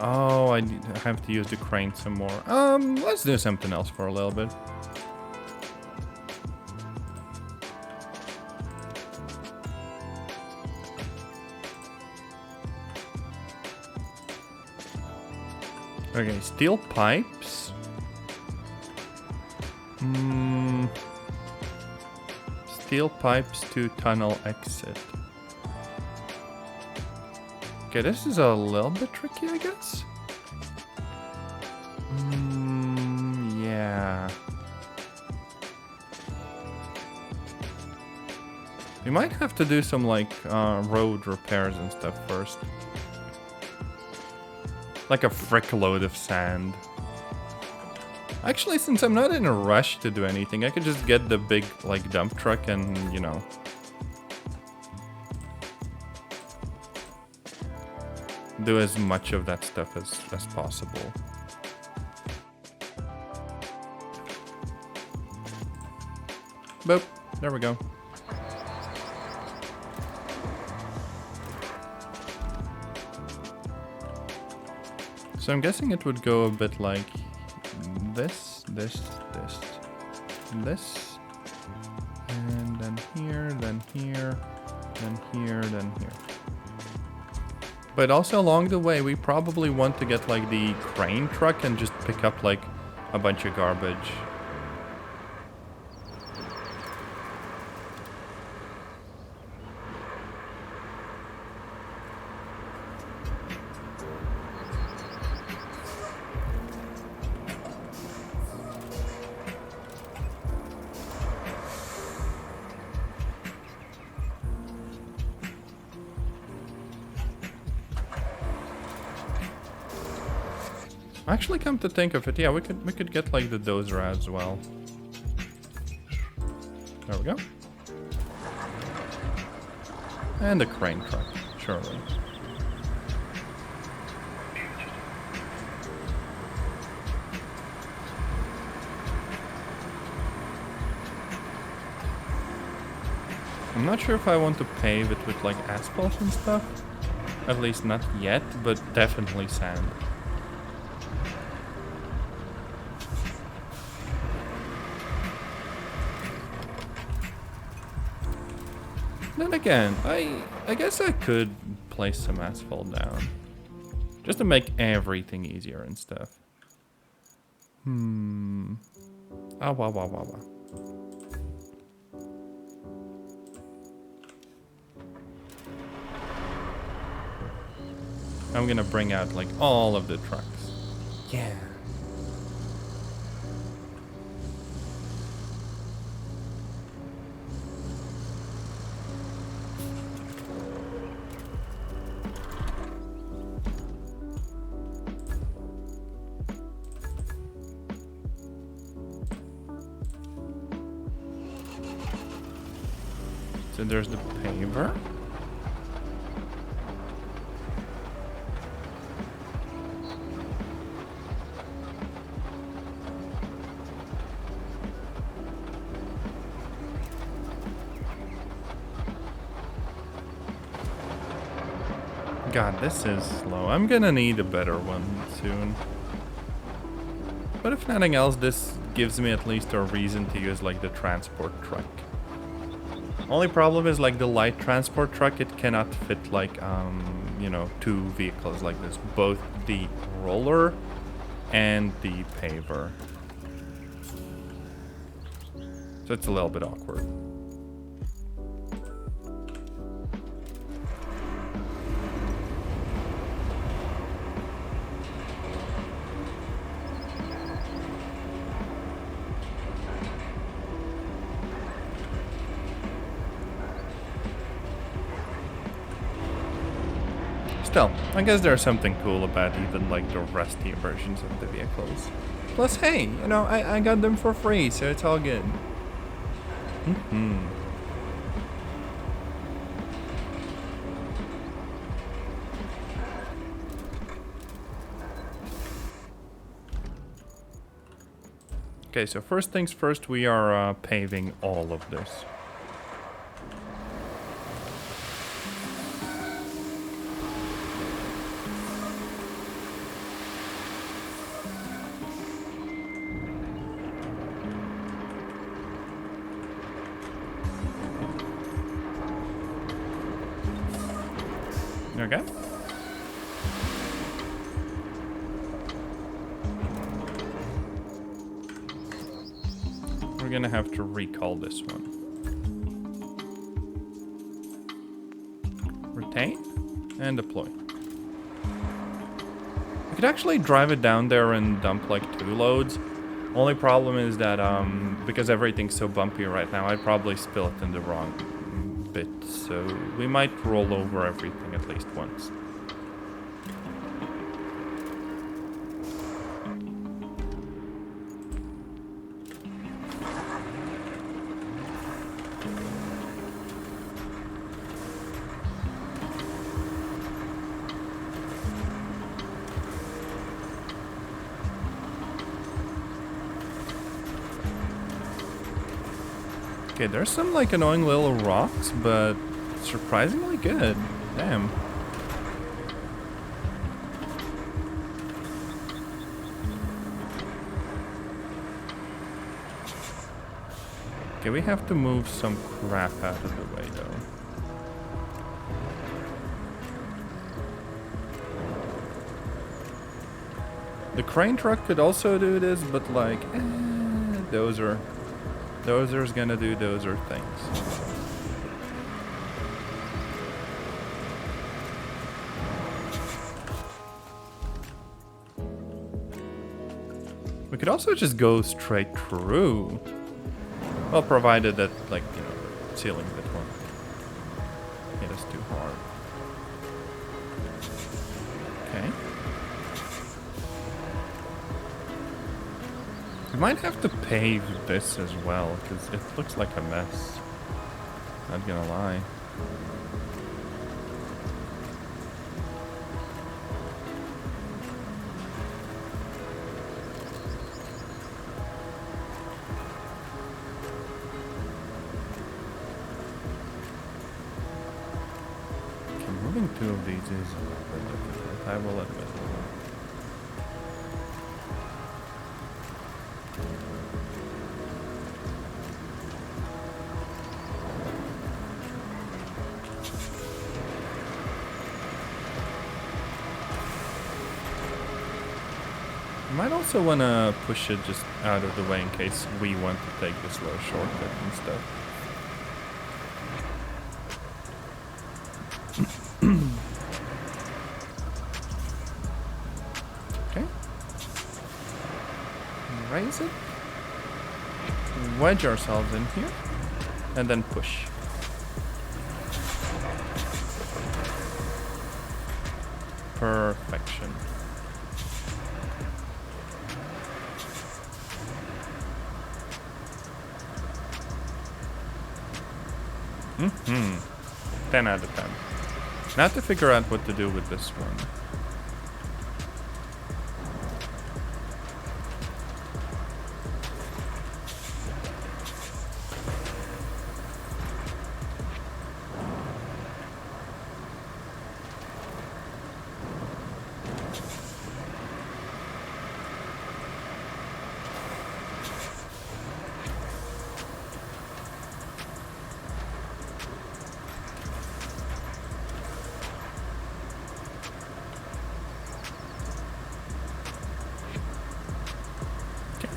Oh, I have to use the crane some more. Let's do something else for a little bit. Okay, steel pipes. Steel pipes to tunnel exit. Okay, this is a little bit tricky, I guess. Yeah. We might have to do some like road repairs and stuff first. Like a frick load of sand. Actually, since I'm not in a rush to do anything, I could just get the big like dump truck and, you know, do as much of that stuff as possible. Boop. There we go. So I'm guessing it would go a bit like this, this, and then here, then here, then here, then here. But also along the way, we probably want to get like the crane truck and just pick up like a bunch of garbage. Actually, come to think of it, yeah, we could get like the dozer as well. There we go. And the crane truck, surely. I'm not sure if I want to pave it with like asphalt and stuff. At least not yet, but definitely sand. Then again, I guess I could place some asphalt down. Just to make everything easier and stuff. Ah, wah, wah, wah, wah. I'm gonna bring out like all of the trucks. Yeah. So there's the paver. God, this is slow. I'm gonna need a better one soon. But if nothing else, this gives me at least a reason to use like the transport truck. Only problem is like the light transport truck, it cannot fit like, you know, two vehicles like this. Both the roller and the paver. So it's a little bit awkward. Still, I guess there's something cool about even like the rustier versions of the vehicles. Plus, hey, you know, I got them for free, so it's all good. Okay, so first things first, we are paving all of this. Okay. We're gonna have to recall this one. Retain and deploy. could actually drive it down there and dump like 2 loads. Only problem is that because everything's so bumpy right now, I'd probably spill it in the wrong bit. So we might roll over everything at least once. Okay, there's some like annoying little rocks, but surprisingly good. Damn. Okay, we have to move some crap out of the way though. The crane truck could also do this, but like, Dozer's gonna do dozer things. We could also just go straight through. Well, provided that, like, you know, the ceiling bit won't hit us too hard. Okay. We might have to pave this as well, because it looks like a mess. Not gonna lie. Okay, moving 2 of these is a bit difficult, I will admit. Might also want to push it just out of the way in case we want to take this little shortcut and stuff. Okay. Raise it. Wedge ourselves in here. And then push. Perfection. Mm-hmm. 10 out of 10. Now to figure out what to do with this one.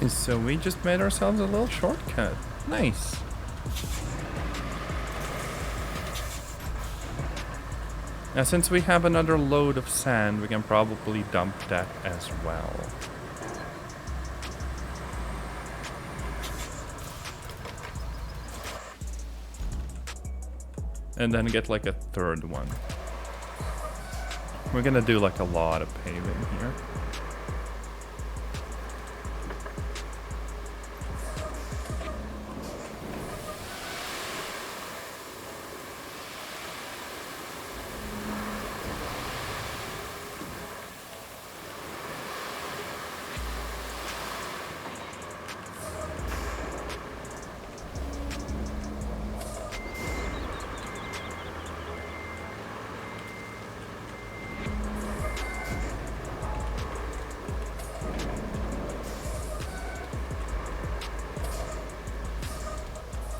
So we just made ourselves a little shortcut. Nice. Now since we have another load of sand, we can probably dump that as well. And then get like a third one. We're gonna do like a lot of paving here.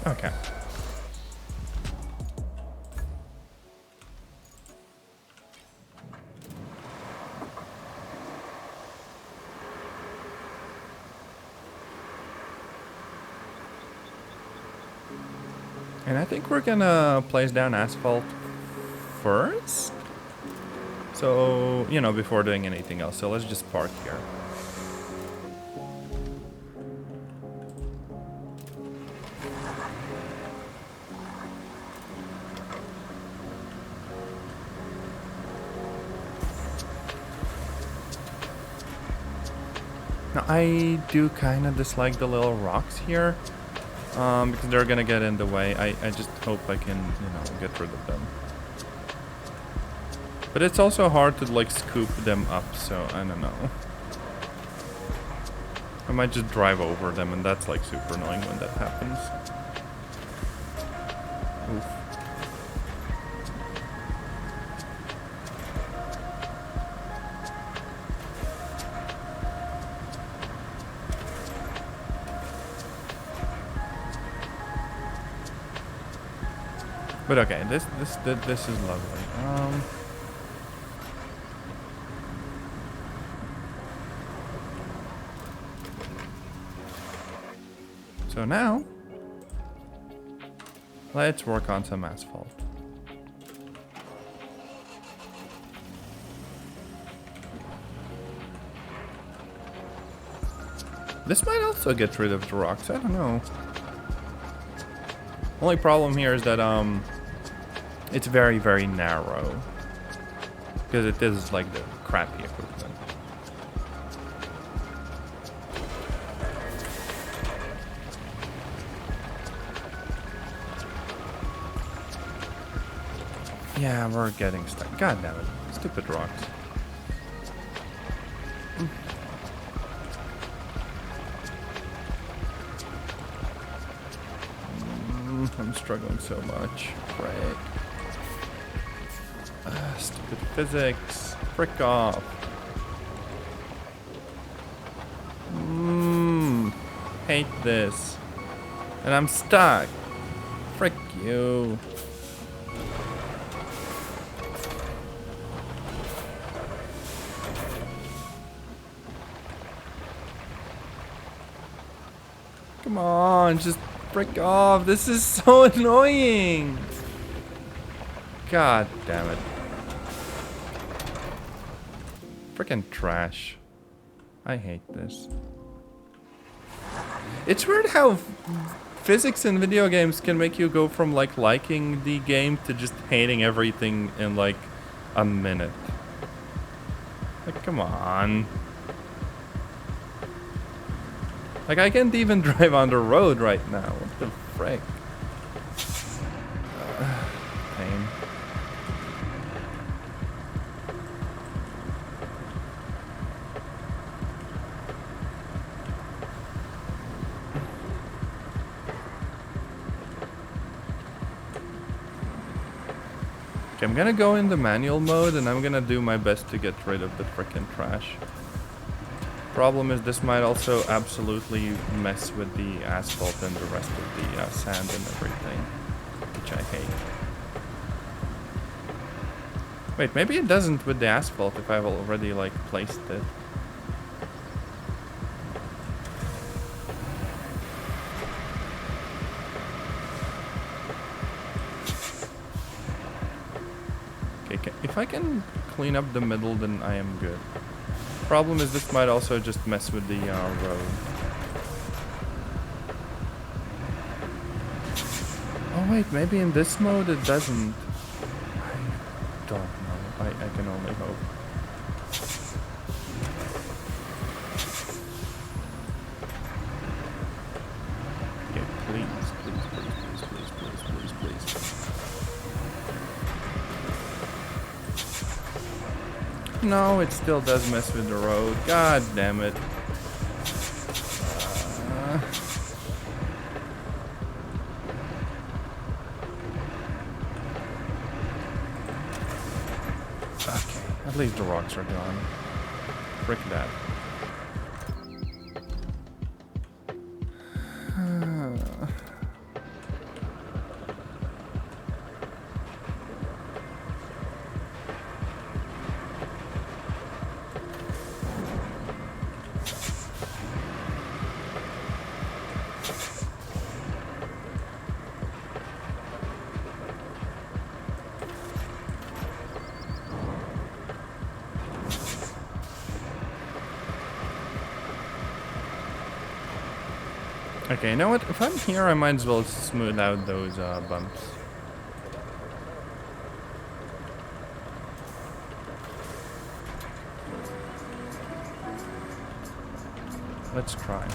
Okay. And I think we're gonna place down asphalt first. So, you know, before doing anything else. So let's just park here. Now, I do kind of dislike the little rocks here, because they're gonna get in the way. I just hope I can, you know, get rid of them. But it's also hard to, like, scoop them up, so I don't know. I might just drive over them, and that's, like, super annoying when that happens. Oof. But okay, this is lovely. So now, let's work on some asphalt. This might also get rid of the rocks, I don't know. Only problem here is that it's very, very narrow. Because it is like the crappy equipment. Yeah, we're getting stuck. God damn it. Stupid rocks. I'm struggling so much. Frick. Stupid physics. Frick off. Hate this. And I'm stuck. Frick you. Come on, just frick off. This is so annoying. God damn it. Frickin' trash. I hate this. It's weird how physics in video games can make you go from like liking the game to just hating everything in like a minute. Like, come on. Like, I can't even drive on the road right now. What the frick? Pain. Okay, I'm gonna go in the manual mode and I'm gonna do my best to get rid of the frickin' trash. Problem is this might also absolutely mess with the asphalt and the rest of the sand and everything, which I hate. Wait, maybe it doesn't with the asphalt if I've already like placed it. Okay, if I can clean up the middle, then I am good. Problem is this might also just mess with the road. Oh wait, maybe in this mode it doesn't. I don't know. I can only hope. Okay, please, please, please, please, please, please, please, please. No, it still does mess with the road. God damn it. Okay, at least the rocks are gone. Frick that. Okay, you know what? If I'm here, I might as well smooth out those bumps. Let's try.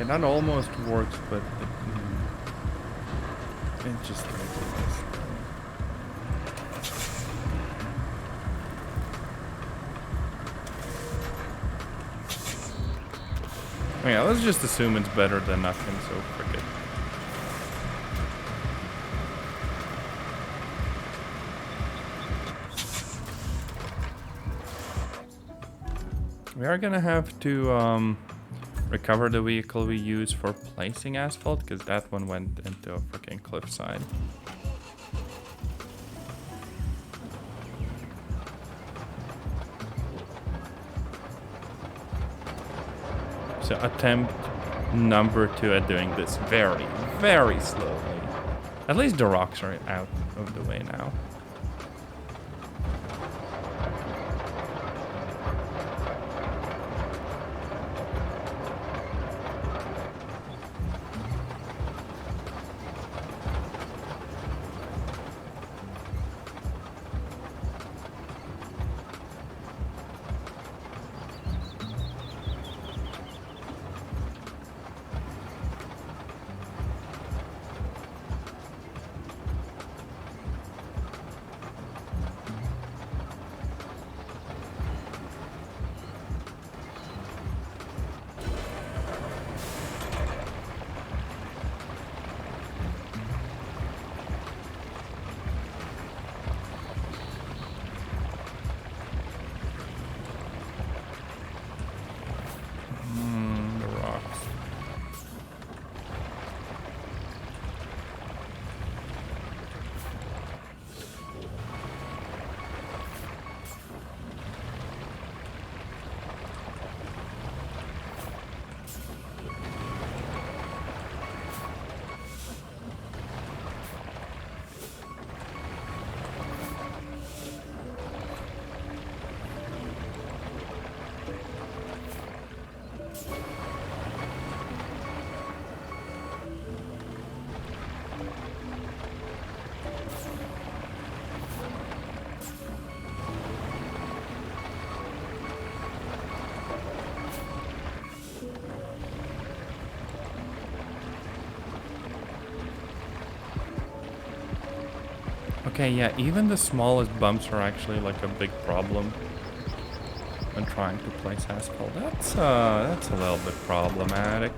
Okay, that almost works, but it just does. Oh yeah, let's just assume it's better than nothing, so frick it. We are gonna have to recover the vehicle we use for placing asphalt, because that one went into a freaking cliffside. So attempt number 2 at doing this very, very slowly. At least the rocks are out of the way now. The rocks. Okay, yeah, even the smallest bumps are actually like a big problem when trying to place asphalt. That's a little bit problematic.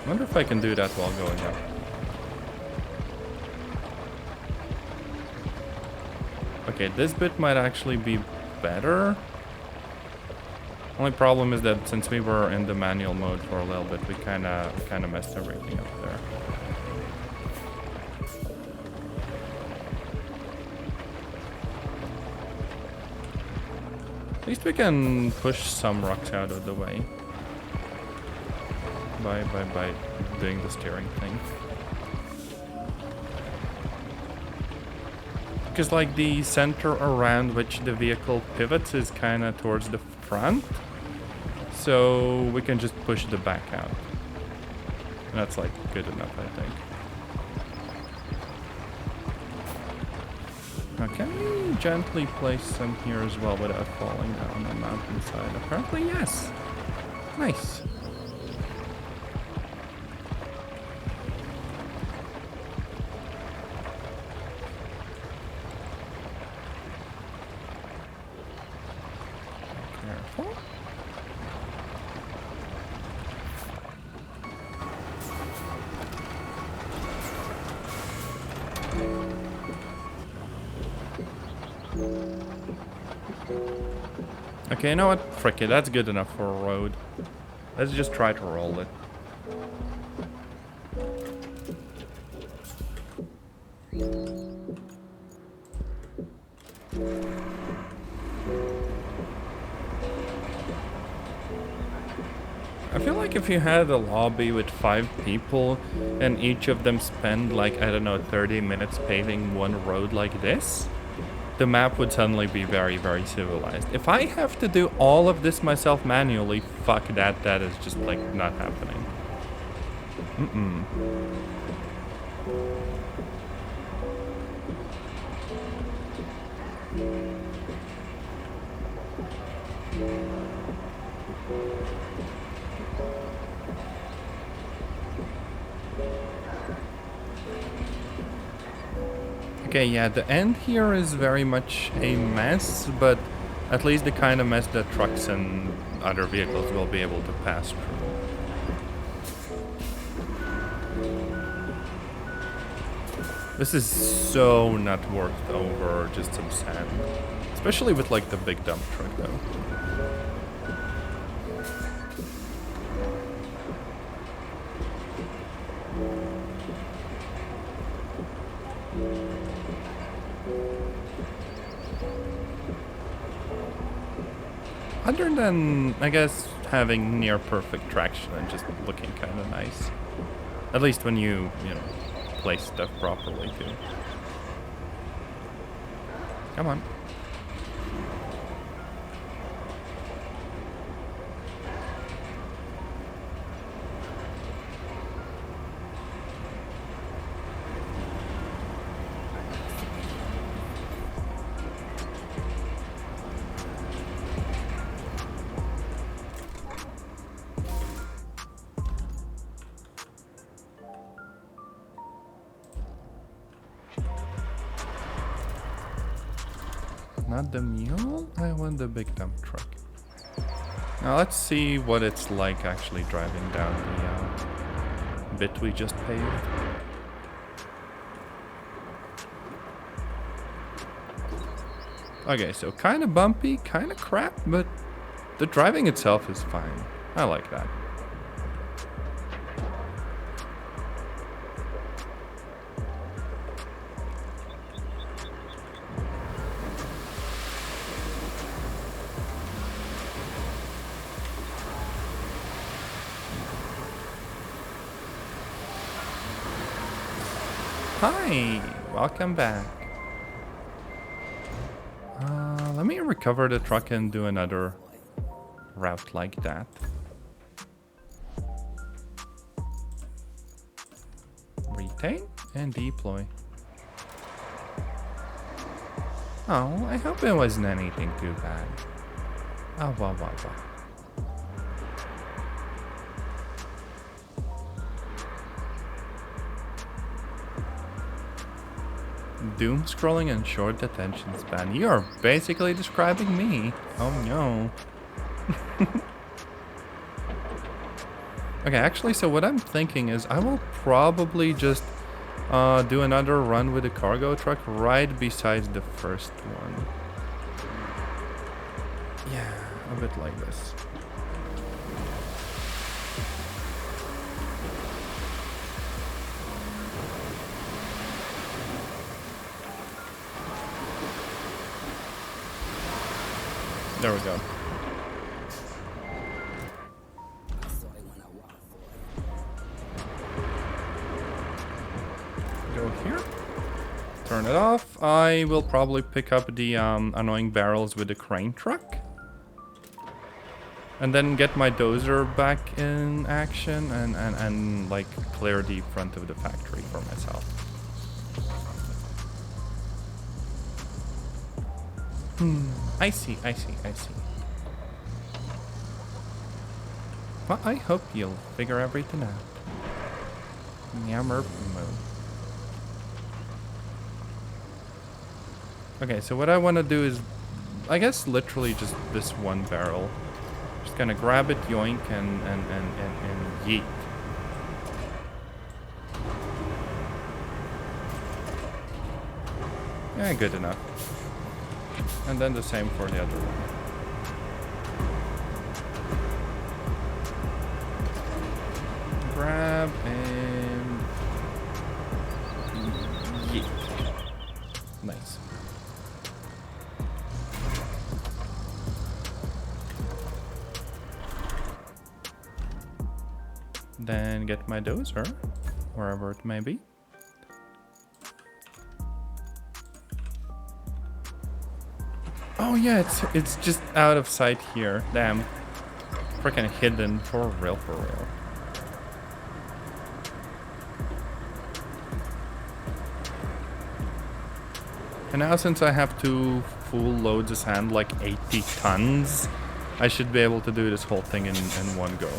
I wonder if I can do that while going up. Okay, this bit might actually be better. Only problem is that since we were in the manual mode for a little bit, we kind of messed everything up there. At least we can push some rocks out of the way by doing the steering thing. Because like the center around which the vehicle pivots is kind of towards the front, so we can just push the back out. And that's like good enough, I think. Now can we gently place some here as well without falling down the mountainside? Apparently yes. Nice. Careful. Okay, you know what? Frick it, that's good enough for a road. Let's just try to roll it. I feel like if you had a lobby with 5 people and each of them spend like, I don't know, 30 minutes paving one road like this, the map would suddenly be very, very civilized. If I have to do all of this myself manually, fuck that, that is just like not happening. Okay, yeah, the end here is very much a mess, but at least the kind of mess that trucks and other vehicles will be able to pass through. This is so not worth over just some sand. Especially with like the big dump truck though. Other than, I guess, having near perfect traction and just looking kind of nice. At least when you know, place stuff properly too. Come on. Not the mule, I want the big dump truck. Now let's see what it's like actually driving down the bit we just paved. Okay, so kind of bumpy, kind of crap, but the driving itself is fine. I like that. Hi, welcome back. Let me recover the truck and do another route like that. Retain and deploy. Oh, I hope it wasn't anything too bad. Oh, wow, wow, wow. Doom scrolling and short attention span. You are basically describing me. Oh no. Okay, actually, so what I'm thinking is I will probably just do another run with the cargo truck right beside the first one. Yeah, a bit like this. There we go. Go here. Turn it off. I will probably pick up the annoying barrels with the crane truck. And then get my dozer back in action and like clear the front of the factory for myself. I see. Well, I hope you'll figure everything out. Yammer moo. Okay, so what I want to do is, I guess literally just this one barrel. Just gonna grab it, yoink, and yeet. Yeah, good enough. And then the same for the other one. Grab and yeet. Nice. then get my dozer, wherever it may be. Oh yeah, it's just out of sight here. Damn. Freaking hidden for real, for real. And now since I have two full loads of sand, like 80 tons, I should be able to do this whole thing in one go.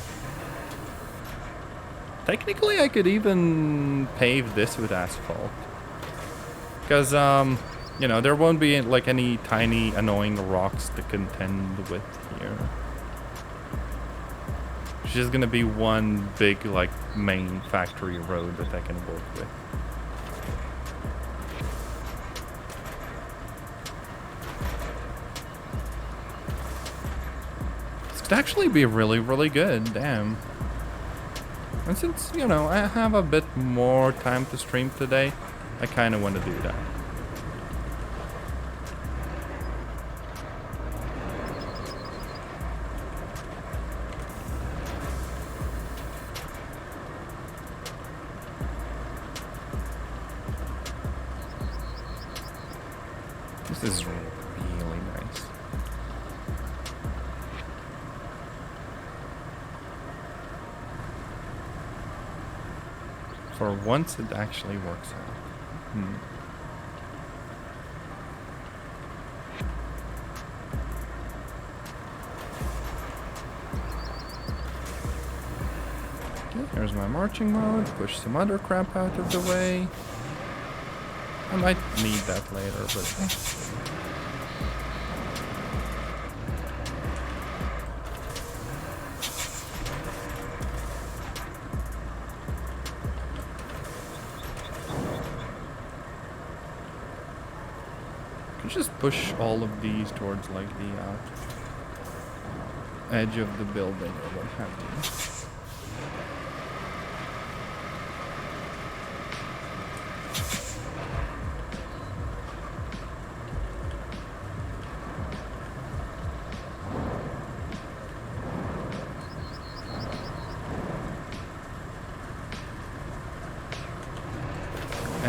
Technically, I could even pave this with asphalt. Because, you know, there won't be like any tiny annoying rocks to contend with here. It's just gonna be one big, like, main factory road that I can work with. This could actually be really, really good, damn. And since, you know, I have a bit more time to stream today, I kind of want to do that. This is really nice. For once, it actually works out. Okay, here's my marching mode. Push some other crap out of the way. I might need that later, but... just push all of these towards like the edge of the building or what have you.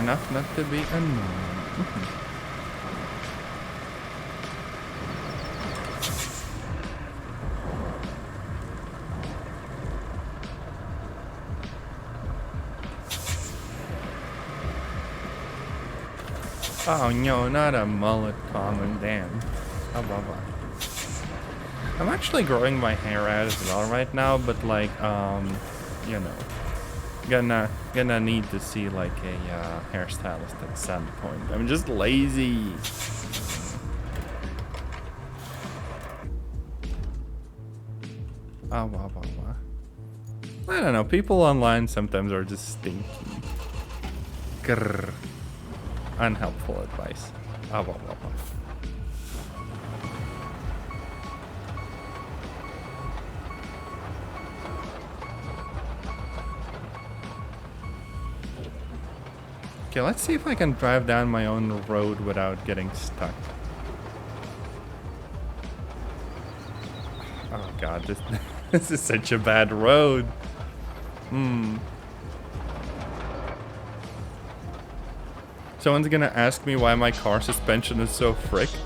Enough not to be annoying. Oh no, not a mullet common, damn. Oh, blah, blah. I'm actually growing my hair out as well right now, but like, you know, gonna need to see like a hairstylist at some point. I'm just lazy. Oh, blah, blah, blah. I don't know, people online sometimes are just stinky. Grrr. Unhelpful advice. Ah, blah, blah, blah. Okay, let's see if I can drive down my own road without getting stuck. Oh god, this is such a bad road. Someone's gonna ask me why my car suspension is so fricked.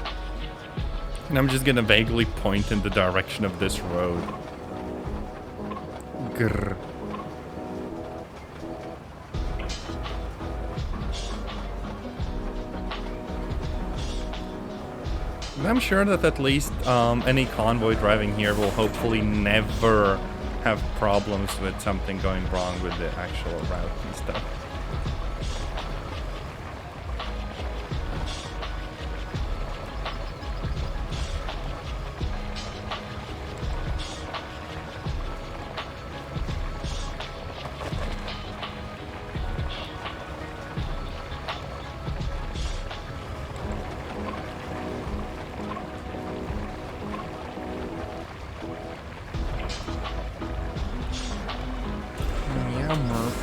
And I'm just gonna vaguely point in the direction of this road. Grr. And I'm sure that at least any convoy driving here will hopefully never have problems with something going wrong with the actual route and stuff. Yeah, Murph.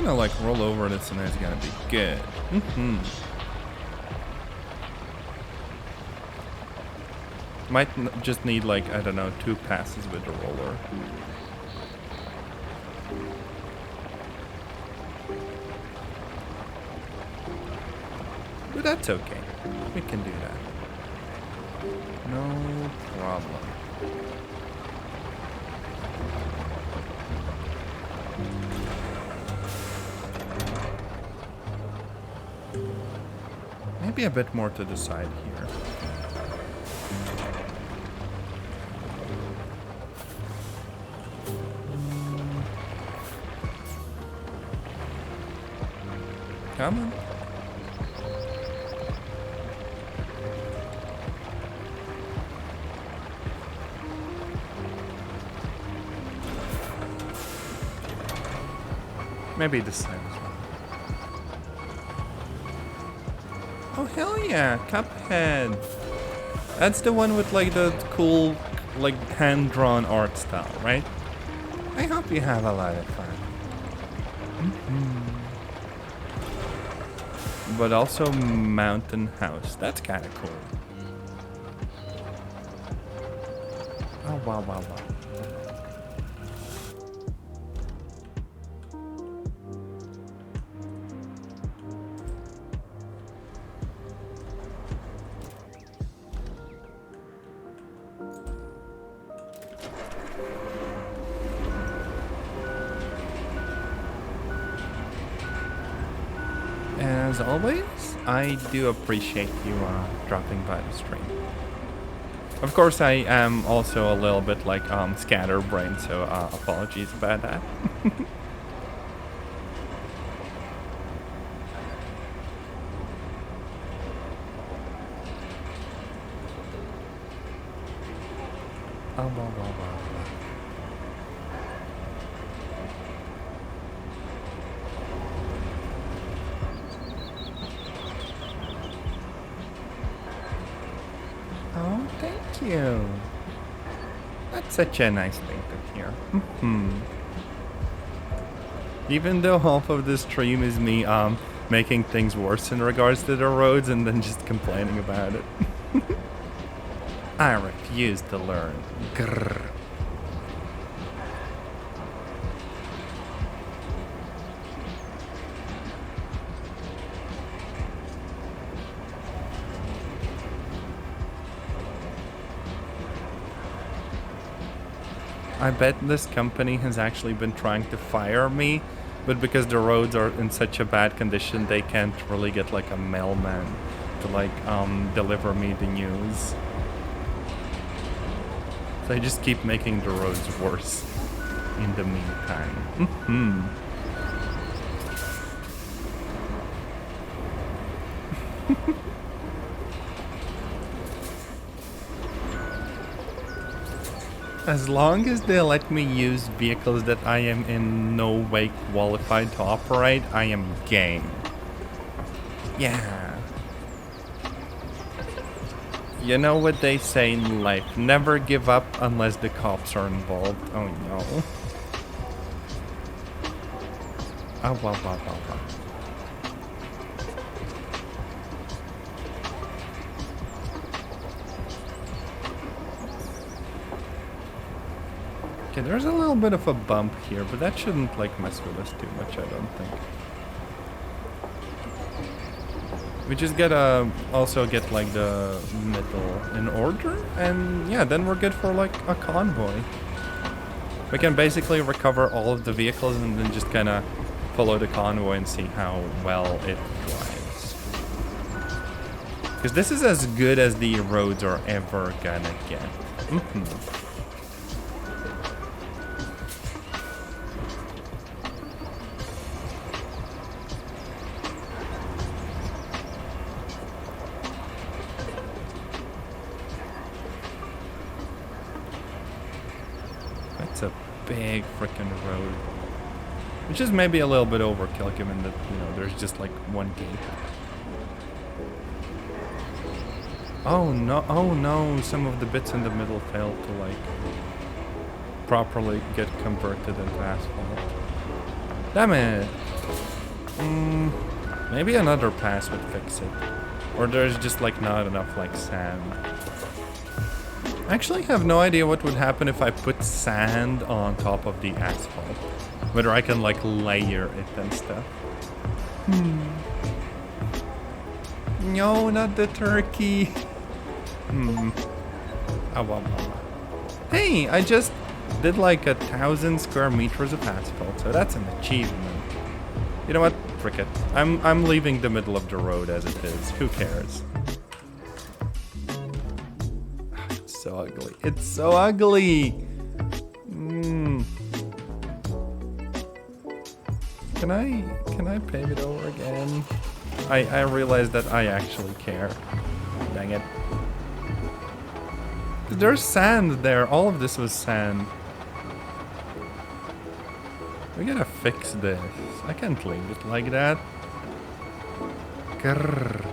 gonna like roll over this and it's gonna be good. Might just need like, I don't know, 2 passes with the roller. But that's okay. We can do that. No problem. Maybe a bit more to the side here. Come on. Maybe this side as well. Oh hell yeah, Cuphead. That's the one with like the cool like hand-drawn art style, right? I hope you have a lot of fun. But also Mountain House. That's kind of cool. Oh wow, wow, wow. As always, I do appreciate you dropping by the stream. Of course, I am also a little bit like scatterbrained, so apologies about that. Oh, wow, wow, wow. Oh, thank you. That's such a nice thing to hear. Even though half of this stream is me making things worse in regards to the roads and then just complaining about it. I refuse to learn. Grrr. I bet this company has actually been trying to fire me, but because the roads are in such a bad condition, they can't really get like a mailman to like deliver me the news. So I just keep making the roads worse in the meantime. As long as they let me use vehicles that I am in no way qualified to operate, I am game. Yeah. You know what they say in life, never give up unless the cops are involved. Oh no. Oh, wow, wow, wow, wow. Okay, there's a little bit of a bump here, but that shouldn't like mess with us too much, I don't think. We just gotta also get like the middle in order, and yeah, then we're good for like a convoy. We can basically recover all of the vehicles and then just kind of follow the convoy and see how well it drives. Because this is as good as the roads are ever gonna get. That's a big freaking road. Which is maybe a little bit overkill given that, you know, there's just like one gate. Oh no, some of the bits in the middle failed to like properly get converted into asphalt. Damn it! Maybe another pass would fix it. Or there's just like not enough like sand. I actually have no idea what would happen if I put sand on top of the asphalt. Whether I can like layer it and stuff. No, not the turkey. Hey, I just did like 1,000 square meters of asphalt, so that's an achievement. You know what? Frick it. I'm leaving the middle of the road as it is. Who cares? It's so ugly. It's so ugly. Can I pave it over again? I realized that I actually care. Dang it. There's sand there. All of this was sand. We gotta fix this. I can't leave it like that. Grrr.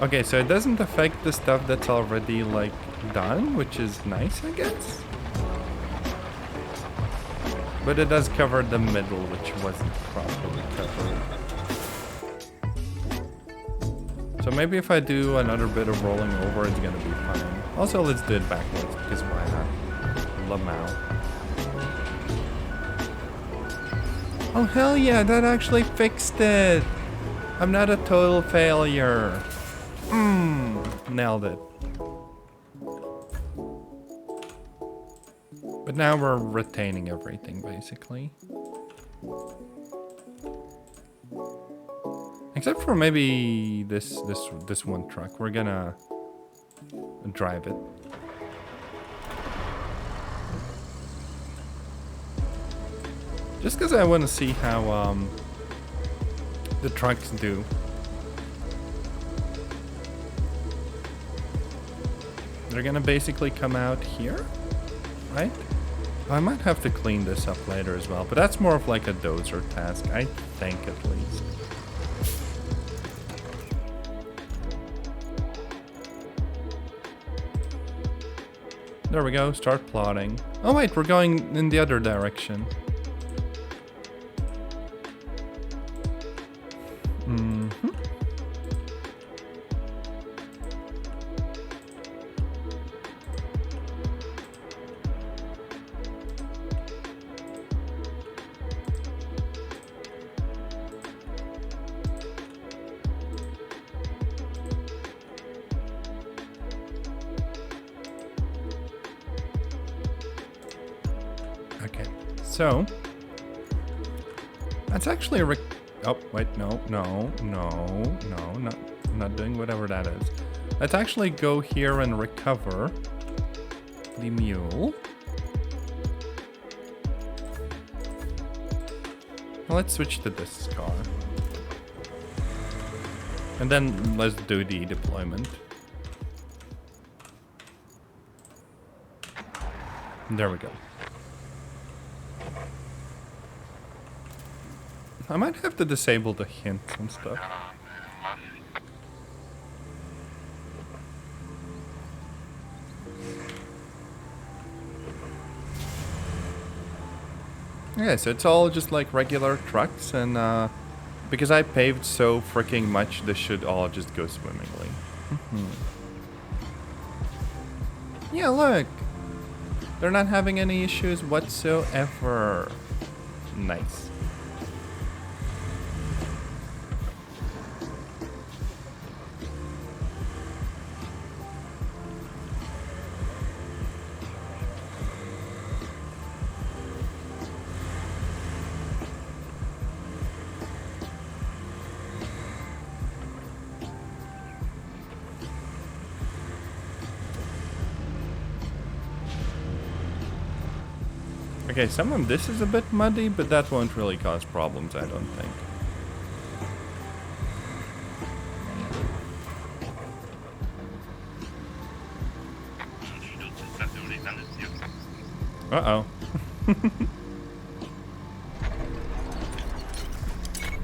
Okay, so it doesn't affect the stuff that's already like done, which is nice, I guess. But it does cover the middle, which wasn't properly covered. So maybe if I do another bit of rolling over, it's gonna be fine. Also, let's do it backwards, because why not? Lamau. Oh, hell yeah, that actually fixed it! I'm not a total failure. Nailed it. But now we're retaining everything, basically. Except for maybe this one truck. We're gonna drive it. Just because I want to see how the trucks do. They're gonna basically come out here, right? I might have to clean this up later as well, but that's more of like a dozer task, I think at least. There we go, start plotting. Oh wait, we're going in the other direction. Okay, so that's actually a oh wait, no, not doing whatever that is. Let's actually go here and recover the mule. Well, let's switch to this car, and then let's do the deployment. There we go. I might have to disable the hints and stuff. Okay, so it's all just like regular trucks, and because I paved so freaking much, this should all just go swimmingly. Yeah, look! They're not having any issues whatsoever. Nice. Okay, some of this is a bit muddy, but that won't really cause problems, I don't think. Uh-oh.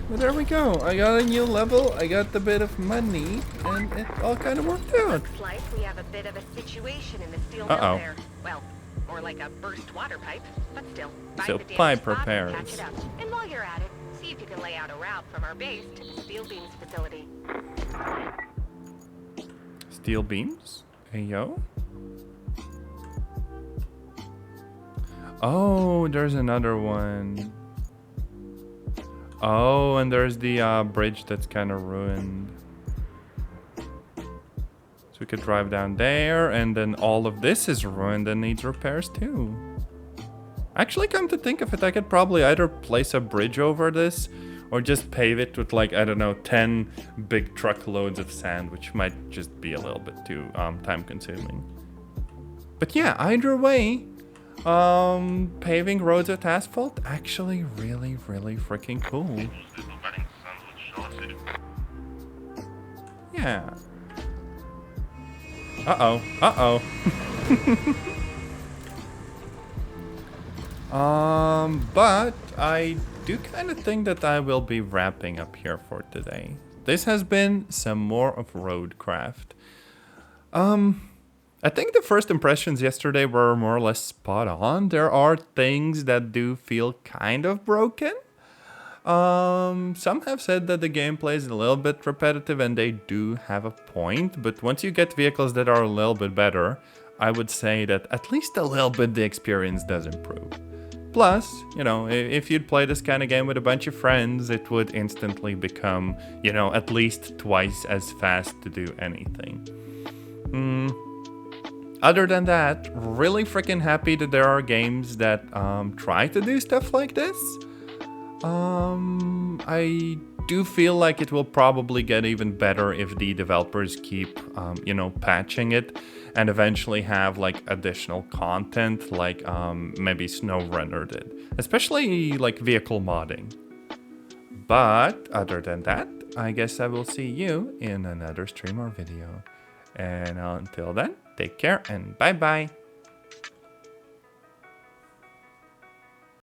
Well, there we go. I got a new level, I got a bit of money, and it all kind of worked out. Looks like we have a bit of a situation in the steel mill there. Well, More like a burst water pipe, but still. So Find the damaged pipe spot and repairs. patch it up. And while you're at it, see if you can lay out a route from our base to the steel beams facility. Steel beams? Hey, yo. Oh, there's another one. Oh, and there's the bridge that's kind of ruined. So we could drive down there, and then all of this is ruined and needs repairs too. Actually, come to think of it, I could probably either place a bridge over this or just pave it with, like, I don't know, 10 big truckloads of sand, which might just be a little bit too time consuming. But yeah, either way, paving roads with asphalt, actually really, really freaking cool. Yeah. Uh-oh, uh-oh. But I do kind of think that I will be wrapping up here for today. This has been some more of RoadCraft. I think the first impressions yesterday were more or less spot on. There are things that do feel kind of broken. Some have said that the gameplay is a little bit repetitive, and they do have a point, but once you get vehicles that are a little bit better, I would say that at least a little bit the experience does improve. Plus, you know, if you'd play this kind of game with a bunch of friends, it would instantly become, you know, at least twice as fast to do anything. Other than that, really freaking happy that there are games that try to do stuff like this. I do feel like it will probably get even better if the developers keep, you know, patching it and eventually have like additional content like maybe SnowRunner did, especially like vehicle modding. But other than that, I guess I will see you in another stream or video. And until then, take care and bye-bye.